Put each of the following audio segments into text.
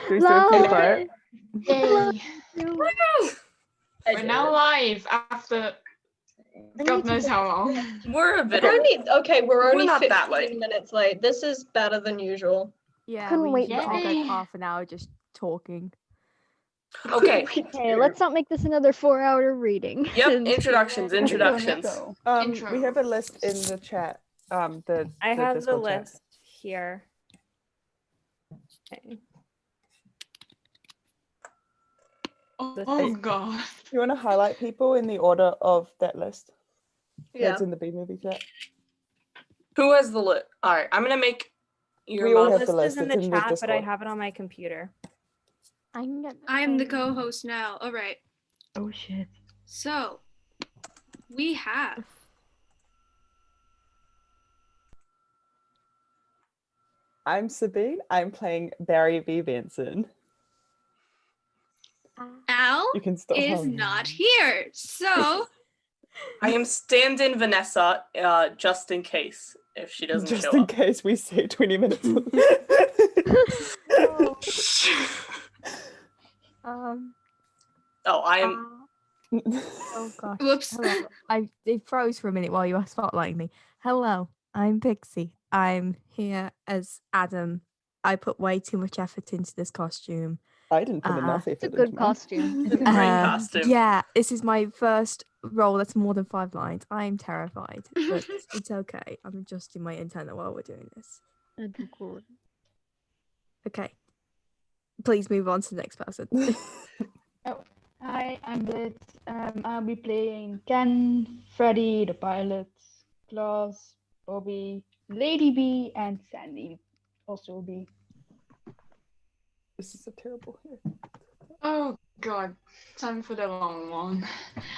Do we still keep quiet? Yay. We're now live after God knows how long. We're a bit. We're only not 15 that late. minutes late. This is better than usual. Yeah, Couldn't wait usually to take like Yay. half an hour just talking. Okay. Okay, let's not make this another 4-hour reading. Yep. Introductions. We have a list in the chat. I have the Discord chat. list here. Okay. Oh God. You want to highlight people in the order of that list? Yeah. That's in the B movie chat. Who has the list? All right. I'm gonna make your We all mouse. have the List is list. in It's the in the chat, but I Discord. have it on my computer. I'm the co-host now. All right. Oh shit. So we have I'm Sabine. I'm playing Barry B. Benson. Al You can stop. is not here. So I am stand-in Vanessa, just in case if she doesn't Just show in up. case we say 20 minutes. Oh, I am. Oh gosh. whoops. Hello. It froze for a minute while you were spotlighting me. Hello, I'm Pixie. I'm here as Adam. I put way too much effort into this costume. I didn't put enough effort It's a good into mine. costume. It's a Great costume. Yeah, this is my first role that's more than 5 lines. I'm terrified, but it's okay. I'm adjusting my antenna while we're doing this. Okay. Please move on to the next person. Hi, I'm Blitz. I'll be playing Ken, Freddy, the pilots, Klaus, Bobby, Lady B, and Sandy also will be. This is a terrible hair. Oh God. Time for the long one.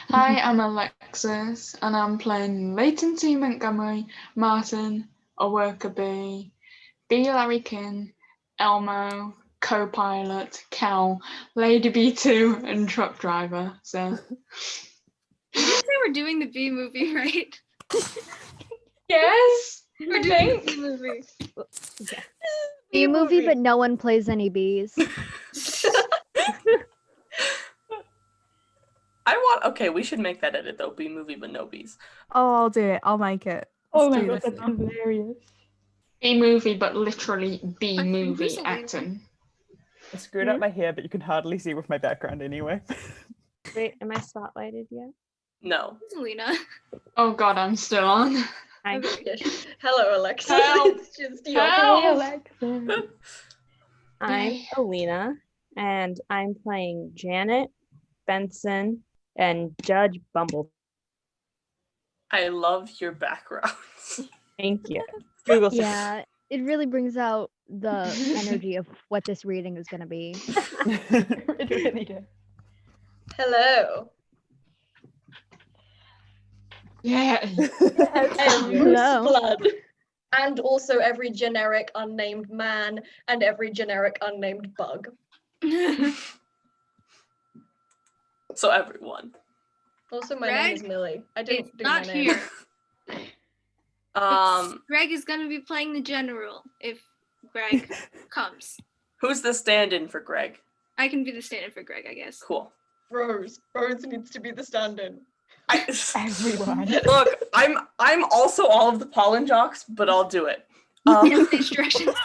Hi, I'm Alexis, and I'm playing Leighton T. Montgomery, Martin, a worker B, Larrykin, Elmo, co-pilot, Cal, Lady B2, and truck driver. So Did you say we're doing the B movie, right? yes. We're doing the B movie. B movie, but no one plays any bees. Okay, we should make that edit though. B movie but no bees. Oh, I'll do it. I'll make it. Oh Let's my do god, this that's thing. hilarious. B movie, but literally B Okay, movie who's the leader? acting. I screwed up my hair, but you can hardly see with my background anyway. Wait, am I spotlighted yet? No. Lena. Oh God, I'm still on. I Hello, Alexa. Help. It's just your Help. Hey, Alexa. I'm Yay. Alina, and I'm playing Janet, Benson, and Judge Bumble. I love your background. Thank you. Google. Yeah, it really brings out the energy of what this reading is going to be. It really did. Hello. Yeah. And Hello. blood. And also every generic unnamed man and every generic unnamed bug. So everyone. Also, my name is Greg Millie. I is didn't do my not name. here. Um, Greg is gonna be playing the general if Greg comes. who's the stand-in for Greg? I can be the stand-in for Greg, I guess. Cool. Rose. Rose needs to be the stand-in. Everyone. Look, I'm also all of the pollen jocks, but I'll do it. And stage directions.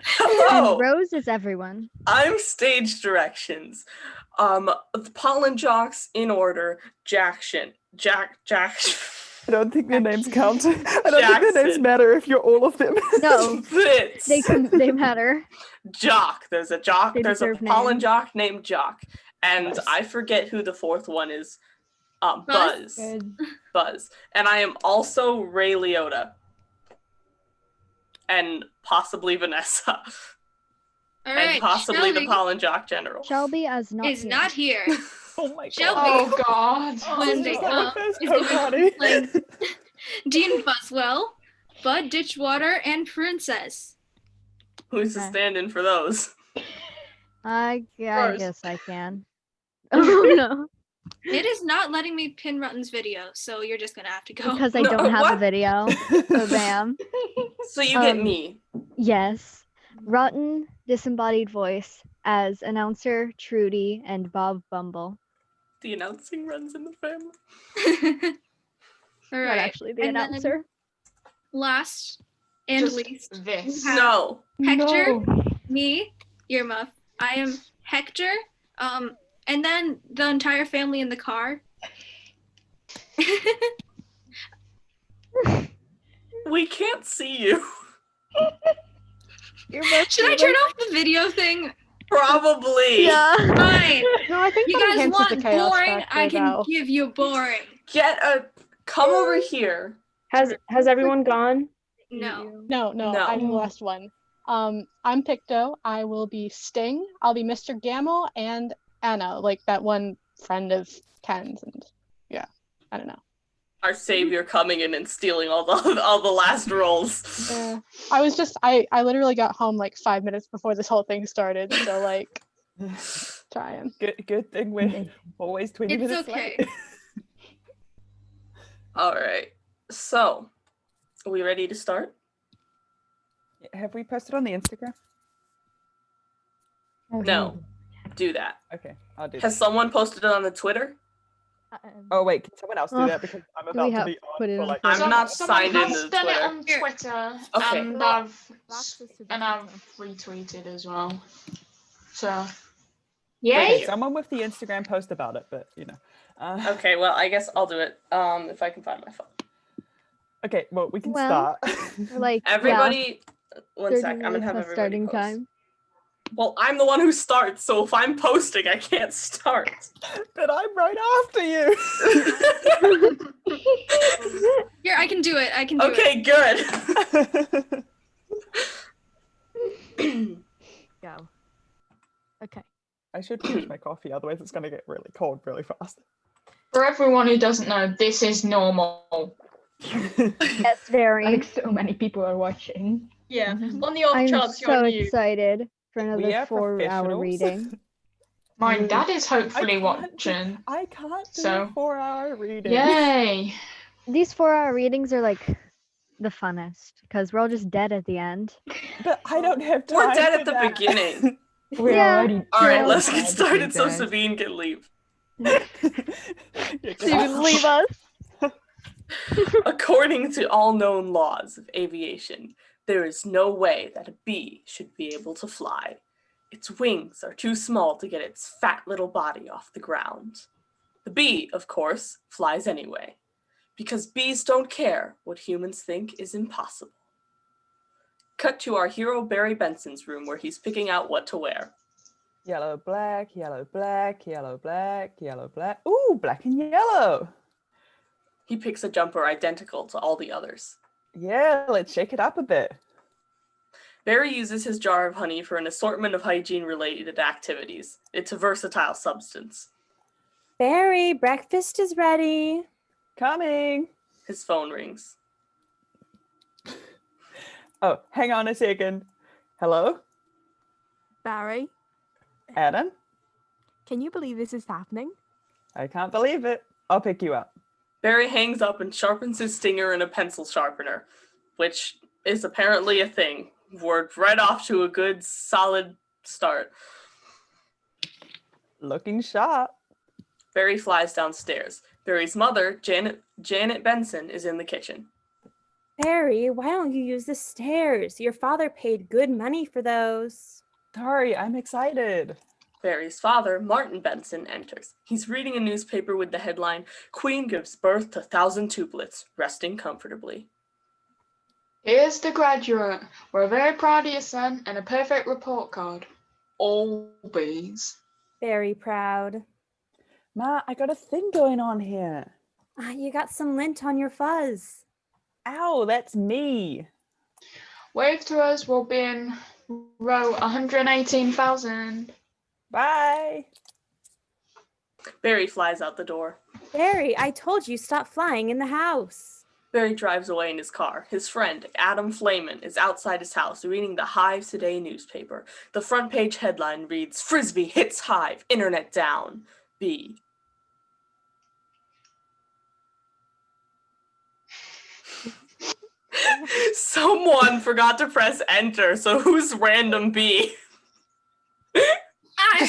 Hello. And Rose is everyone. I'm stage directions. The pollen jocks in order. Jack. I don't think their names count. I don't think their names Jackson. matter if you're all of them. No, Fitz. they matter. Jock. There's a jock. They There's a deserve pollen names. jock named Jock, and Nice. I forget who the fourth one is. Buzz? Buzz. Good. Buzz. And I am also Ray Liotta. And possibly Vanessa. All And right, possibly the Shelby pollen jock general. Shelby as not is here. not here. Oh my Shelby Oh God. when this they is like come my first is going to co-party. be playing Dean Buswell, Bud Ditchwater, and Princess. Who's the Okay. stand-in for those? I Rose. guess I can. Oh no, It is not letting me pin Rutten's video, so you're just gonna have to go. because I No, don't have a what? video. So bam. So you get Um, me. Yes. Rotten, disembodied voice, as announcer Trudy and Bob Bumble. The announcing runs in the family. All Not right. actually the And then announcer. last and Just least, this. we have No. Hector, No. me, Earmuff. I am Hector. And then the entire family in the car. We can't see you. Should I turn off the video thing? Probably. Yeah. Fine. No, I think You that guys enhances the want chaos boring? factor, I can though. give you boring. Come over here. Has everyone gone? No. No, No. I'm the last one. I'm Picto. I will be Sting. I'll be Mr. Gamel and Anna, like that one friend of Ken's, and yeah, I don't know. Our savior coming in and stealing all the last rolls. I literally got home like 5 minutes before this whole thing started, so like trying. Good thing we're always 20 It's minutes okay. late. All right. So, are we ready to start? Have we posted on the Instagram? No. Do that. Okay, I'll do Has that. someone posted it on the Twitter? Oh wait, can someone else do Ugh, that because I'm do about we to have be put on it for on like. Twitter? I'm not Someone signed has into the done it Twitter. on Twitter, Okay. and I've retweeted as well. So, yay! Okay, someone with the Instagram post about it, but you know. Okay, well, I guess I'll do it. If I can find my phone. Okay, well we can Well, start. Like Everybody, one 30 sec. I'm gonna minutes have past everybody starting post. time. Well, I'm the one who starts, so if I'm posting, I can't start. But I'm right after you. Here, I can do it. I can do it. Okay, good. Go. Okay. I should finish my coffee, otherwise it's gonna get really cold really fast. For everyone who doesn't know, this is normal. Yes, very. Like so many people are watching. Yeah. Mhm. On the off I'm chance so you're new. excited for We another are 4-hour professionals. reading. My Mm. dad is hopefully can't do- watching. I can't do So- a 4-hour reading. Yay! These 4-hour readings are like the funnest because we're all just dead at the end. But I don't have time. We're dead for at the that. beginning. We're Yeah. already. All right, Yeah. let's get Tragically started so dead. Sabine can leave. You So you can leave us. According to all known laws of aviation, there is no way that a bee should be able to fly. Its wings are too small to get its fat little body off the ground. The bee, of course, flies anyway, because bees don't care what humans think is impossible. Cut to our hero Barry Benson's room where he's picking out what to wear. Yellow, black, yellow, black, yellow, black, yellow, black. Ooh, black and yellow. He picks a jumper identical to all the others. Yeah, let's shake it up a bit. Barry uses his jar of honey for an assortment of hygiene-related activities. It's a versatile substance. Barry, breakfast is ready. Coming. His phone rings. Oh, hang on a second. Hello, Barry, Adam? can you believe this is happening? I can't believe it. I'll pick you up. Barry hangs up and sharpens his stinger in a pencil sharpener, which is apparently a thing. We're right off to a good, solid start. Looking sharp. Barry flies downstairs. Barry's mother, Janet Benson, is in the kitchen. Barry, why don't you use the stairs? Your father paid good money for those. Sorry, I'm excited. Barry's father, Martin Benson, enters. He's reading a newspaper with the headline, "Queen gives birth to 1,000 tuplets, resting comfortably." Here's the graduate. We're very proud of your son and a perfect report card. All bees. Very proud. Ma, I got a thing going on here. You got some lint on your fuzz. Ow, that's me. Wave to us, we'll be in row 118,000. Bye. Barry flies out the door. Barry, I told you stop flying in the house. Barry drives away in his car. His friend, Adam Flayman, is outside his house reading the Hive Today newspaper. The front page headline reads, "Frisbee hits Hive, internet down. B." Someone forgot to press enter, so who's random B?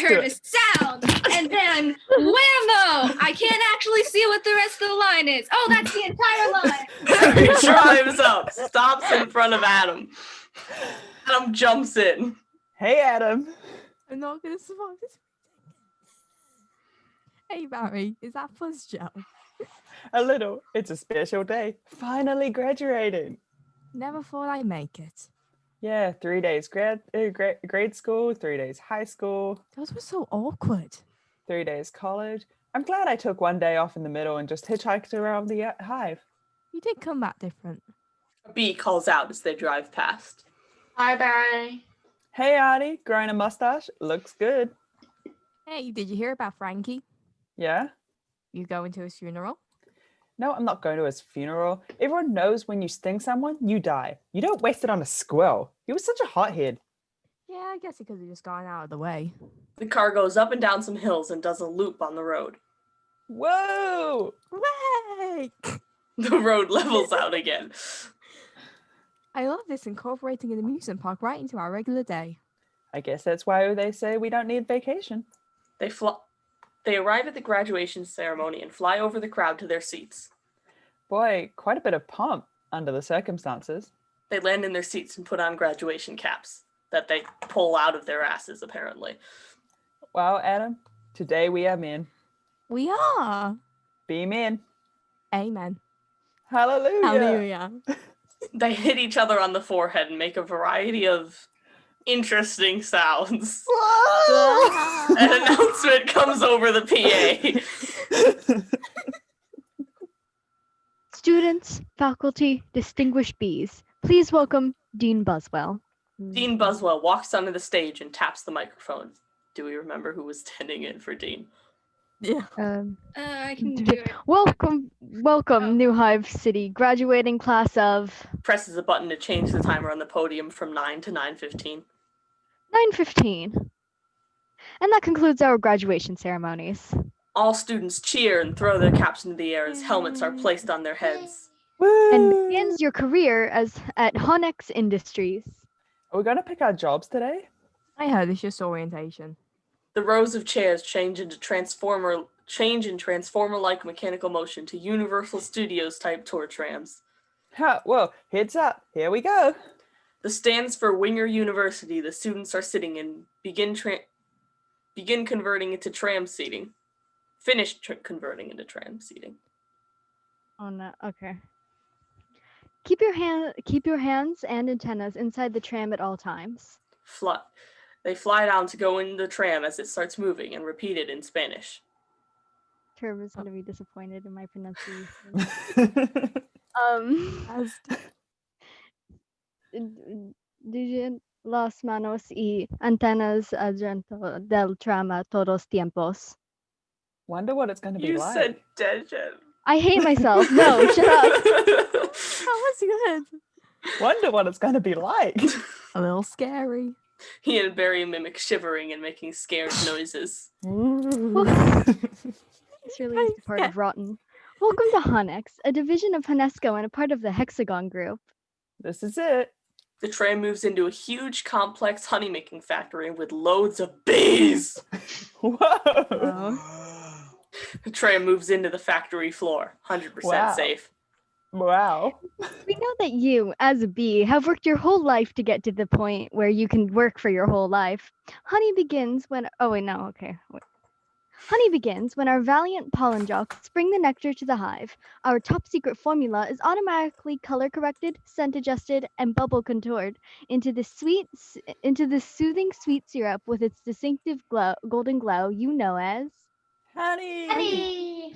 heard a sound, and then whammo! I can't actually see what the rest of the line is. Oh, that's the entire line. He drives up, stops in front of Adam. Adam jumps in. Hey, Adam. I'm not gonna survive this. Hey Barry, is that Fuzz Joe? A little. It's a special day. Finally graduating. Never thought I'd make it. Yeah, 3 days grade school, 3 days high school, Those were so awkward. 3 days college. I'm glad I took 1 day off in the middle and just hitchhiked around the hive. You did come back different. A bee calls out as they drive past. Hi, Barry. Hey, Artie, growing a mustache. Looks good. Hey, did you hear about Frankie? Yeah? You going to his funeral? No, I'm not going to his funeral. Everyone knows when you sting someone, you die. You don't waste it on a squirrel. He was such a hothead. Yeah, I guess he could have just gone out of the way. The car goes up and down some hills and does a loop on the road. Whoa! Way! The road levels out again. I love this, incorporating an amusement park right into our regular day. I guess that's why they say we don't need vacation. They arrive at the graduation ceremony and fly over the crowd to their seats. Boy, quite a bit of pomp under the circumstances. They land in their seats and put on graduation caps that they pull out of their asses, apparently. Well, Adam, today we are men. We are. Be men. Amen. Hallelujah. Hallelujah. They hit each other on the forehead and make a variety of interesting sounds. An announcement comes over the PA. Students, faculty, distinguished bees, please welcome Dean Buswell. Dean Buswell walks onto the stage and taps the microphone. Do we remember who was standing in for Dean? Yeah. I can do it. Welcome, New Hive City graduating class of Presses a button to change the timer on the podium from 9 to 9:15. 9:15. And that concludes our graduation ceremonies. All students cheer and throw their caps into the air as helmets are placed on their heads. And begins your career at Honex Industries. Are we going to pick our jobs today? I heard it's just orientation. The rows of chairs change in transformer-like mechanical motion to Universal Studios type tour trams. Well, heads up. Here we go. The stands for Winger University the students are sitting in begin converting into tram seating. Finish converting into tram seating. Oh no. Okay. Keep your hands and antennas inside the tram at all times. They fly down to go in the tram as it starts moving and repeat it in Spanish. Term is going to be disappointed in my pronunciation. Digen las manos y antenas adentro del trama todos tiempos. Wonder what it's going to be You like. said Dejan. I hate myself. No, shut up. That was good. Wonder what it's going to be like. A little scary. He and Barry mimic shivering and making scared noises. This really is part of Rotten. Welcome to Honex, a division of Honesco and a part of the Hexagon Group. This is it. The tram moves into a huge, complex honey-making factory with loads of bees. Whoa. The tram moves into the factory floor, 100% Wow. safe. Wow. We know that you, as a bee, have worked your whole life to get to the point where you can work for your whole life. Honey begins when our valiant pollen jocks bring the nectar to the hive. Our top secret formula is automatically color corrected, scent adjusted, and bubble contoured into the soothing sweet syrup with its distinctive golden glow you know as Honey. Honey.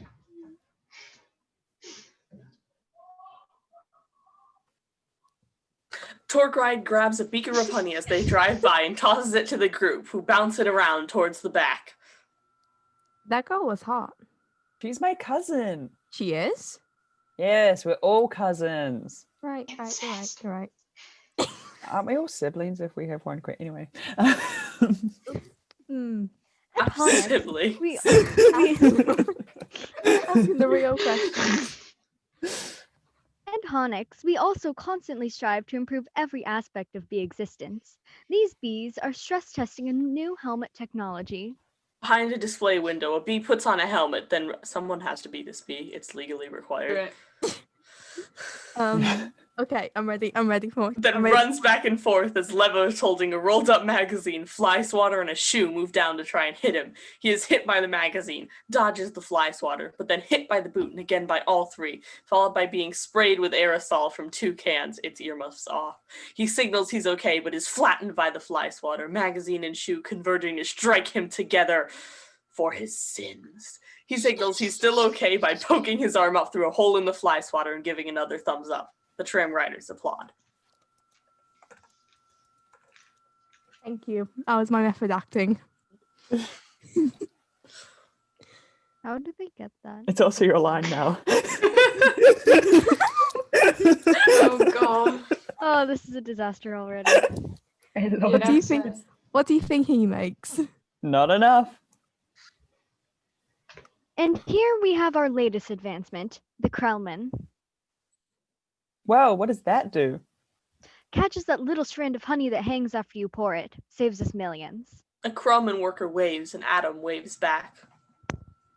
Torgride grabs a beaker of honey as they drive by and tosses it to the group, who bounce it around towards the back. That girl was hot. She's my cousin. She is? Yes, we're all cousins. Right. You're right. Aren't we all siblings if we have one? Anyway. At Honex, Sibling. we Asking the real question. At Honix, we also constantly strive to improve every aspect of bee existence. These bees are stress testing a new helmet technology. Behind a display window, a bee puts on a helmet, then someone has to be this bee. It's legally required. Right. Okay, I'm ready. I'm ready for it. Then I'm ready. runs back and forth as Levo is holding a rolled up magazine. Fly swatter and a shoe move down to try and hit him. He is hit by the magazine, dodges the fly swatter, but then hit by the boot and again by all three, followed by being sprayed with aerosol from 2 cans, its earmuffs off. He signals he's okay, but is flattened by the fly swatter, magazine and shoe converging to strike him together for his sins. He signals he's still okay by poking his arm up through a hole in the fly swatter and giving another thumbs up. The tram riders applaud. Thank you. That was my method acting. How did they get that? It's also your line now. Oh god. Oh, this is a disaster already. I love What do you That's think? it. What do you think he makes? Not enough. And here we have our latest advancement, the Krellman. Wow, what does that do? Catches that little strand of honey that hangs after you pour it. Saves us millions. A Krellman worker waves and Adam waves back.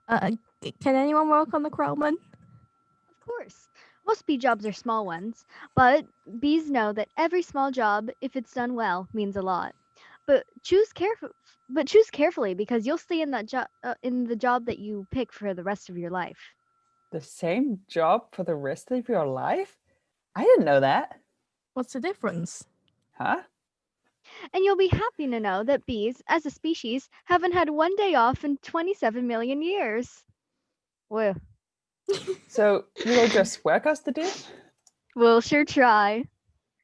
Can anyone work on the Krellman? Of course. Most bee jobs are small ones, but bees know that every small job, if it's done well, means a lot. But choose carefully because you'll stay in that job in the job that you pick for the rest of your life. The same job for the rest of your life? I didn't know that. What's the difference? Huh? And you'll be happy to know that bees, as a species, haven't had one day off in 27 million years. Well, So you'll just work us to death? we'll sure try.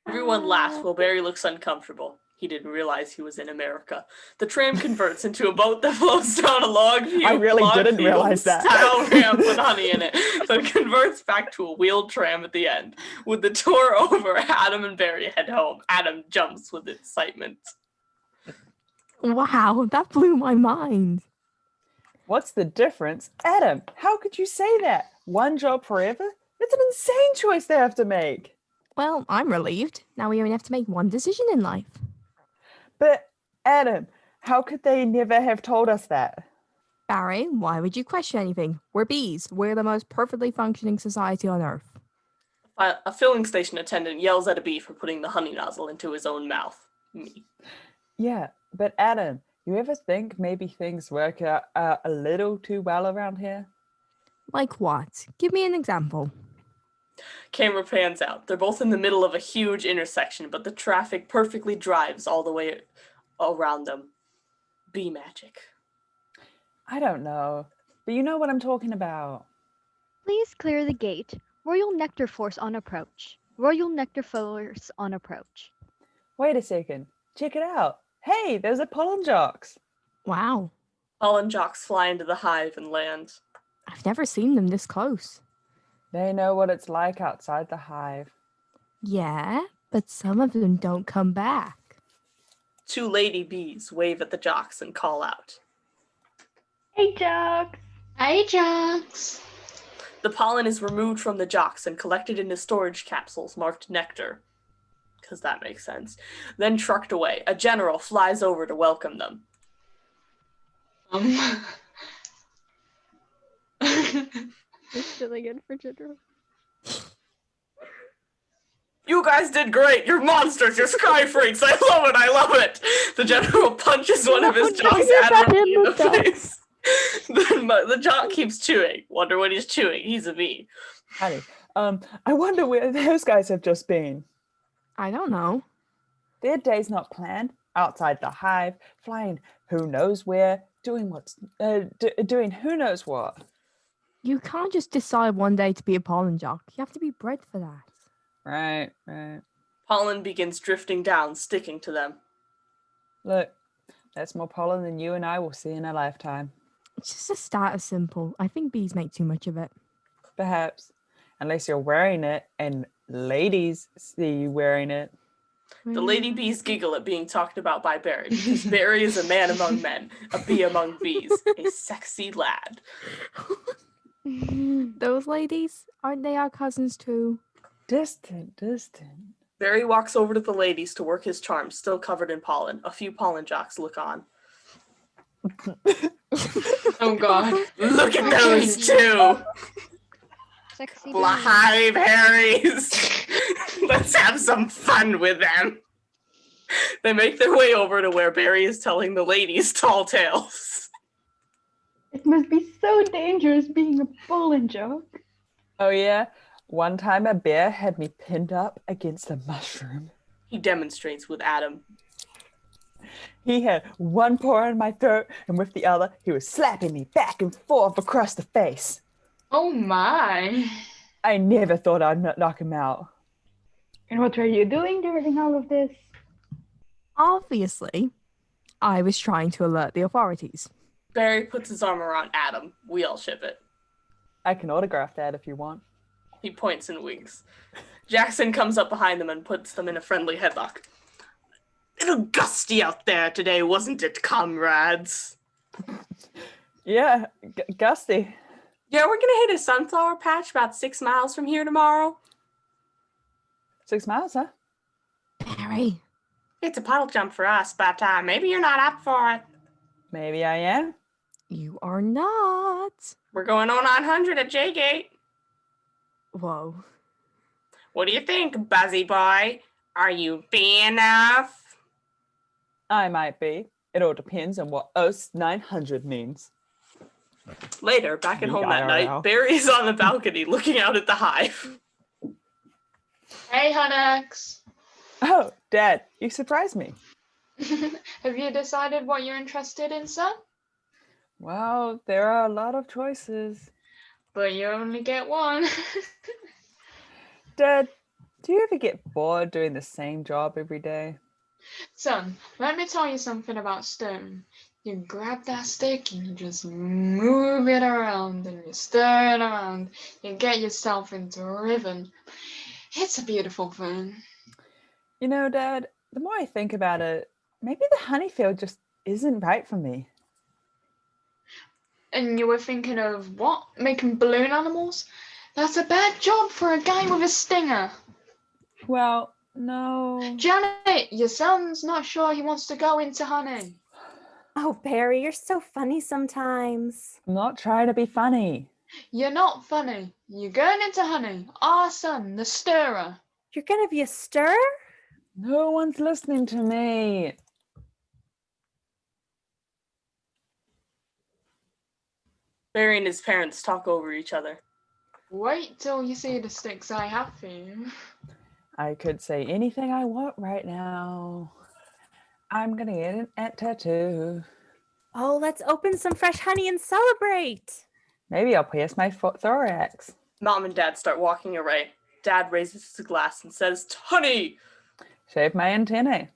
Everyone laughs while Barry looks uncomfortable. He didn't realize he was in America. The tram converts into a boat that floats down a log I really didn't realize that. style ramp with honey in it, then converts back to a wheeled tram at the end. With the tour over, Adam and Barry head home. Adam jumps with excitement. Wow, that blew my mind. What's the difference? Adam, how could you say that? One job forever? It's an insane choice they have to make. Well, I'm relieved. Now we only have to make one decision in life. But Adam, how could they never have told us that? Barry, why would you question anything? We're bees. We're the most perfectly functioning society on Earth. A filling station attendant yells at a bee for putting the honey nozzle into his own mouth. Me. Yeah, but Adam, you ever think maybe things work out a little too well around here? Like what? Give me an example. Camera pans out. They're both in the middle of a huge intersection, but the traffic perfectly drives all the way around them. Bee magic. I don't know, but you know what I'm talking about. Please clear the gate. Royal Nectar Force on approach. Royal Nectar Force on approach. Wait a second. Check it out. Hey, there's a pollen jocks. Wow. Pollen jocks fly into the hive and land. I've never seen them this close. They know what it's like outside the hive. Yeah, but some of them don't come back. 2 lady bees wave at the jocks and call out. Hey, Jocks! Hey, Jocks. The pollen is removed from the jocks and collected into storage capsules marked nectar. Because that makes sense. Then trucked away. A general flies over to welcome them. It's really good for general. You guys did great. You're monsters. You're sky freaks. I love it. I love it. The general punches one of his jocks admirably in the face. The jock keeps chewing. Wonder what he's chewing. He's a bee. Honey, I wonder where those guys have just been. I don't know. Their day's not planned. Outside the hive, flying who knows where, doing doing who knows what. You can't just decide one day to be a pollen jock. You have to be bred for that. Right, right. Pollen begins drifting down, sticking to them. Look, that's more pollen than you and I will see in a lifetime. It's just a status symbol. I think bees make too much of it. Perhaps. Unless you're wearing it and ladies see you wearing it. The lady bees giggle at being talked about by Barry because Barry is a man among men, a bee among bees, a sexy lad. Those ladies, aren't they our cousins too? Distant. Barry walks over to the ladies to work his charm, still covered in pollen. A few pollen jocks look on. Oh God. Look at Okay. those two! Sexy Live Harrys! Let's have some fun with them. They make their way over to where Barry is telling the ladies tall tales. It must be so dangerous being a pollen jock. Oh yeah. One time a bear had me pinned up against a mushroom. He demonstrates with Adam. He had one paw in my throat, and with the other, he was slapping me back and forth across the face. Oh my. I never thought I'd knock him out. And what were you doing during all of this? Obviously, I was trying to alert the authorities. Barry puts his arm around Adam. We all ship it. I can autograph that if you want. He points and winks. Jackson comes up behind them and puts them in a friendly headlock. Little gusty out there today, wasn't it, comrades? Yeah, gusty. Yeah, we're gonna hit a sunflower patch about 6 miles from here tomorrow. 6 miles, huh? Barry. It's a puddle jump for us, but maybe you're not up for it. Maybe I am. You are not. We're going on 100 at J-Gate. Whoa. What do you think, Buzzy Boy? Are you big enough? I might be. It all depends on what OS 900 means. Later, back at The home that IRL. night, Barry's on the balcony looking out at the hive. Hey, Hunnex. Oh, Dad, you surprised me. Have you decided what you're interested in, son? Well, there are a lot of choices. But you only get one. Dad, do you ever get bored doing the same job every day? Son, let me tell you something about stone. You grab that stick and you just move it around and you stir it around. You get yourself into a ribbon. It's a beautiful thing. You know, Dad, the more I think about it, maybe the honeyfield just isn't right for me. And you were thinking of what? Making balloon animals? That's a bad job for a guy with a stinger. Well, no. Janet, your son's not sure he wants to go into honey. Oh, Barry, you're so funny sometimes. I'm not trying to be funny. You're not funny. You're going into honey. Our son, the stirrer. You're gonna be a stirrer? No one's listening to me. Barry and his parents talk over each other. Wait till you see the sticks I have for you. I could say anything I want right now. I'm gonna get an ant tattoo. Oh, let's open some fresh honey and celebrate. Maybe I'll pierce my thorax. Mom and Dad start walking away. Dad raises his glass and says, "Honey!" Shave my antennae.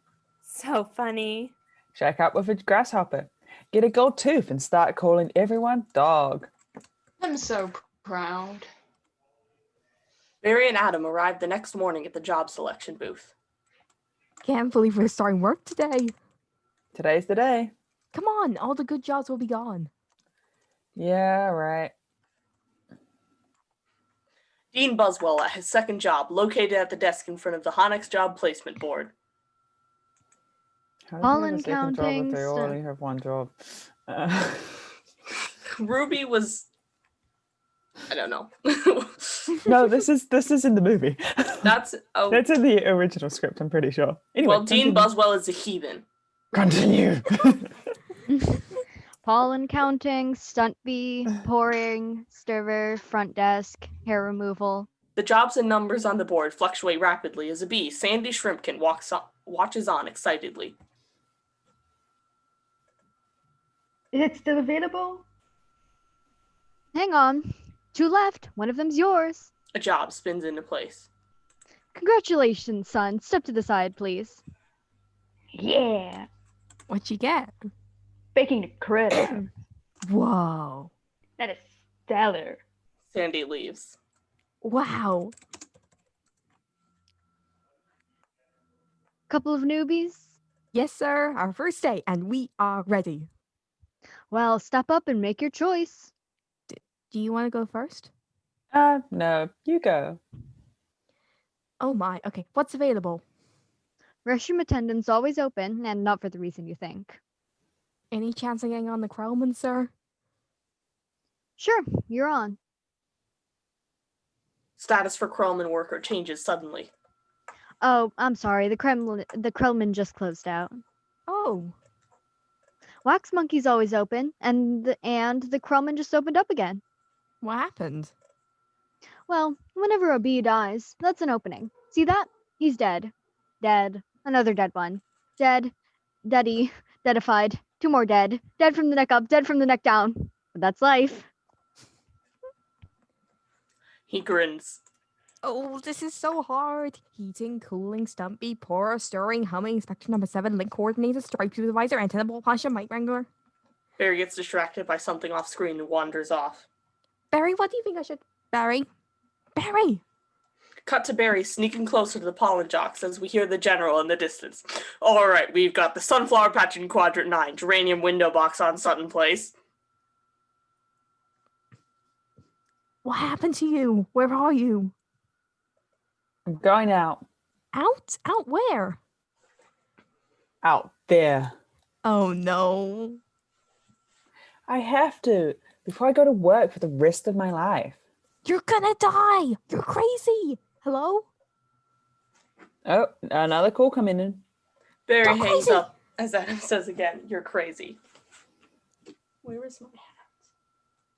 So funny. Shack up with a grasshopper. Get a gold tooth and start calling everyone dog. I'm so proud. Barry and Adam arrive the next morning at the job selection booth. Can't believe we're starting work today. Today's the day. Come on, all the good jobs will be gone. Yeah, right. Dean Buswell at his second job, located at the desk in front of the Honnex job placement board. How do you have a Pollen second job if they counting only have one job? Ruby was... I don't know. No, this is in the movie. That's That's in the original script, I'm pretty sure. Anyway, well, Dean Buswell is a heathen. Continue. Pollen counting, stunt bee, pouring, stirrer, front desk, hair removal. The jobs and numbers on the board fluctuate rapidly as a bee, Sandy Shrimpkin, watches on excitedly. Is it still available? Hang on. 2 left. One of them's yours. A job spins into place. Congratulations, son. Step to the side, please. Yeah. What'd you get? Baking the critter. Whoa. That is stellar. Sandy leaves. Wow. Couple of newbies? Yes, sir. Our first day, and we are ready. Well, step up and make your choice. Do you want to go first? No, you go. Oh my. Okay, what's available? Restroom attendant's always open, and not for the reason you think. Any chance of getting on the Krellman, sir? Sure, you're on. Status for Krellman worker changes suddenly. Oh, I'm sorry. The Krellman just closed out. Oh. Wax Monkey's always open, and the Krellman just opened up again. What happened? Well, whenever a bee dies, that's an opening. See that? He's dead. Dead. Another dead one. Dead. Deady. Deadified. 2 more dead. Dead from the neck up, dead from the neck down. But that's life. He grins. Oh, this is so hard. Heating, cooling, stumpy, pour, stirring, humming, inspector number 7, link coordinator, stripe supervisor, antenna ball puncher, mic wrangler. Barry gets distracted by something off screen and wanders off. Barry, what do you think I should... Barry? Barry! Cut to Barry sneaking closer to the pollen jocks as we hear the general in the distance. All right, we've got the sunflower patch in quadrant 9, geranium window box on Sutton Place. What happened to you? Where are you? I'm going out. Out? Out where? Out there. Oh no. I have to before I go to work for the rest of my life. You're gonna die! You're crazy! Hello? Oh, another call coming in. Barry You're hangs crazy. up as Adam says again, "You're crazy." Where is my hat?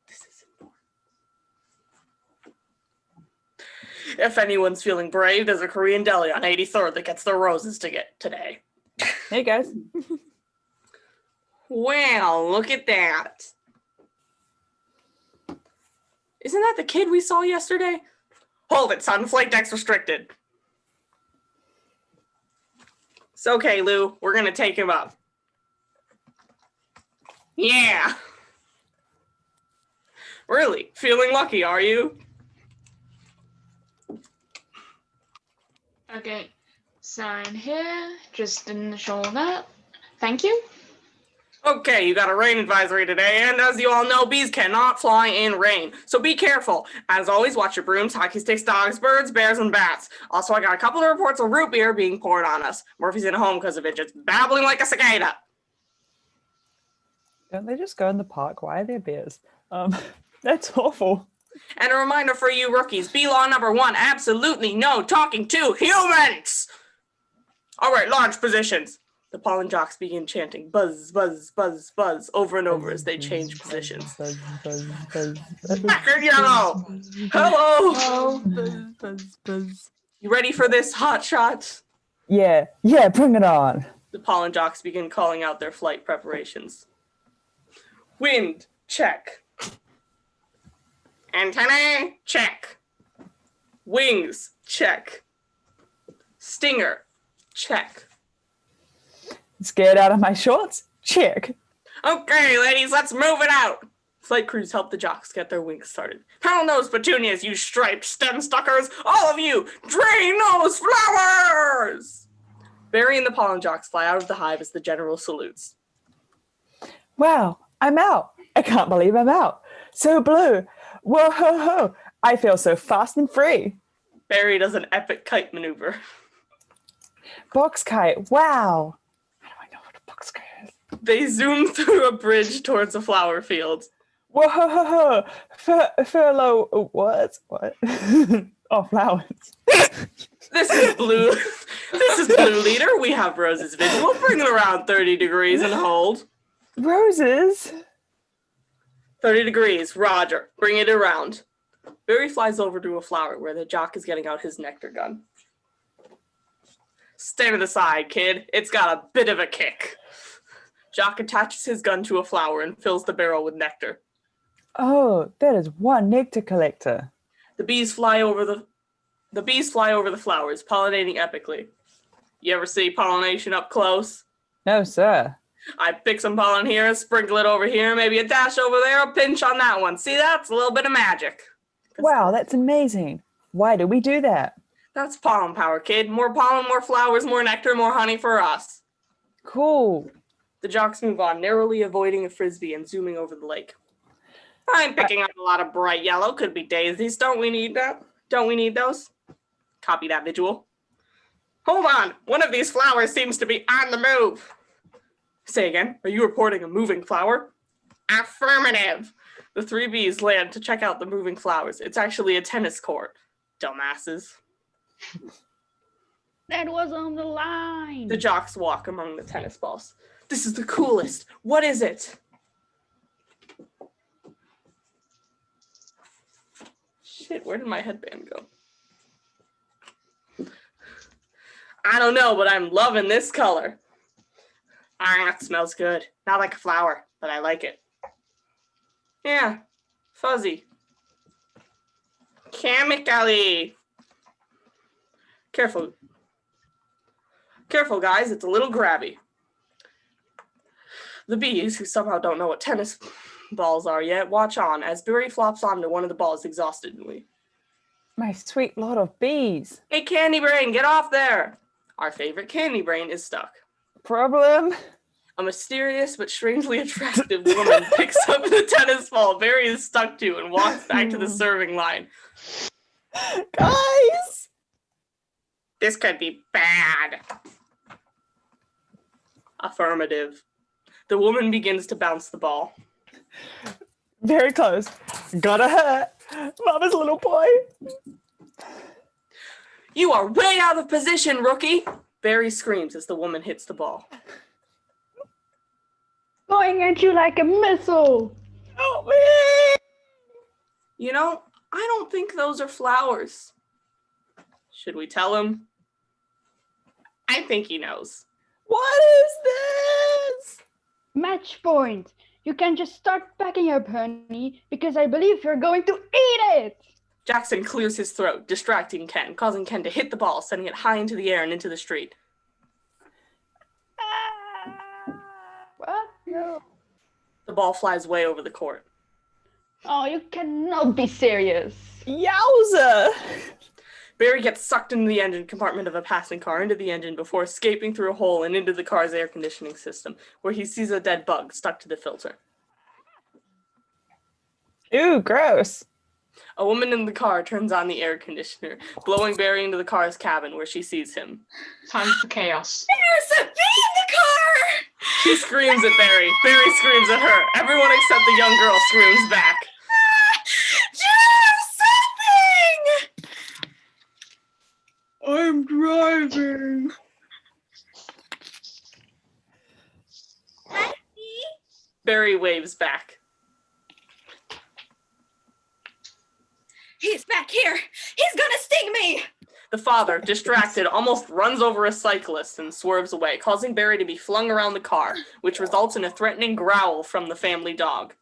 This is important. If anyone's feeling brave, there's a Korean deli on 83rd that gets the roses to get today. Hey guys. Wow, look at that. Isn't that the kid we saw yesterday? Hold it, son. Flight deck's restricted. It's okay, Lou. We're gonna take him up. Yeah. Really? Feeling lucky, are you? Okay, sign here. Just initial that. Thank you. Okay, you got a rain advisory today, and as you all know, bees cannot fly in rain. So be careful. As always, watch your brooms, hockey sticks, dogs, birds, bears, and bats. Also, I got a couple of reports of root beer being poured on us. Murphy's in home because of it, just babbling like a cicada. Don't they just go in the park? Why are there bears? That's awful. And a reminder for you rookies, bee law number 1, absolutely no talking to humans! All right, launch positions. The pollen jocks begin chanting buzz, buzz, buzz, buzz over and over as they change positions. Buzz, buzz, buzz, buzz. Record yellow! Hello! Oh, buzz, buzz, buzz. You ready for this hot shot? Yeah, bring it on. The pollen jocks begin calling out their flight preparations. Wind, check. Antennae, check. Wings, check. Stinger, check. Scared out of my shorts? Check. Okay, ladies, let's move it out. Flight crews help the jocks get their wings started. Pound those petunias, you striped stem stuckers! All of you, drain those flowers! Barry and the pollen jocks fly out of the hive as the general salutes. Wow, I'm out. I can't believe I'm out. So blue. Whoa, ho, ho. I feel so fast and free. Barry does an epic kite maneuver. Box kite. Wow. How do I know what a box kite is? They zoom through a bridge towards a flower field. Whoa, ho, ho, ho. Furlough. What? What? Oh, flowers. This is Blue. This is Blue Leader. We have Rose's visual. Bring it around 30 degrees and hold. Roses? 30 degrees. Roger. Bring it around. Barry flies over to a flower where the jock is getting out his nectar gun. Stand to the side, kid. It's got a bit of a kick. Jock attaches his gun to a flower and fills the barrel with nectar. Oh, that is one nectar collector. The bees fly over the flowers, pollinating epically. You ever see pollination up close? No, sir. I pick some pollen here, sprinkle it over here, maybe a dash over there, a pinch on that one. See, that's a little bit of magic. Wow, that's amazing. Why do we do that? That's pollen power, kid. More pollen, more flowers, more nectar, more honey for us. Cool. The jocks move on, narrowly avoiding a frisbee and zooming over the lake. I'm picking up a lot of bright yellow. Could be daisies. Don't we need that? Don't we need those? Copy that, Visual. Hold on, one of these flowers seems to be on the move. Say again, are you reporting a moving flower? Affirmative. The 3 bees land to check out the moving flowers. It's actually a tennis court. Dumbasses. That was on the line. The jocks walk among the tennis balls. This is the coolest. What is it? Shit, where did my headband go? I don't know, but I'm loving this color. That smells good. Not like a flower, but I like it. Yeah, fuzzy. Chemically. Careful. Careful, guys, it's a little grabby. The bees, who somehow don't know what tennis balls are yet, watch on as Barry flops onto one of the balls exhaustedly. My sweet lot of bees. Hey, Candy Brain, get off there! Our favorite Candy Brain is stuck. Problem? A mysterious but strangely attractive woman picks up the tennis ball Barry is stuck to and walks back to the serving line. Guys! This could be bad. Affirmative. The woman begins to bounce the ball. Very close. Gotta hurt. Mama's little boy. You are way out of position, rookie! Barry screams as the woman hits the ball. Going at you like a missile. Help me! You know, I don't think those are flowers. Should we tell him? I think he knows. What is this? Match point. You can just start packing up, honey, because I believe you're going to eat it. Jackson clears his throat, distracting Ken, causing Ken to hit the ball, sending it high into the air and into the street. What? No. The ball flies way over the court. Oh, you cannot be serious. Yowza! Barry gets sucked into the engine compartment of a passing car into the engine before escaping through a hole and into the car's air conditioning system, where he sees a dead bug stuck to the filter. Ooh, gross. A woman in the car turns on the air conditioner, blowing Barry into the car's cabin where she sees him. Time for chaos. There's a bee in the car! She screams at Barry. Barry screams at her. Everyone except the young girl screams back. Do something! I'm driving. Barry waves back. He's back here! He's gonna sting me! The father, distracted, almost runs over a cyclist and swerves away, causing Barry to be flung around the car, which results in a threatening growl from the family dog.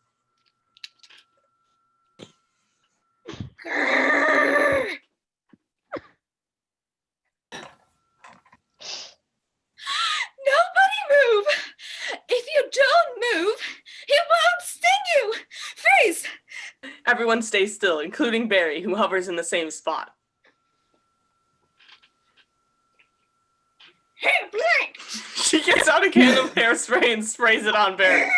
Nobody move! If you don't move, it won't sting you! Freeze! Everyone stays still, including Barry, who hovers in the same spot. Hey, Blake! She gets out a can of hairspray and sprays it on Barry.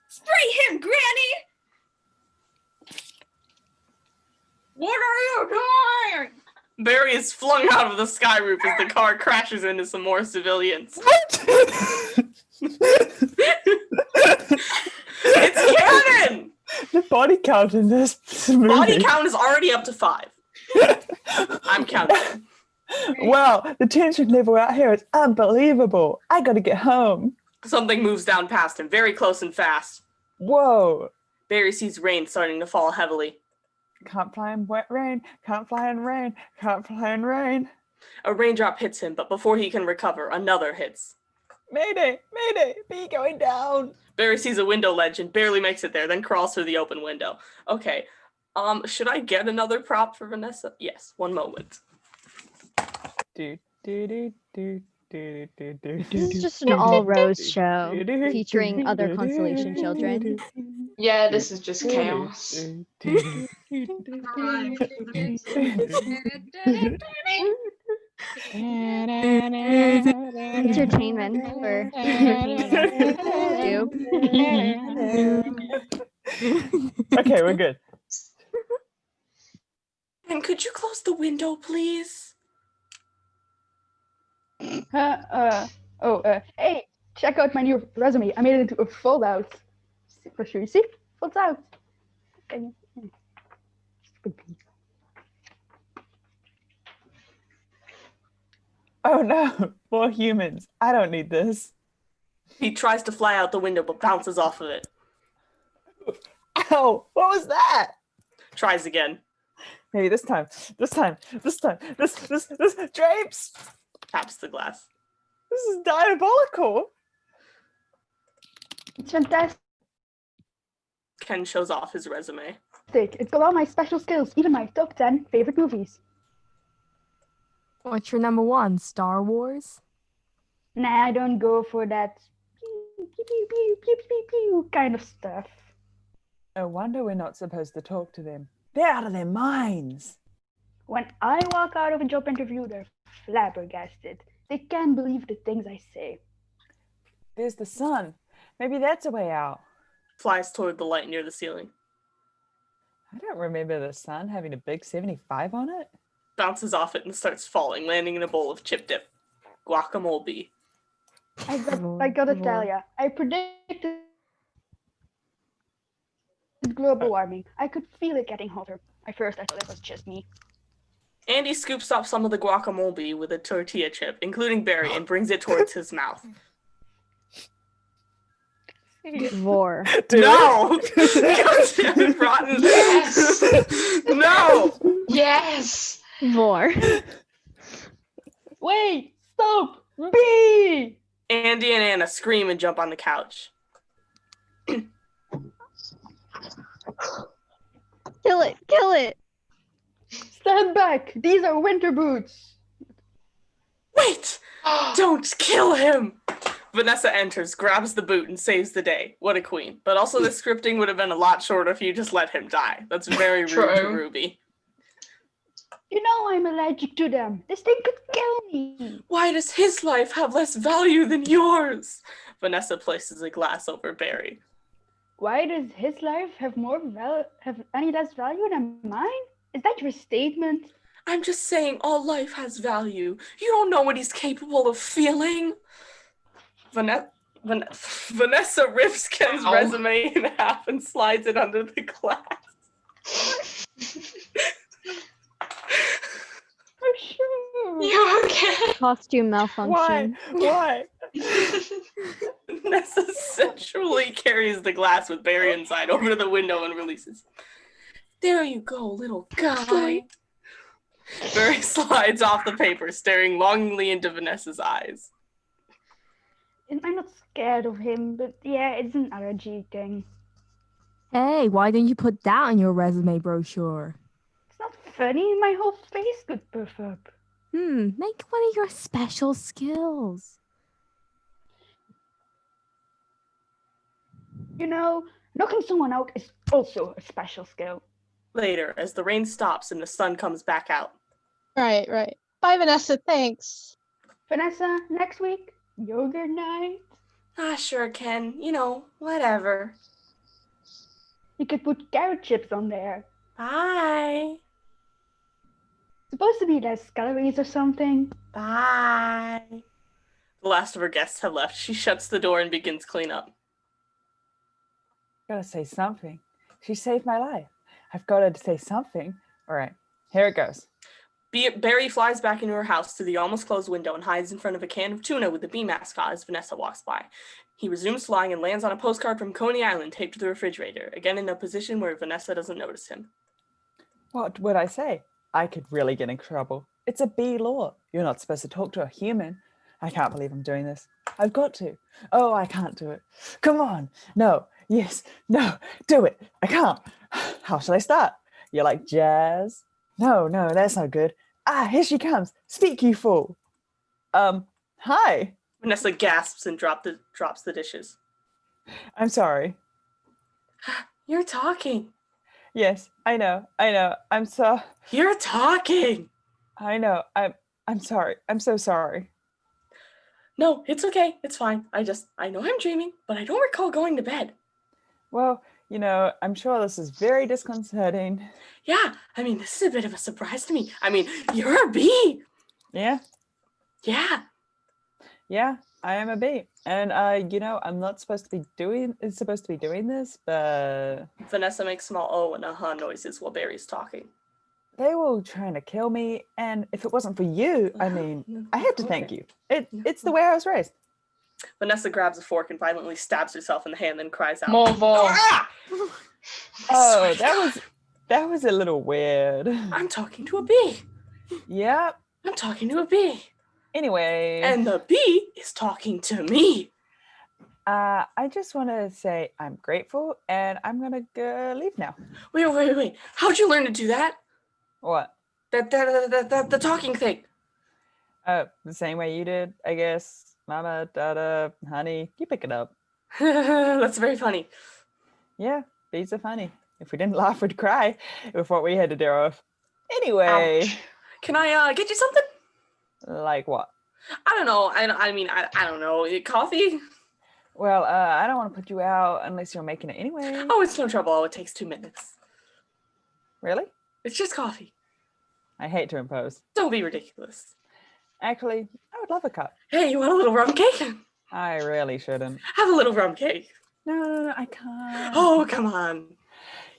Spray him, Granny! What are you doing? Barry is flung out of the sky roof as the car crashes into some more civilians. It's canon! The body count in this movie. Body count is already up to 5. I'm counting. Wow, the tension level out here is unbelievable. I gotta get home. Something moves down past him, very close and fast. Whoa. Barry sees rain starting to fall heavily. Can't fly in wet rain, can't fly in rain, can't fly in rain. A raindrop hits him, but before he can recover, another hits. Mayday, mayday, bee going down. Barry sees a window ledge and barely makes it there, then crawls through the open window. Okay, should I get another prop for Vanessa? Yes, one moment. Do, do, do, do, do, do, do, This is just an all-rose show featuring other Constellation children. Yeah, this is just chaos. Entertainment for YouTube. Okay, we're good. And could you close the window, please? Hey, check out my new resume. I made it into a fold out. For sure, you see? Folds out. Okay. Oh no, more humans. I don't need this. He tries to fly out the window but bounces off of it. Ow, what was that? Tries again. Maybe this time. This drapes. Taps the glass. This is diabolical. It's fantastic. Ken shows off his resume. It's got all my special skills, even my top 10 favorite movies. What's your number one? Star Wars? Nah, I don't go for that pew, pew, pew, pew, pew, pew, pew kind of stuff. No wonder we're not supposed to talk to them. They're out of their minds. When I walk out of a job interview, they're flabbergasted. They can't believe the things I say. There's the sun. Maybe that's a way out. Flies toward the light near the ceiling. I don't remember the sun having a big 75 on it. Bounces off it and starts falling, landing in a bowl of chip dip. Guacamole. I gotta tell ya, I predicted global warming. I could feel it getting hotter. At first, I thought it was just me. Andy scoops up some of the guacamole with a tortilla chip, including Barry, and brings it towards his mouth. Vor. No! Goddamn rotten. Yes! No! Yes! Vor. Wait! Stop! B! Andy and Anna scream and jump on the couch. Kill it! Kill it! Stand back! These are winter boots! Wait! Don't kill him! Vanessa enters, grabs the boot, and saves the day. What a queen. But also the scripting would have been a lot shorter if you just let him die. That's very rude to True. Ruby. You know I'm allergic to them. This thing could kill me. Why does his life have less value than yours? Vanessa places a glass over Barry. Why does his life have any less value than mine? Is that your statement? I'm just saying all life has value. You don't know what he's capable of feeling. Vanessa rips Ken's Ow. resume in half and slides it under the glass. I'm sure. You okay? Costume malfunction. Why? Vanessa sensually carries the glass with Barry inside over to the window and releases. There you go, little guy. Barry slides off the paper, staring longingly into Vanessa's eyes. I'm not scared of him, but yeah, it's an allergy thing. Hey, why didn't you put that on your resume brochure? It's not funny. My whole face could puff up. Make one of your special skills. You know, knocking someone out is also a special skill. Later, as the rain stops and the sun comes back out. Right. Bye, Vanessa. Thanks. Vanessa, next week, yogurt night. Ah, sure, Ken. You know, whatever. You could put carrot chips on there. Bye. Supposed to be less calories or something. Bye. The last of her guests have left. She shuts the door and begins cleanup. Gotta say something. She saved my life. I've got to say something. All right, here it goes. Barry flies back into her house through the almost closed window and hides in front of a can of tuna with the bee mascot as Vanessa walks by. He resumes flying and lands on a postcard from Coney Island taped to the refrigerator, again in a position where Vanessa doesn't notice him. What would I say? I could really get in trouble. It's a bee law. You're not supposed to talk to a human. I can't believe I'm doing this. I've got to. Oh, I can't do it. Come on. No. Yes. No. Do it. I can't. How shall I start? You like jazz? No, that's not good. Ah, here she comes. Speak, you fool. Hi. Vanessa gasps and drops the dishes. I'm sorry. You're talking. Yes, I know. I'm so... You're talking. I know. I'm sorry. I'm so sorry. No, it's okay. It's fine. I know I'm dreaming, but I don't recall going to bed. Well, You know, I'm sure this is very disconcerting. Yeah, I mean, this is a bit of a surprise to me. I mean, you're a bee. Yeah, Yeah. yeah, I am a bee. And you know, I'm not supposed to be doing this, but Vanessa makes small oh and uh-huh noises while Barry's talking. they were trying to kill me, and if it wasn't for you, I mean, I had to thank you. It's the way I was raised. Vanessa grabs a fork and violently stabs herself in the hand, then cries out, More vor. "Ah!" Oh, that was a little weird. I'm talking to a bee. Yep. I'm talking to a bee. Anyway, And the bee is talking to me. I just want to say I'm grateful, and I'm gonna go leave now. Wait. How'd you learn to do that? What? The talking thing. The same way you did, I guess. Mama, Dada, honey, you pick it up. That's very funny. Yeah, bees are funny. If we didn't laugh, we'd cry with what we had to deal with. Anyway. Ouch. Can I get you something? Like what? I don't know. I mean, I don't know. Coffee? Well, I don't want to put you out unless you're making it anyway. Oh, it's no trouble. Oh, it takes 2 minutes. Really? It's just coffee. I hate to impose. Don't be ridiculous. Actually, I would love a cup. Hey, you want a little rum cake? I really shouldn't. Have a little rum cake. No, I can't. Oh, come on.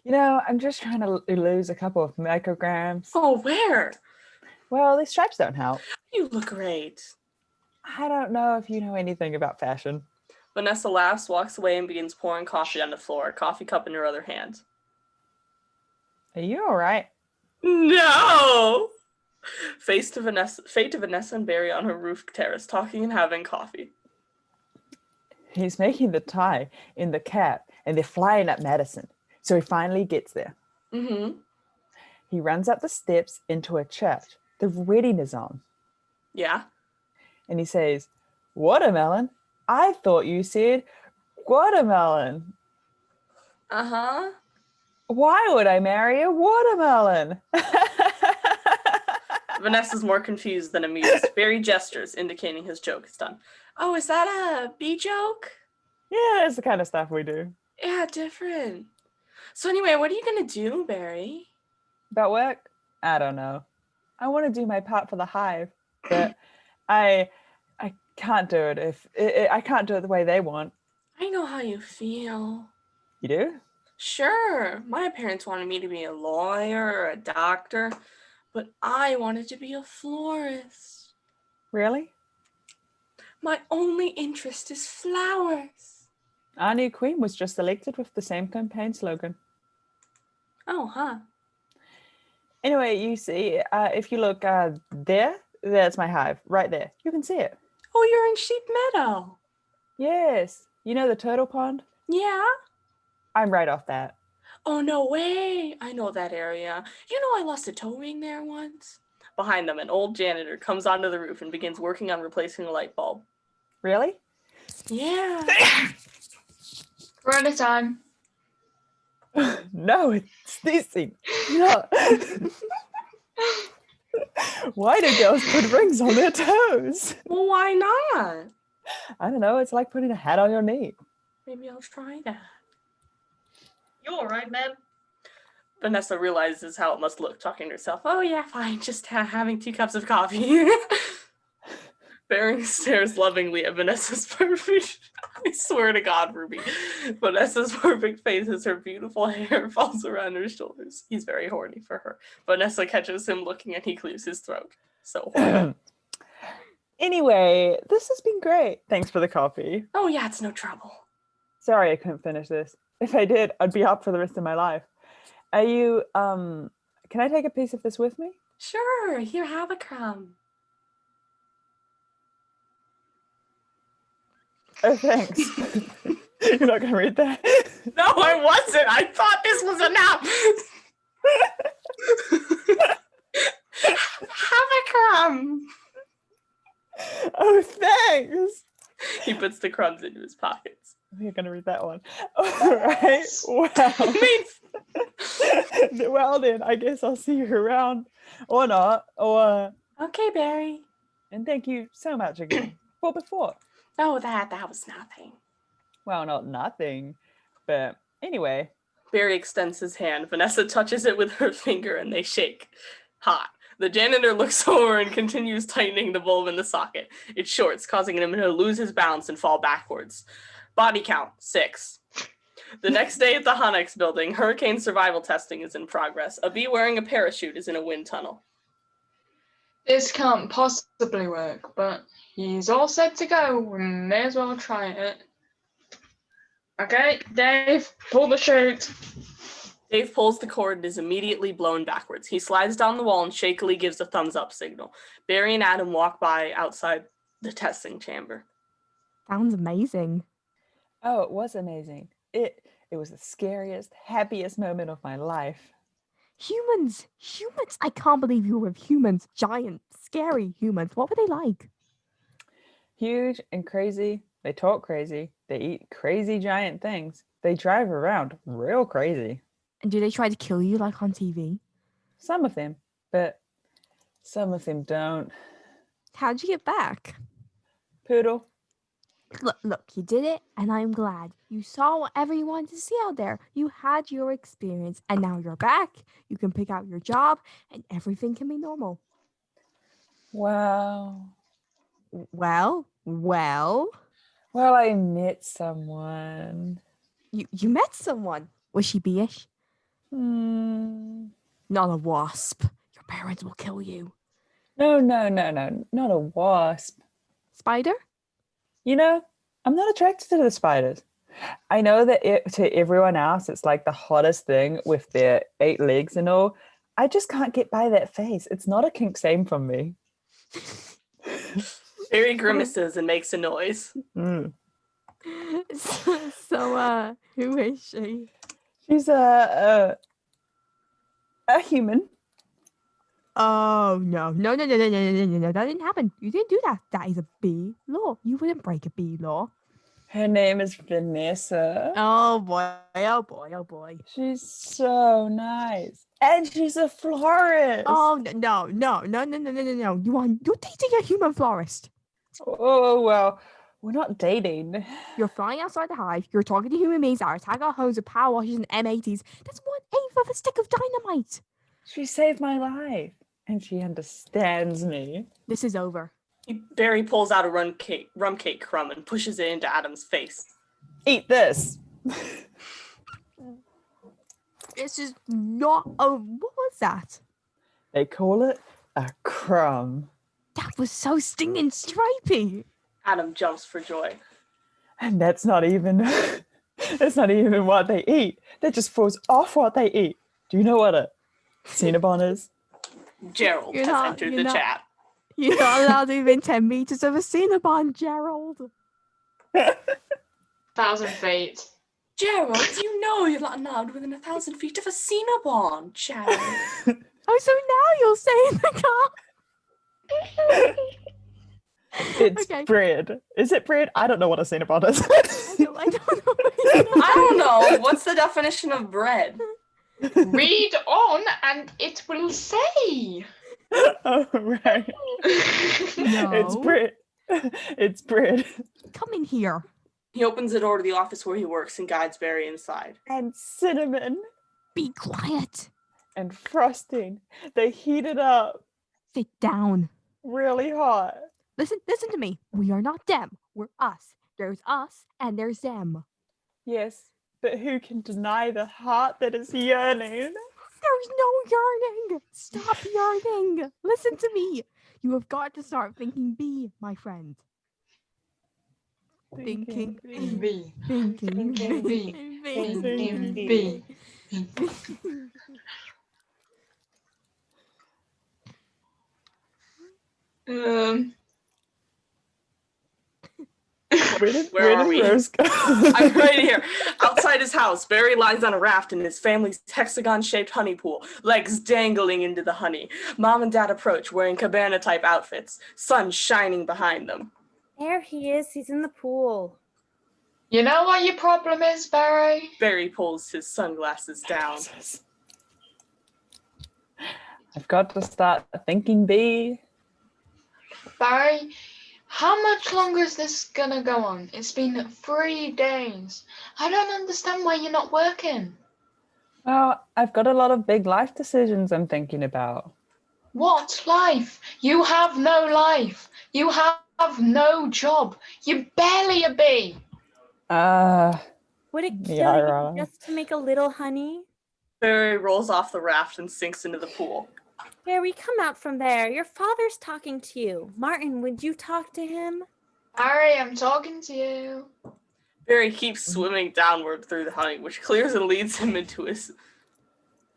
You know, I'm just trying to lose a couple of micrograms. Oh, where? Well, these stripes don't help. You look great. I don't know if you know anything about fashion. Vanessa laughs, walks away, and begins pouring coffee on the floor, a coffee cup in her other hand. Are you all right? No! Fate to Vanessa and Barry on her roof terrace, talking and having coffee. He's making the tie in the cat, and they're flying at Madison. So he finally gets there. Mm-hmm. He runs up the steps into a church. The wedding is on. Yeah? And he says, "Watermelon? I thought you said watermelon. Uh-huh. Why would I marry a watermelon?" Vanessa's more confused than amused. Barry gestures, indicating his joke is done. Oh, is that a bee joke? Yeah, it's the kind of stuff we do. Yeah, different. So anyway, what are you gonna do, Barry? About work? I don't know. I want to do my part for the hive, but I can't do it if I can't do it the way they want. I know how you feel. You do? Sure, my parents wanted me to be a lawyer or a doctor, but I wanted to be a florist. Really? My only interest is flowers. Our new queen was just elected with the same campaign slogan. Oh, huh. Anyway, you see, if you look there, that's my hive, right there. You can see it. Oh, you're in Sheep Meadow. Yes. You know the turtle pond? Yeah? I'm right off that. Oh, no way. I know that area. You know I lost a toe ring there once. Behind them, an old janitor comes onto the roof and begins working on replacing a light bulb. Really? Yeah. We're out of time. No, it's sneezing. No. Why do girls put rings on their toes? Well, why not? I don't know. It's like putting a hat on your knee. Maybe I'll try that. You all right, ma'am? Vanessa realizes how it must look, talking to herself. Oh, yeah, fine. Just having 2 cups of coffee. Barry stares lovingly at Vanessa's perfect... I swear to God, Ruby. Vanessa's perfect face as her beautiful hair falls around her shoulders. He's very horny for her. Vanessa catches him looking and he clears his throat. So horny. Anyway, this has been great. Thanks for the coffee. Oh, yeah, it's no trouble. Sorry I couldn't finish this. If I did, I'd be up for the rest of my life. Are you, can I take a piece of this with me? Sure, here, have a crumb. Oh, thanks. You're not going to read that? No, I wasn't. I thought this was enough. Have a crumb. Oh, thanks. He puts the crumbs into his pockets. You're going to read that one. All right. Well. Well, then, I guess I'll see you around. Or not. Or... Okay, Barry. And thank you so much again. For before. Oh, that was nothing. Well, not nothing. But anyway, Barry extends his hand. Vanessa touches it with her finger and they shake. Hot. The janitor looks over and continues tightening the bulb in the socket. It shorts, causing him to lose his balance and fall backwards. Body count, 6. The next day at the Honex building, hurricane survival testing is in progress. A bee wearing a parachute is in a wind tunnel. This can't possibly work, but he's all set to go. We may as well try it. Okay, Dave, pull the chute. Dave pulls the cord and is immediately blown backwards. He slides down the wall and shakily gives a thumbs up signal. Barry and Adam walk by outside the testing chamber. Sounds amazing. Oh, it was amazing. It was the scariest, happiest moment of my life. Humans! I can't believe you were with humans. Giant, scary humans. What were they like? Huge and crazy. They talk crazy. They eat crazy giant things. They drive around real crazy. And do they try to kill you like on TV? Some of them, but some of them don't. How'd you get back? Poodle. Look, you did it, and I'm glad. You saw whatever you wanted to see out there. You had your experience, and now you're back. You can pick out your job, and everything can be normal. Wow. Well? Well, I met someone. You met someone. Was she bee-ish? Not a wasp. Your parents will kill you. No, not a wasp. Spider? You know, I'm not attracted to the spiders. I know that to everyone else, it's like the hottest thing with their 8 legs and all. I just can't get by that face. It's not a kink same from me. Barry grimaces and makes a noise. So, who is she? She's a human. Oh, no. That didn't happen. You didn't do that. That is a bee law. You wouldn't break a bee law. Her name is Vanessa. Oh boy. She's so nice. And she's a florist. Oh, no. You're dating a human florist. Oh, well, we're not dating. You're flying outside the hive. You're talking to human beings that are attack our homes with power washers and M80s. That's 1/8 of a stick of dynamite. She saved my life. And she understands me. This is over. Barry pulls out a rum cake crumb and pushes it into Adam's face. Eat this. This is not a... What was that? They call it a crumb. That was so stinging stripy. Adam jumps for joy. And that's not even what they eat. That just throws off what they eat. Do you know what a Cinnabon is? Gerald has entered the chat. You're not allowed within 10 meters of a Cinnabon, Gerald. 1,000 feet. Gerald, you know you're not allowed within 1,000 feet of a Cinnabon, Gerald. Oh, so now you'll say in the car. It's bread. Is it bread? I don't know what a Cinnabon is. I don't know. I don't know. What's the definition of bread? Read on and it will say. Oh, right. No. It's bread. It's bread. Come in here. He opens the door to the office where he works and guides Barry inside. And cinnamon. Be quiet. And frosting. They heat it up. Sit down. Really hot. Listen to me. We are not them. We're us. There's us and there's them. Yes, but who can deny the heart that is yearning? There's no yearning. Stop yearning. Listen to me. You have got to start thinking B, my friend. Thinking B. Thinking B. Thinking B. Where are we? I'm right here. Outside his house, Barry lies on a raft in his family's hexagon-shaped honey pool, legs dangling into the honey. Mom and Dad approach, wearing cabana-type outfits, sun shining behind them. There he is. He's in the pool. You know what your problem is, Barry? Barry pulls his sunglasses down. I've got to start thinking B. Barry, how much longer is this gonna go on? It's been 3 days. I don't understand why you're not working. Oh, I've got a lot of big life decisions I'm thinking about. What life? You have no life. You have no job. You're barely a bee. Would it Yeah, kill you right. just to make a little honey? Barry rolls off the raft and sinks into the pool. Barry, come out from there. Your father's talking to you. Martin, would you talk to him? Harry, I'm talking to you. Barry keeps swimming downward through the honey, which clears and leads him into his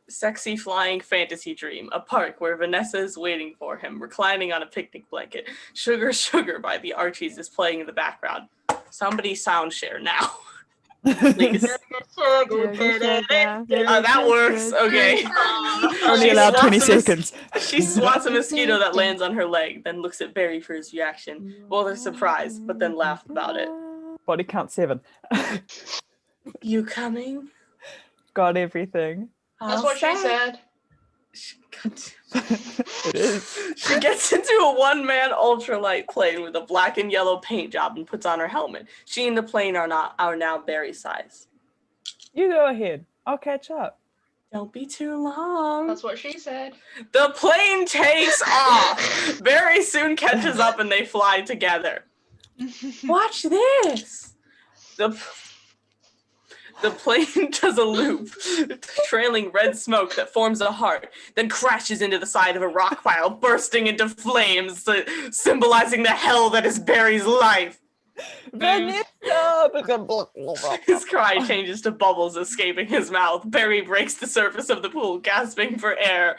sexy flying fantasy dream, a park where Vanessa is waiting for him, reclining on a picnic blanket. Sugar, Sugar by the Archies is playing in the background. Somebody sound share now. Please. That works. Okay. Only She allowed 20 swats a mos- seconds. She swats a mosquito that lands on her leg, then looks at Barry for his reaction. Well, they're surprised, but then laugh about it. Body count 7. You coming? Got everything. That's what she said. It is. She gets into a one-man ultralight plane with a black and yellow paint job and puts on her helmet. She and the plane are now Barry size. You go ahead. I'll catch up. Don't be too long. That's what she said. The plane takes off. Barry soon catches up and they fly together. Watch this. The plane does a loop, trailing red smoke that forms a heart, then crashes into the side of a rock pile, bursting into flames, symbolizing the hell that is Barry's life. His cry changes to bubbles escaping his mouth. Barry breaks the surface of the pool, gasping for air.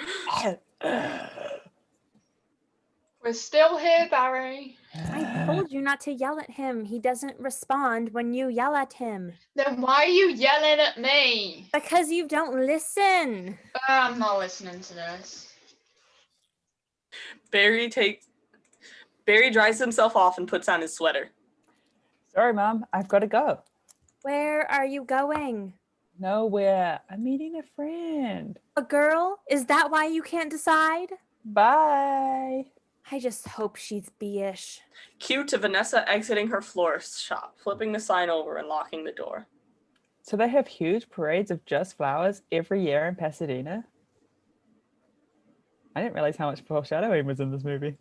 We're still here, Barry. I told you not to yell at him. He doesn't respond when you yell at him. Then why are you yelling at me? Because you don't listen. I'm not listening to this. Barry dries himself off and puts on his sweater. Sorry, Mom. I've got to go. Where are you going? Nowhere. I'm meeting a friend. A girl? Is that why you can't decide? Bye. I just hope she's B-ish. Cue to Vanessa exiting her florist shop, flipping the sign over and locking the door. So they have huge parades of just flowers every year in Pasadena? I didn't realize how much foreshadowing was in this movie.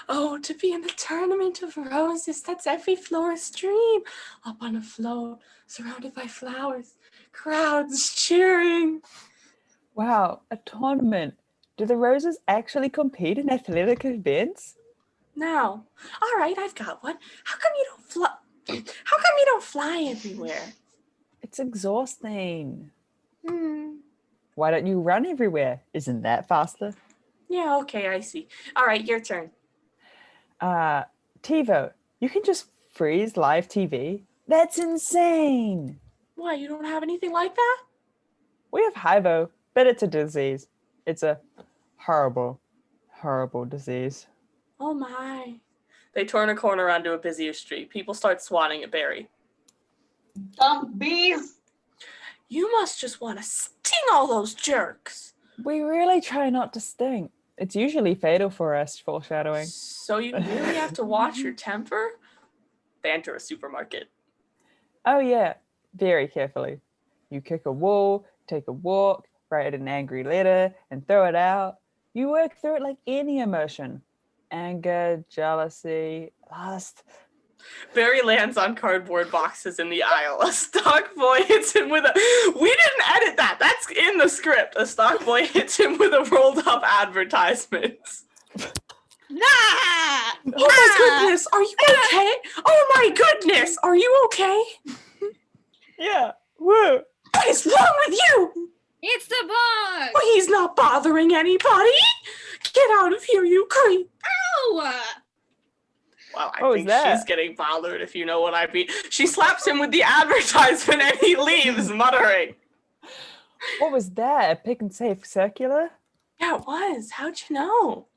Oh, to be in the tournament of roses, that's every florist's dream. Up on a float, surrounded by flowers, crowds cheering. Wow, a tournament. Do the Roses actually compete in athletic events? No. All right, I've got one. How come you don't fly everywhere? It's exhausting. Hmm. Why don't you run everywhere? Isn't that faster? Yeah, okay, I see. All right, your turn. TiVo, you can just freeze live TV? That's insane. Why, you don't have anything like that? We have Hivo, but it's a disease. It's a horrible, horrible disease. Oh my. They turn a corner onto a busier street. People start swatting at Barry. Dumb bees. You must just want to sting all those jerks. We really try not to sting. It's usually fatal for us, foreshadowing. So you really have to watch your temper? They enter a supermarket. Oh yeah, very carefully. You kick a wall, take a walk, write an angry letter, and throw it out. You work through it like any emotion. Anger, jealousy, lust. Barry lands on cardboard boxes in the aisle. A stock boy hits him with a... We didn't edit that. That's in the script. A stock boy hits him with a rolled up advertisement. Ah! Oh my goodness, are you okay? Oh my goodness, are you okay? Yeah, woo. What is wrong with you? It's the bug! Well, he's not bothering anybody. Get out of here, you creep. Ow! Well, I What was think that? she's getting bothered, if you know what I mean. She slaps him with the advertisement and he leaves, muttering. What was that? A pick and save circular? Yeah, it was. How'd you know?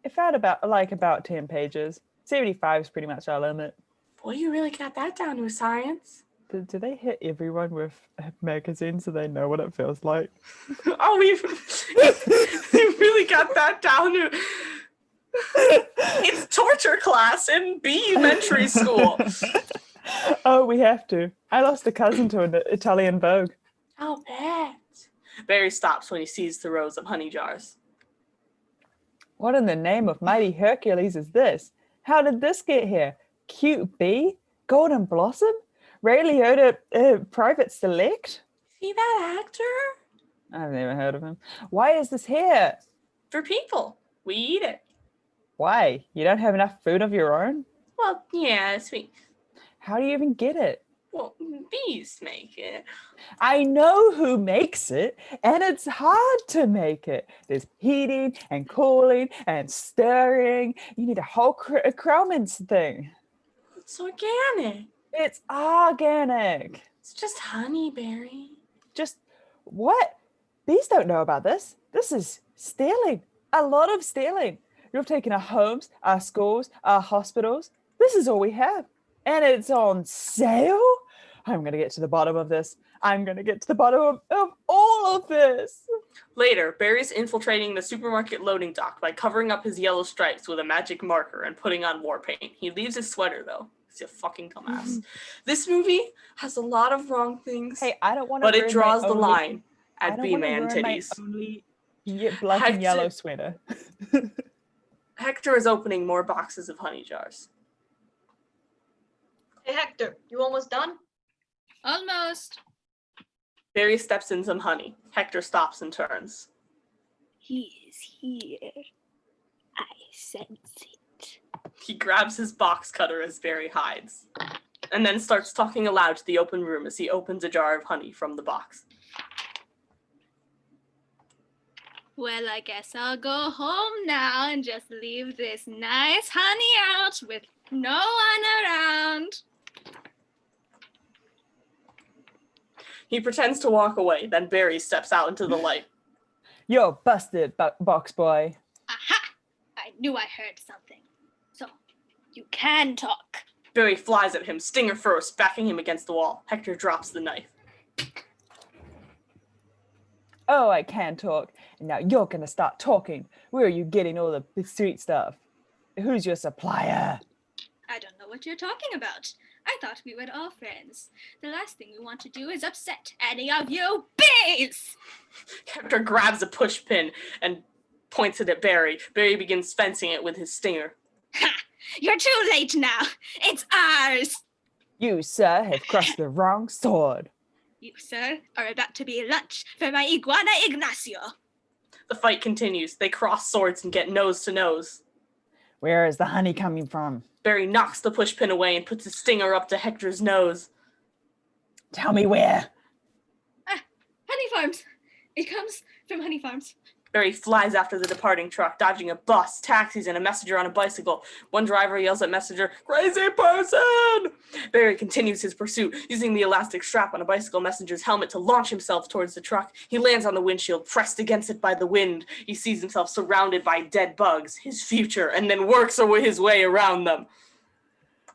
It felt about 10 pages. 75 is pretty much our limit. Boy, you really got that down to a science. Do they hit everyone with a magazine so they know what it feels like? Oh, you really got that down to... It's torture class in B elementary school. Oh, we have to. I lost a cousin to an Italian Vogue. How bad? Barry stops when he sees the rows of honey jars. What in the name of mighty Hercules is this? How did this get here? Cute bee? Golden blossom? Ray Liotta private select? See that actor? I've never heard of him. Why is this here? For people. We eat it. Why? You don't have enough food of your own? Well, yeah, sweet. How do you even get it? Well, bees make it. I know who makes it, and it's hard to make it. There's heating and cooling and stirring. You need a whole Krellman's thing. It's organic. It's organic. It's just honey, Barry. Just what? Bees don't know about this. This is stealing. A lot of stealing. You've taken our homes, our schools, our hospitals. This is all we have. And it's on sale? I'm going to get to the bottom of this. I'm going to get to the bottom of all of this. Later, Barry's infiltrating the supermarket loading dock by covering up his yellow stripes with a magic marker and putting on war paint. He leaves his sweater, though. He's a fucking dumbass. This movie has a lot of wrong things. Hey, I don't want to. But it draws the line at B-man titties. Only black and yellow sweater. Hector is opening more boxes of honey jars. Hey Hector, you almost done? Almost. Barry steps in some honey. Hector stops and turns. He is here. I sense it. He grabs his box cutter as Barry hides, and then starts talking aloud to the open room as he opens a jar of honey from the box. Well, I guess I'll go home now and just leave this nice honey out with no one around. He pretends to walk away, then Barry steps out into the light. You're busted, box boy. Aha! I knew I heard something. So, you can talk. Barry flies at him, stinger first, backing him against the wall. Hector drops the knife. Oh, I can talk. And now you're going to start talking. Where are you getting all the sweet stuff? Who's your supplier? I don't know what you're talking about. I thought we were all friends. The last thing we want to do is upset any of you bees! Hector grabs a push pin and points it at Barry. Barry begins fencing it with his stinger. Ha! You're too late now. It's ours. You, sir, have crossed the wrong sword. You, sir, are about to be lunch for my iguana Ignacio. The fight continues. They cross swords and get nose to nose. Where is the honey coming from? Barry knocks the push pin away and puts his stinger up to Hector's nose. Tell me where. Honey Farms. It comes from Honey Farms. Barry flies after the departing truck, dodging a bus, taxis, and a messenger on a bicycle. One driver yells at messenger, "Crazy person!" Barry continues his pursuit, using the elastic strap on a bicycle messenger's helmet to launch himself towards the truck. He lands on the windshield, pressed against it by the wind. He sees himself surrounded by dead bugs, his future, and then works his way around them.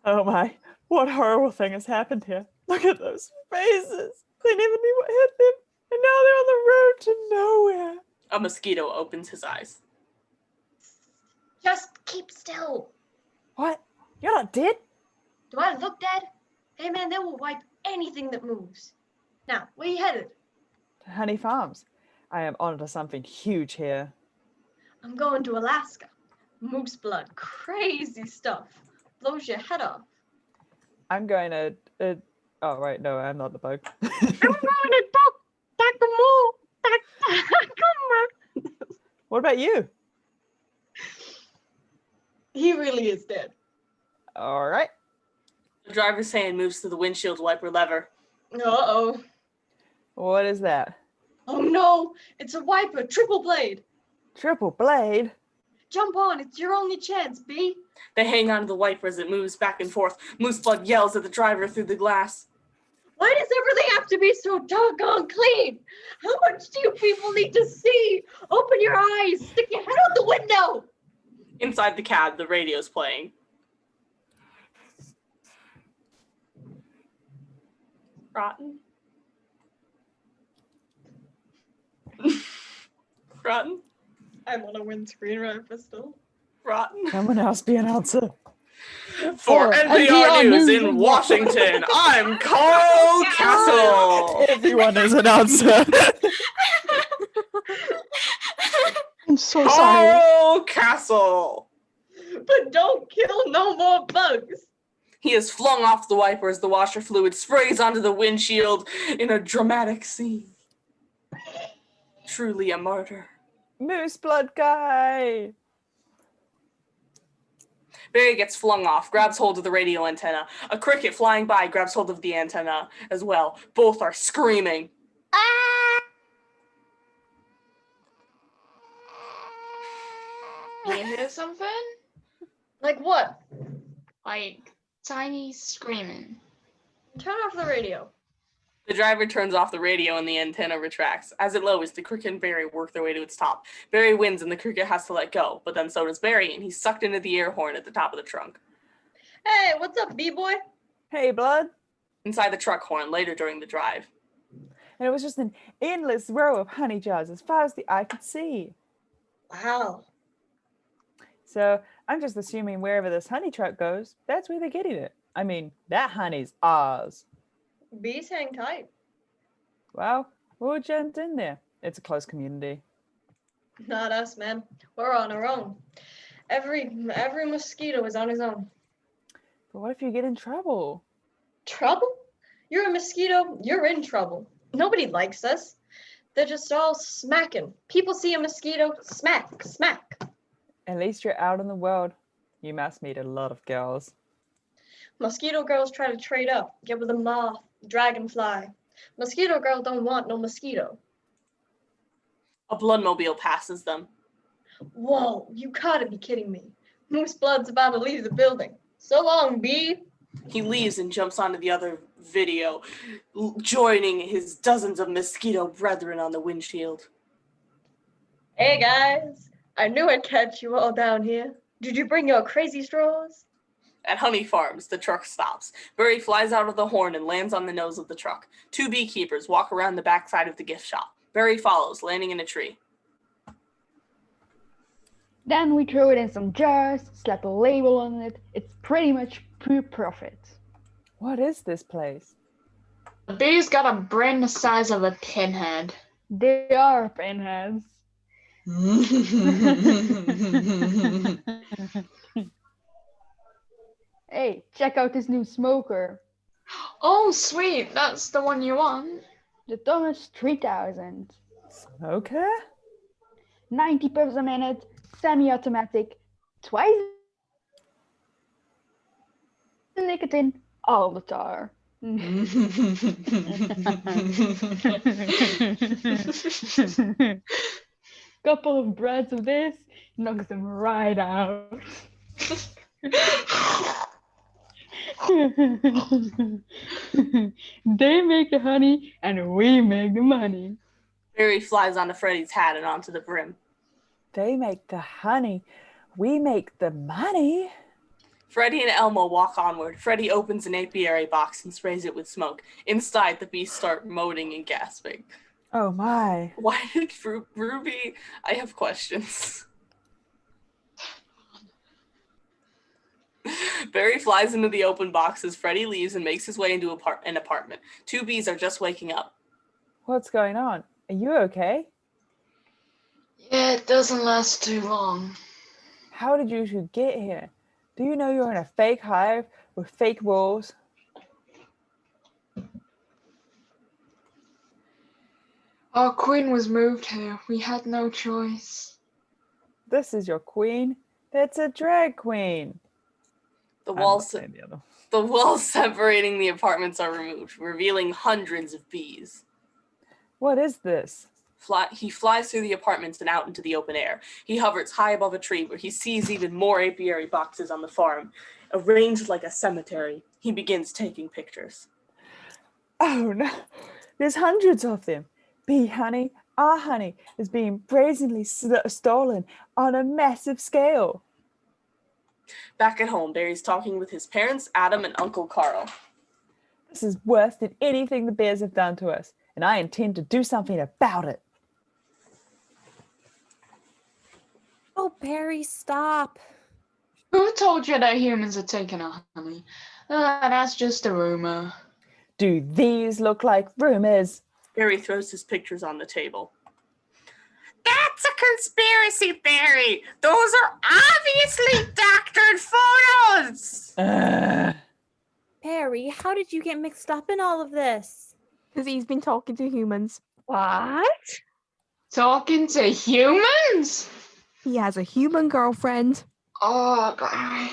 Oh my, what horrible thing has happened here. Look at those faces. They never knew what hit them, and now they're on the road to nowhere. A mosquito opens his eyes. Just keep still. What? You're not dead? Do I look dead? Hey man, they will wipe anything that moves. Now, where you headed? To Honey Farms. I am onto something huge here. I'm going to Alaska. Moose blood, crazy stuff. Blows your head off. I'm going to... oh, right, no, I'm not the bug. I'm going to talk. Dr. Moo. What about you? He really is dead. All right. The driver's hand moves to the windshield wiper lever. Uh-oh. What is that? Oh no, it's a wiper, triple blade. Triple blade? Jump on, it's your only chance, B. They hang onto the wiper as it moves back and forth. Moose blood yells at the driver through the glass. Why does everything have to be so doggone clean? How much do you people need to see? Open your eyes, stick your head out the window. Inside the cab, the radio's playing. Rotten. Rotten. I'm on a windscreen wiper still. Rotten. Someone else be an answer. For NPR News in Washington, I'm Carl Castle. Everyone is an answer. I'm so sorry. Carl Castle. But don't kill no more bugs. He is flung off the wiper as the washer fluid sprays onto the windshield in a dramatic scene. Truly a martyr. Moose blood guy. Barry gets flung off, grabs hold of the radio antenna. A cricket flying by grabs hold of the antenna as well. Both are screaming. You hear something? Like what? Like tiny screaming. Turn off the radio. The driver turns off the radio and the antenna retracts. As it lowers, the cricket and Barry work their way to its top. Barry wins and the cricket has to let go, but then so does Barry, and he's sucked into the air horn at the top of the trunk. Hey, what's up, B-boy? Hey, blood. Inside the truck horn later during the drive. And it was just an endless row of honey jars as far as the eye could see. Wow. So I'm just assuming wherever this honey truck goes, that's where they're getting it. I mean, that honey's ours. Bees hang tight. Well, we'll jump in there. It's a close community. Not us, man. We're on our own. Every mosquito is on his own. But what if you get in trouble? Trouble? You're a mosquito, you're in trouble. Nobody likes us. They're just all smacking. People see a mosquito, smack, smack. At least you're out in the world. You must meet a lot of girls. Mosquito girls try to trade up, get with a moth, dragonfly. Mosquito girl don't want no mosquito. A bloodmobile passes them. Whoa, you gotta be kidding me. Moose Blood's about to leave the building. So long, B. He leaves and jumps onto the other video, joining his dozens of mosquito brethren on the windshield. Hey guys, I knew I'd catch you all down here. Did you bring your crazy straws? At Honey Farms, the truck stops. Barry flies out of the horn and lands on the nose of the truck. Two beekeepers walk around the backside of the gift shop. Barry follows, landing in a tree. Then we throw it in some jars, slap a label on it. It's pretty much pure profit. What is this place? The bee's got a brain the size of a pinhead. They are pinheads. Hey, check out this new smoker. Oh, sweet. That's the one you want. The Thomas 3000. Okay. 90 puffs a minute, semi-automatic, twice the nicotine, all the tar. Couple of breaths of this knocks them right out. They make the honey and we make the money. Barry flies onto Freddy's hat and onto the brim. They make the honey. We make the money. Freddy and Elmo walk onward. Freddy opens an apiary box and sprays it with smoke. Inside, the bees start moaning and gasping. Oh my. Why did Ruby... I have questions. Barry flies into the open box as Freddy leaves and makes his way into an apartment. Two bees are just waking up. What's going on? Are you okay? Yeah, it doesn't last too long. How did you two get here? Do you know you're in a fake hive with fake walls? Our queen was moved here. We had no choice. This is your queen? That's a drag queen. The walls separating the apartments are removed, revealing hundreds of bees. What is this? He flies through the apartments and out into the open air. He hovers high above a tree where he sees even more apiary boxes on the farm, arranged like a cemetery. He begins taking pictures. Oh no, there's hundreds of them. Bee honey, our honey, is being brazenly stolen on a massive scale. Back at home, Barry's talking with his parents, Adam and Uncle Carl. This is worse than anything the bears have done to us, and I intend to do something about it. Oh, Barry, stop. Who told you that humans are taking our honey? That's just a rumor. Do these look like rumors? Barry throws his pictures on the table. That's a conspiracy theory. Those are obviously doctored photos. Barry, how did you get mixed up in all of this? Because he's been talking to humans. What? Talking to humans? He has a human girlfriend. Oh, God.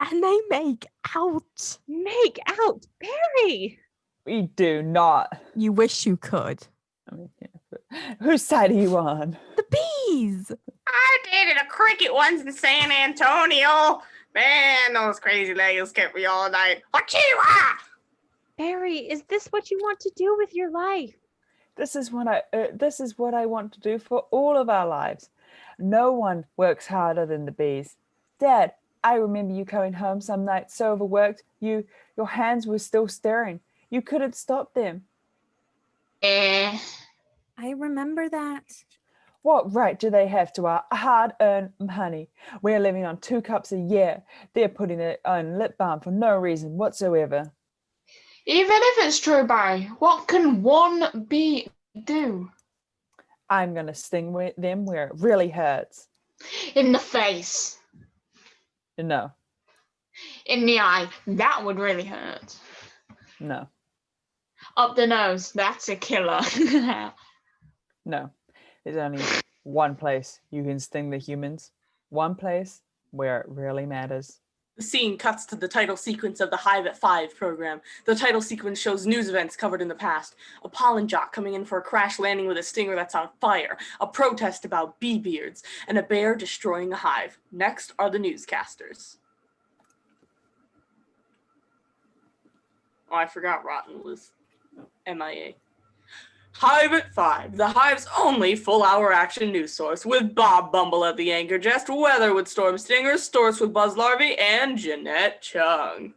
And they make out. Make out, Barry. We do not. You wish you could. I mean, yeah, but whose side are you on? The bees. I dated a cricket once in San Antonio. Man, those crazy legs kept me all night. Achiwa! Barry, is this what you want to do with your life? This is what I want to do for all of our lives. No one works harder than the bees. Dad, I remember you coming home some night so overworked, your hands were still stirring. You couldn't stop them. Eh. I remember that. What right do they have to our hard-earned money? We're living on 2 cups a year. They're putting it on lip balm for no reason whatsoever. Even if it's true, Barry, what can one bee do? I'm going to sting them where it really hurts. In the face. No, In the eye. That would really hurt. no, Up the nose. That's a killer. no. There's only one place you can sting the humans. One place where it really matters. The scene cuts to the title sequence of the Hive at 5 program. The title sequence shows news events covered in the past. A pollen jock coming in for a crash landing with a stinger that's on fire. A protest about bee beards. And a bear destroying a hive. Next are the newscasters. Oh, I forgot Rotten was MIA. Hive at 5, the Hive's only full-hour action news source, with Bob Bumble at the anchor desk, weather with storm stingers, storks with buzz larvae, and Jeanette Chung.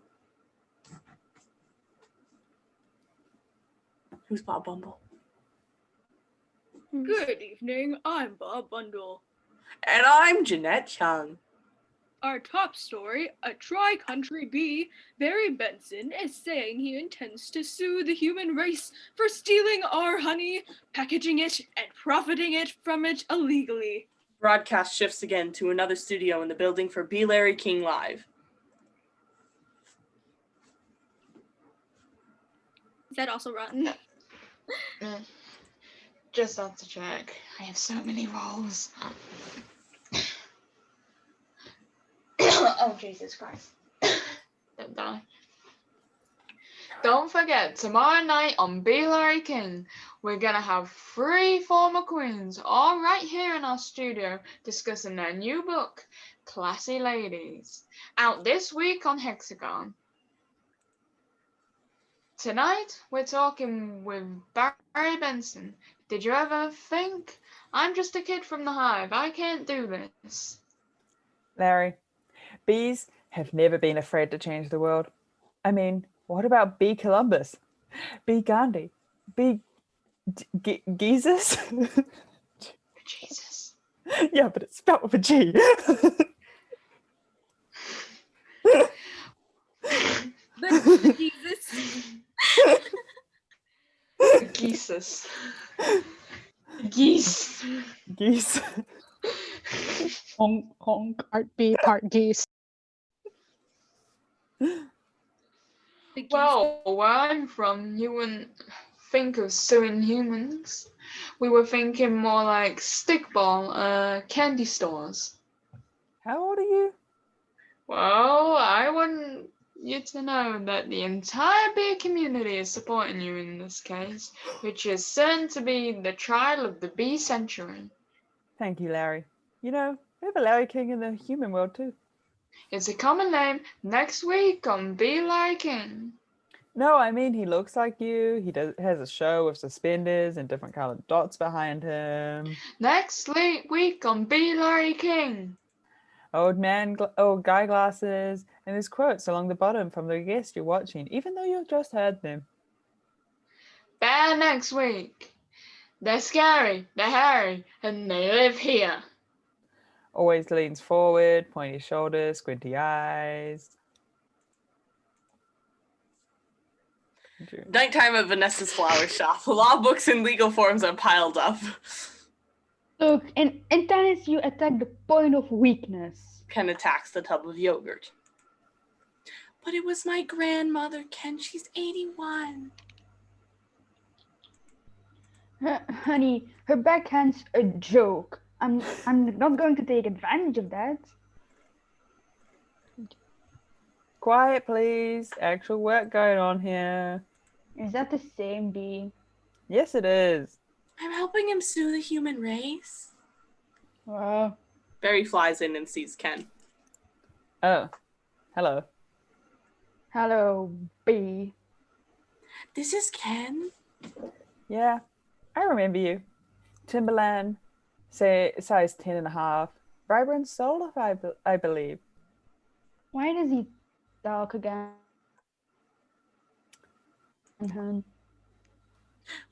Who's Bob Bumble? Good evening, I'm Bob Bundle. And I'm Jeanette Chung. Our top story, a tri-country bee, Barry Benson, is saying he intends to sue the human race for stealing our honey, packaging it, and profiting it from it illegally. Broadcast shifts again to another studio in the building for B. Larry King Live. Is that also rotten? Just have to check. I have so many roles. Oh, Jesus Christ. Don't die. Don't forget, tomorrow night on Be Larry King, we're going to have 3 former queens all right here in our studio discussing their new book, Classy Ladies, out this week on Hexagon. Tonight, we're talking with Barry Benson. Did you ever think, I'm just a kid from the Hive, I can't do this? Larry, bees have never been afraid to change the world. I mean, what about Bee Columbus? Bee Gandhi? Bee Jesus? Jesus. Yeah, but it's spelled with a G. The Jesus. Geesus. Geese. Geese. Honk, honk, part bee, part geese. The geese. Well, where I'm from, you wouldn't think of suing humans. We were thinking more like stickball, candy stores. How old are you? Well, I want you to know that the entire bee community is supporting you in this case, which is certain to be the trial of the bee century. Thank you, Larry. You know, we have a Larry King in the human world too. It's a common name next week on Be Larry King. No, I mean, he looks like you. He has a show with suspenders and different colored dots behind him. Next week on Be Larry King. Old guy glasses, and there's quotes along the bottom from the guest you're watching, even though you've just heard them. Bear next week. They're scary, they're hairy, and they live here. Always leans forward, pointy shoulders, squinty eyes. Nighttime at Vanessa's flower shop. Law books and legal forms are piled up. Look, in tennis, you attack the point of weakness. Ken attacks the tub of yogurt. But it was my grandmother, Ken. She's 81. Honey, her backhand's a joke. I'm not going to take advantage of that. Quiet, please. Actual work going on here. Is that the same bee? Yes, it is. I'm helping him sue the human race. Wow. Barry flies in and sees Ken. Oh, hello. Hello, bee. This is Ken. Yeah, I remember you. Timberland, say size 10.5. Vibrant soul, I believe. Why does he talk again? Hun?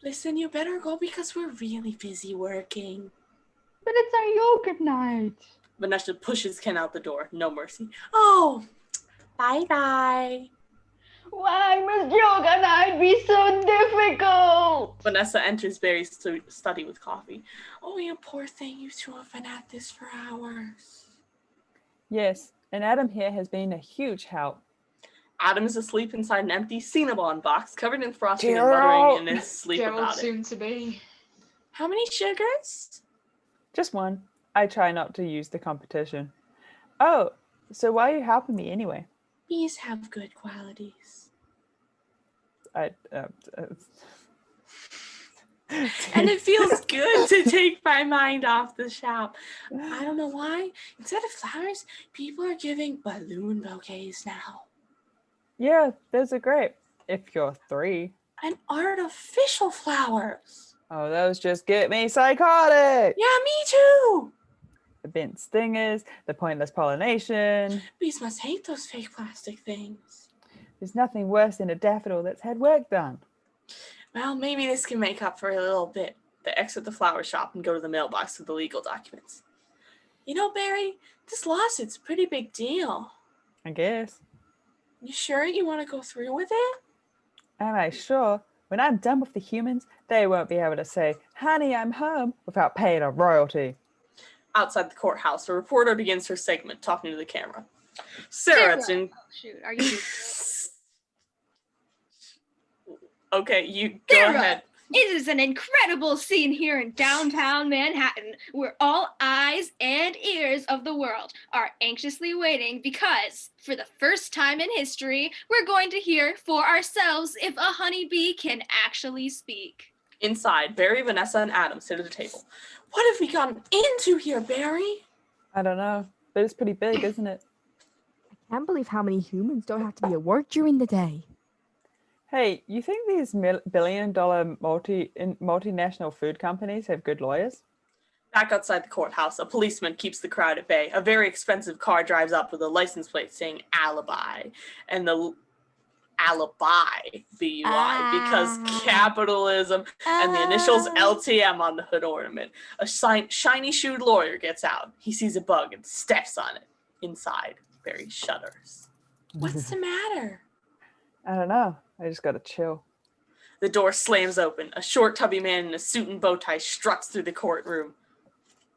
Listen, you better go because we're really busy working. But it's our yogurt night. Vanessa pushes Ken out the door. No mercy. Oh, bye-bye. Why must yoga night be so difficult? Vanessa enters Barry's study with coffee. Oh, you poor thing. You two have been at this for hours. Yes, and Adam here has been a huge help. Adam is asleep inside an empty Cinnabon box covered in frosting and Gerald! buttering and is asleep Gerald about it. soon to be. How many sugars? Just one. I try not to use the competition. Oh, so why are you helping me anyway? Bees have good qualities. I And it feels good to take my mind off the shop. I don't know why. Instead of flowers, people are giving balloon bouquets now. Yeah, those are great. If you're 3. And artificial flowers. Oh, those just get me psychotic. Yeah, me too. The bent stingers, the pointless pollination. Bees must hate those fake plastic things. There's nothing worse than a daffodil that's had work done. Well, maybe this can make up for a little bit. They exit the flower shop and go to the mailbox with the legal documents. You know, Barry, this lawsuit's a pretty big deal. I guess. You sure you want to go through with it? Am I sure? When I'm done with the humans, they won't be able to say, honey, I'm home, without paying a royalty. Outside the courthouse, a reporter begins her segment talking to the camera. Sarah, it's in... Oh, shoot. Are you... Okay, you go Sarah! ahead. It is an incredible scene here in downtown Manhattan, where all eyes and ears of the world are anxiously waiting because, for the first time in history, we're going to hear for ourselves if a honeybee can actually speak. Inside, Barry, Vanessa, and Adam sit at a table. What have we gotten into here, Barry? I don't know, but it's pretty big, isn't it? I can't believe how many humans don't have to be at work during the day. Hey, you think these billion-dollar multinational food companies have good lawyers? Back outside the courthouse, a policeman keeps the crowd at bay. A very expensive car drives up with a license plate saying alibi. And the alibi, B-U-I, because capitalism and the initials LTM on the hood ornament. A shiny-shoed lawyer gets out. He sees a bug and steps on it. Inside, Barry shudders. What's the matter? I don't know. I just gotta chill. The door slams open. A short, tubby man in a suit and bow tie struts through the courtroom.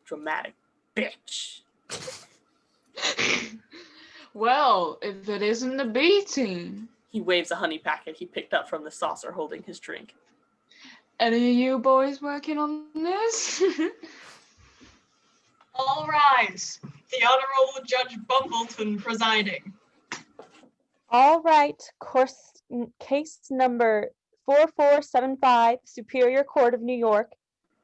Dramatic bitch. Well, if it isn't the B team. He waves a honey packet he picked up from the saucer holding his drink. Any of you boys working on this? All rise. The Honorable Judge Bumbleton presiding. All right, case number 4475, Superior Court of New York,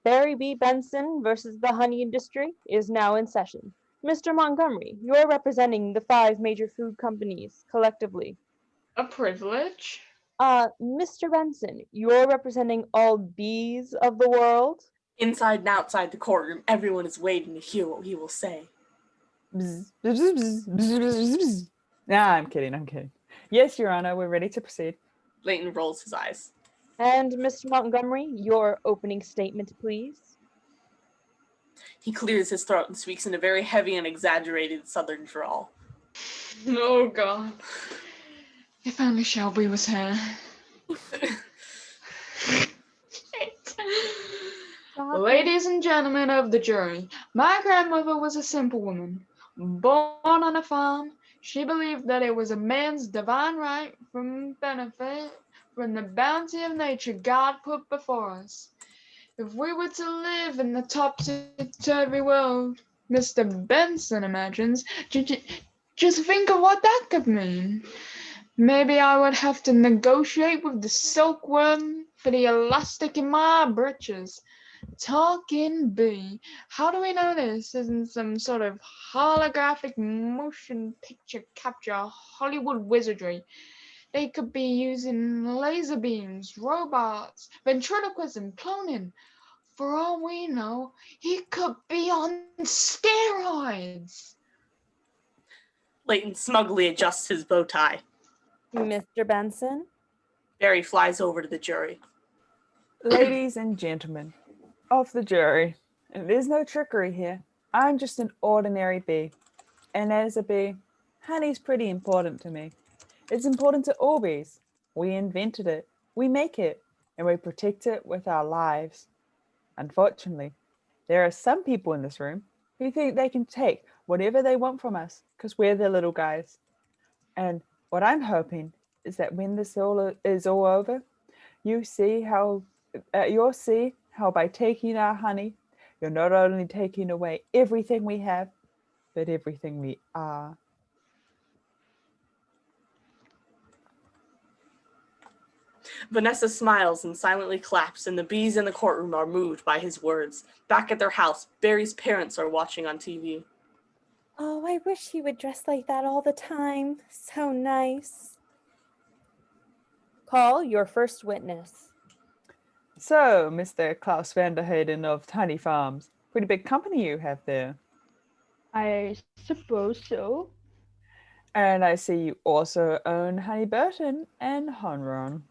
Barry B. Benson versus the honey industry is now in session. Mr. Montgomery, you're representing the 5 major food companies collectively. A privilege. Mr. Benson, you're representing all bees of the world. Inside and outside the courtroom, everyone is waiting to hear what he will say. Bzz, bzz, bzz, bzz, bzz, bzz. Nah, I'm kidding. Yes, Your Honor, we're ready to proceed. Leighton rolls his eyes. And Mr. Montgomery, your opening statement, please. He clears his throat and speaks in a very heavy and exaggerated southern drawl. Oh God. If only Shelby was here. Ladies and gentlemen of the jury, my grandmother was a simple woman. Born on a farm, she believed that it was a man's divine right from benefit from the bounty of nature God put before us. If we were to live in the topsy-turvy world Mr. Benson imagines, just think of what that could mean. Maybe I would have to negotiate with the silkworm for the elastic in my breeches. Talking bee. How do we know this isn't some sort of holographic motion picture capture Hollywood wizardry? They could be using laser beams, robots, ventriloquism, cloning. For all we know, he could be on steroids. Leighton smugly adjusts his bow tie. Mr. Benson? Barry flies over to the jury. Ladies and gentlemen of the jury, there's no trickery here. I'm just an ordinary bee. And as a bee, honey's pretty important to me. It's important to all bees. We invented it, we make it, and we protect it with our lives. Unfortunately, there are some people in this room who think they can take whatever they want from us because we're the little guys. And what I'm hoping is that when this is all over, you'll see how by taking our honey, you're not only taking away everything we have, but everything we are. Vanessa smiles and silently claps, and the bees in the courtroom are moved by his words. Back at their house, Barry's parents are watching on TV. Oh, I wish he would dress like that all the time. So nice. Call your first witness. So, Mr. Klaus Vanderheyden of Tiny Farms, pretty big company you have there. I suppose so. And I see you also own Honey Burton and Honron.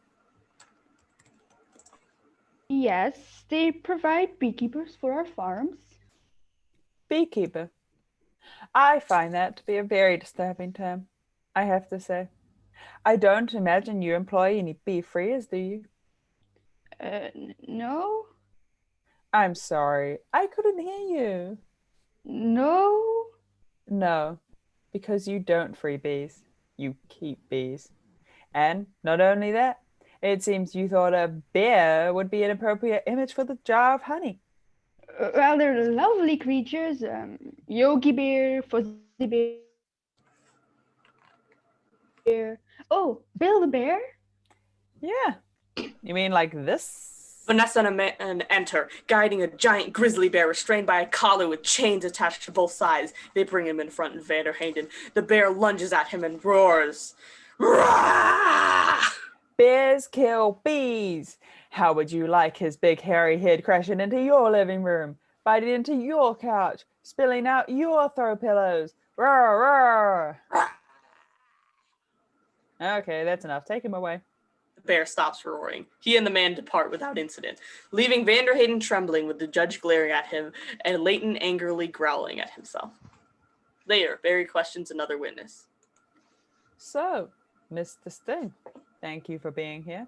Yes, they provide beekeepers for our farms. Beekeeper. I find that to be a very disturbing term, I have to say. I don't imagine you employ any bee freers, do you? No? I'm sorry, I couldn't hear you. No? No, because you don't free bees, you keep bees. And not only that, it seems you thought a bear would be an appropriate image for the jar of honey. Well, they're lovely creatures. Yogi Bear, Fuzzy Bear. Oh, Bill the Bear? Yeah. You mean like this? Vanessa and a man enter, guiding a giant grizzly bear restrained by a collar with chains attached to both sides. They bring him in front of Vanderheyden. The bear lunges at him and roars. Rah! Bears kill bees. How would you like his big hairy head crashing into your living room, biting into your couch, spilling out your throw pillows? Roar, roar. Okay, that's enough. Take him away. The bear stops roaring. He and the man depart without incident, leaving Vanderheyden trembling with the judge glaring at him and Leighton angrily growling at himself. Later, Barry questions another witness. So, Mr. Sting, thank you for being here.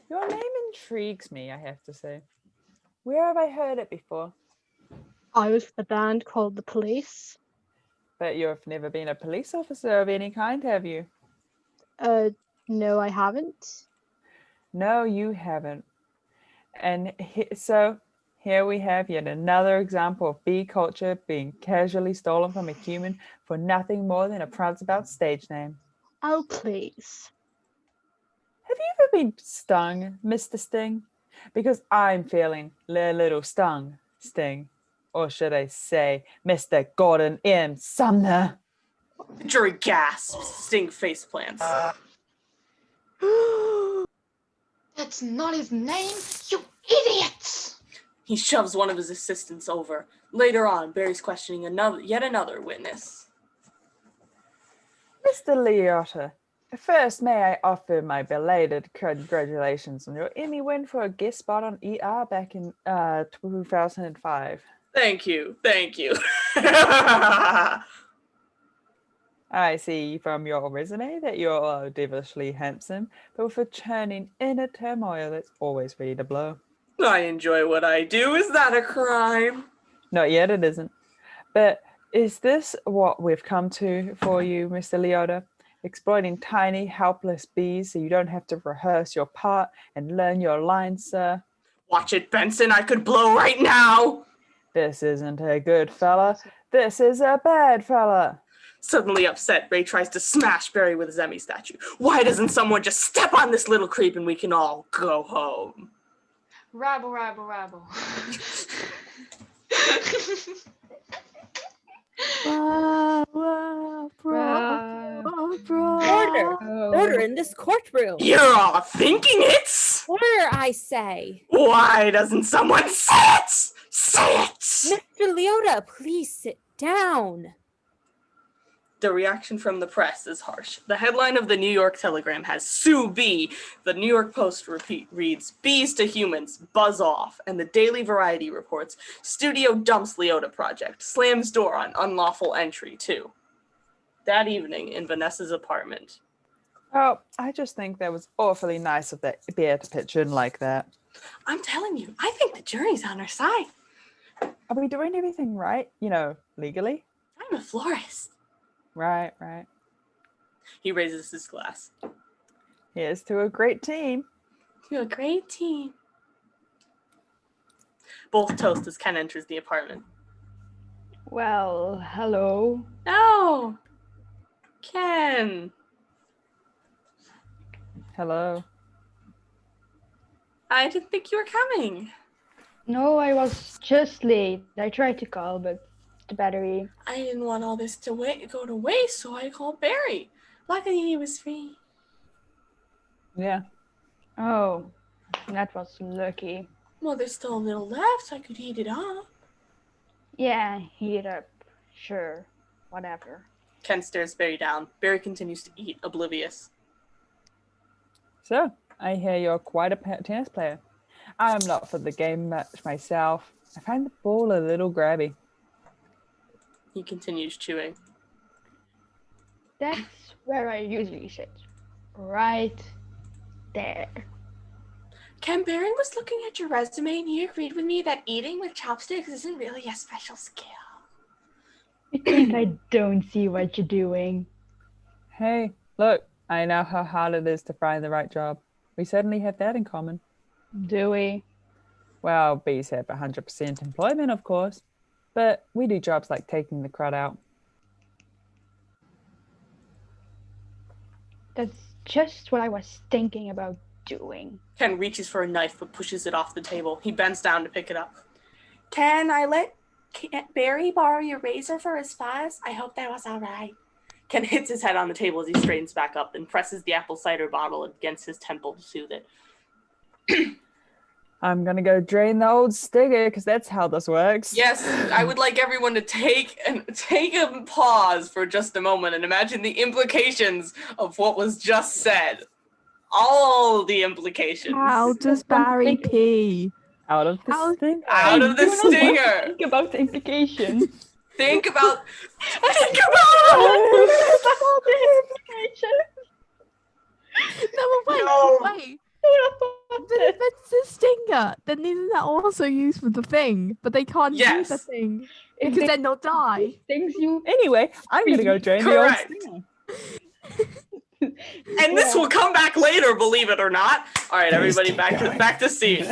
Your name intrigues me, I have to say. Where have I heard it before? I was in a band called The Police. But you've never been a police officer of any kind, have you? No, I haven't. No, you haven't. And so here we have yet another example of bee culture being casually stolen from a human for nothing more than a pranceabout stage name. Oh, please. Have you ever been stung, Mr. Sting? Because I'm feeling a little stung, Sting. Or should I say, Mr. Gordon M. Sumner? The jury gasps. Sting face plants. That's not his name, you idiots! He shoves one of his assistants over. Later on, Barry's questioning yet another witness. Mr. Liotta, first may I offer my belated congratulations on your Emmy win for a guest spot on ER back in 2005. Thank you. I see from your resume that you're devilishly handsome, but with a churning inner turmoil that's always ready to blow. I enjoy what I do. Is that a crime? Not yet, it isn't. But is this what we've come to for you, Mr. Leota? Exploiting tiny, helpless bees so you don't have to rehearse your part and learn your lines, sir? Watch it, Benson. I could blow right now. This isn't a good fella. This is a bad fella. Suddenly upset, Ray tries to smash Barry with his Emmy statue. Why doesn't someone just step on this little creep and we can all go home? Rabble, rabble, rabble. Order! Order in this courtroom! You're all thinking it? Order, I say! Why doesn't someone say it? Say it! Mr. Leota, please sit down. The reaction from the press is harsh. The headline of the New York Telegram has Sue B. The New York Post reads, Bees to humans, buzz off. And the Daily Variety reports, studio dumps Leota project, slams door on unlawful entry too. That evening in Vanessa's apartment. Oh, I just think that was awfully nice of that bear to pitch in like that. I'm telling you, I think the jury's on our side. Are we doing everything right? Legally? I'm a florist. Right. He raises his glass. Here's to a great team. To a great team. Both toast as Ken enters the apartment. Well, hello. Oh, Ken. Hello. I didn't think you were coming. No, I was just late. I tried to call, but the battery. I didn't want all this to go to waste, so I called Barry. Luckily, he was free. Yeah. Oh, that was lucky. Well, there's still a little left, so I could heat it up. Yeah, heat it up. Sure, whatever. Ken stares Barry down. Barry continues to eat, oblivious. So, I hear you're quite a tennis player. I'm not for the game much myself. I find the ball a little grabby. He continues chewing. That's where I usually sit. Right there. Ken, Barry was looking at your resume and he agreed with me that eating with chopsticks isn't really a special skill. You think I don't see what you're doing? Hey, look, I know how hard it is to find the right job. We certainly have that in common. Do we? Well, bees have 100% employment, of course, but we do jobs like taking the crud out. That's just what I was thinking about doing. Ken reaches for a knife but pushes it off the table. He bends down to pick it up. Can I let Barry borrow your razor for his fuzz? I hope that was all right. Ken hits his head on the table as he straightens back up, then presses the apple cider bottle against his temple to soothe it. I'm gonna go drain the old stinger because that's how this works. Yes, I would like everyone to take a pause for just a moment and imagine the implications of what was just said. All the implications. How does Barry pee? Out of the stinger. Out of the stinger. Think about the implications. Think about the implications. No, wait, No. wait. But if it's the stinger, then isn't that also used for the thing? But they can't use the Yes. thing If because they- then they'll die. Things you Anyway, I'm gonna go drain Correct. the old stinger. And this will come back later, believe it or not. All right, everybody, back to scene.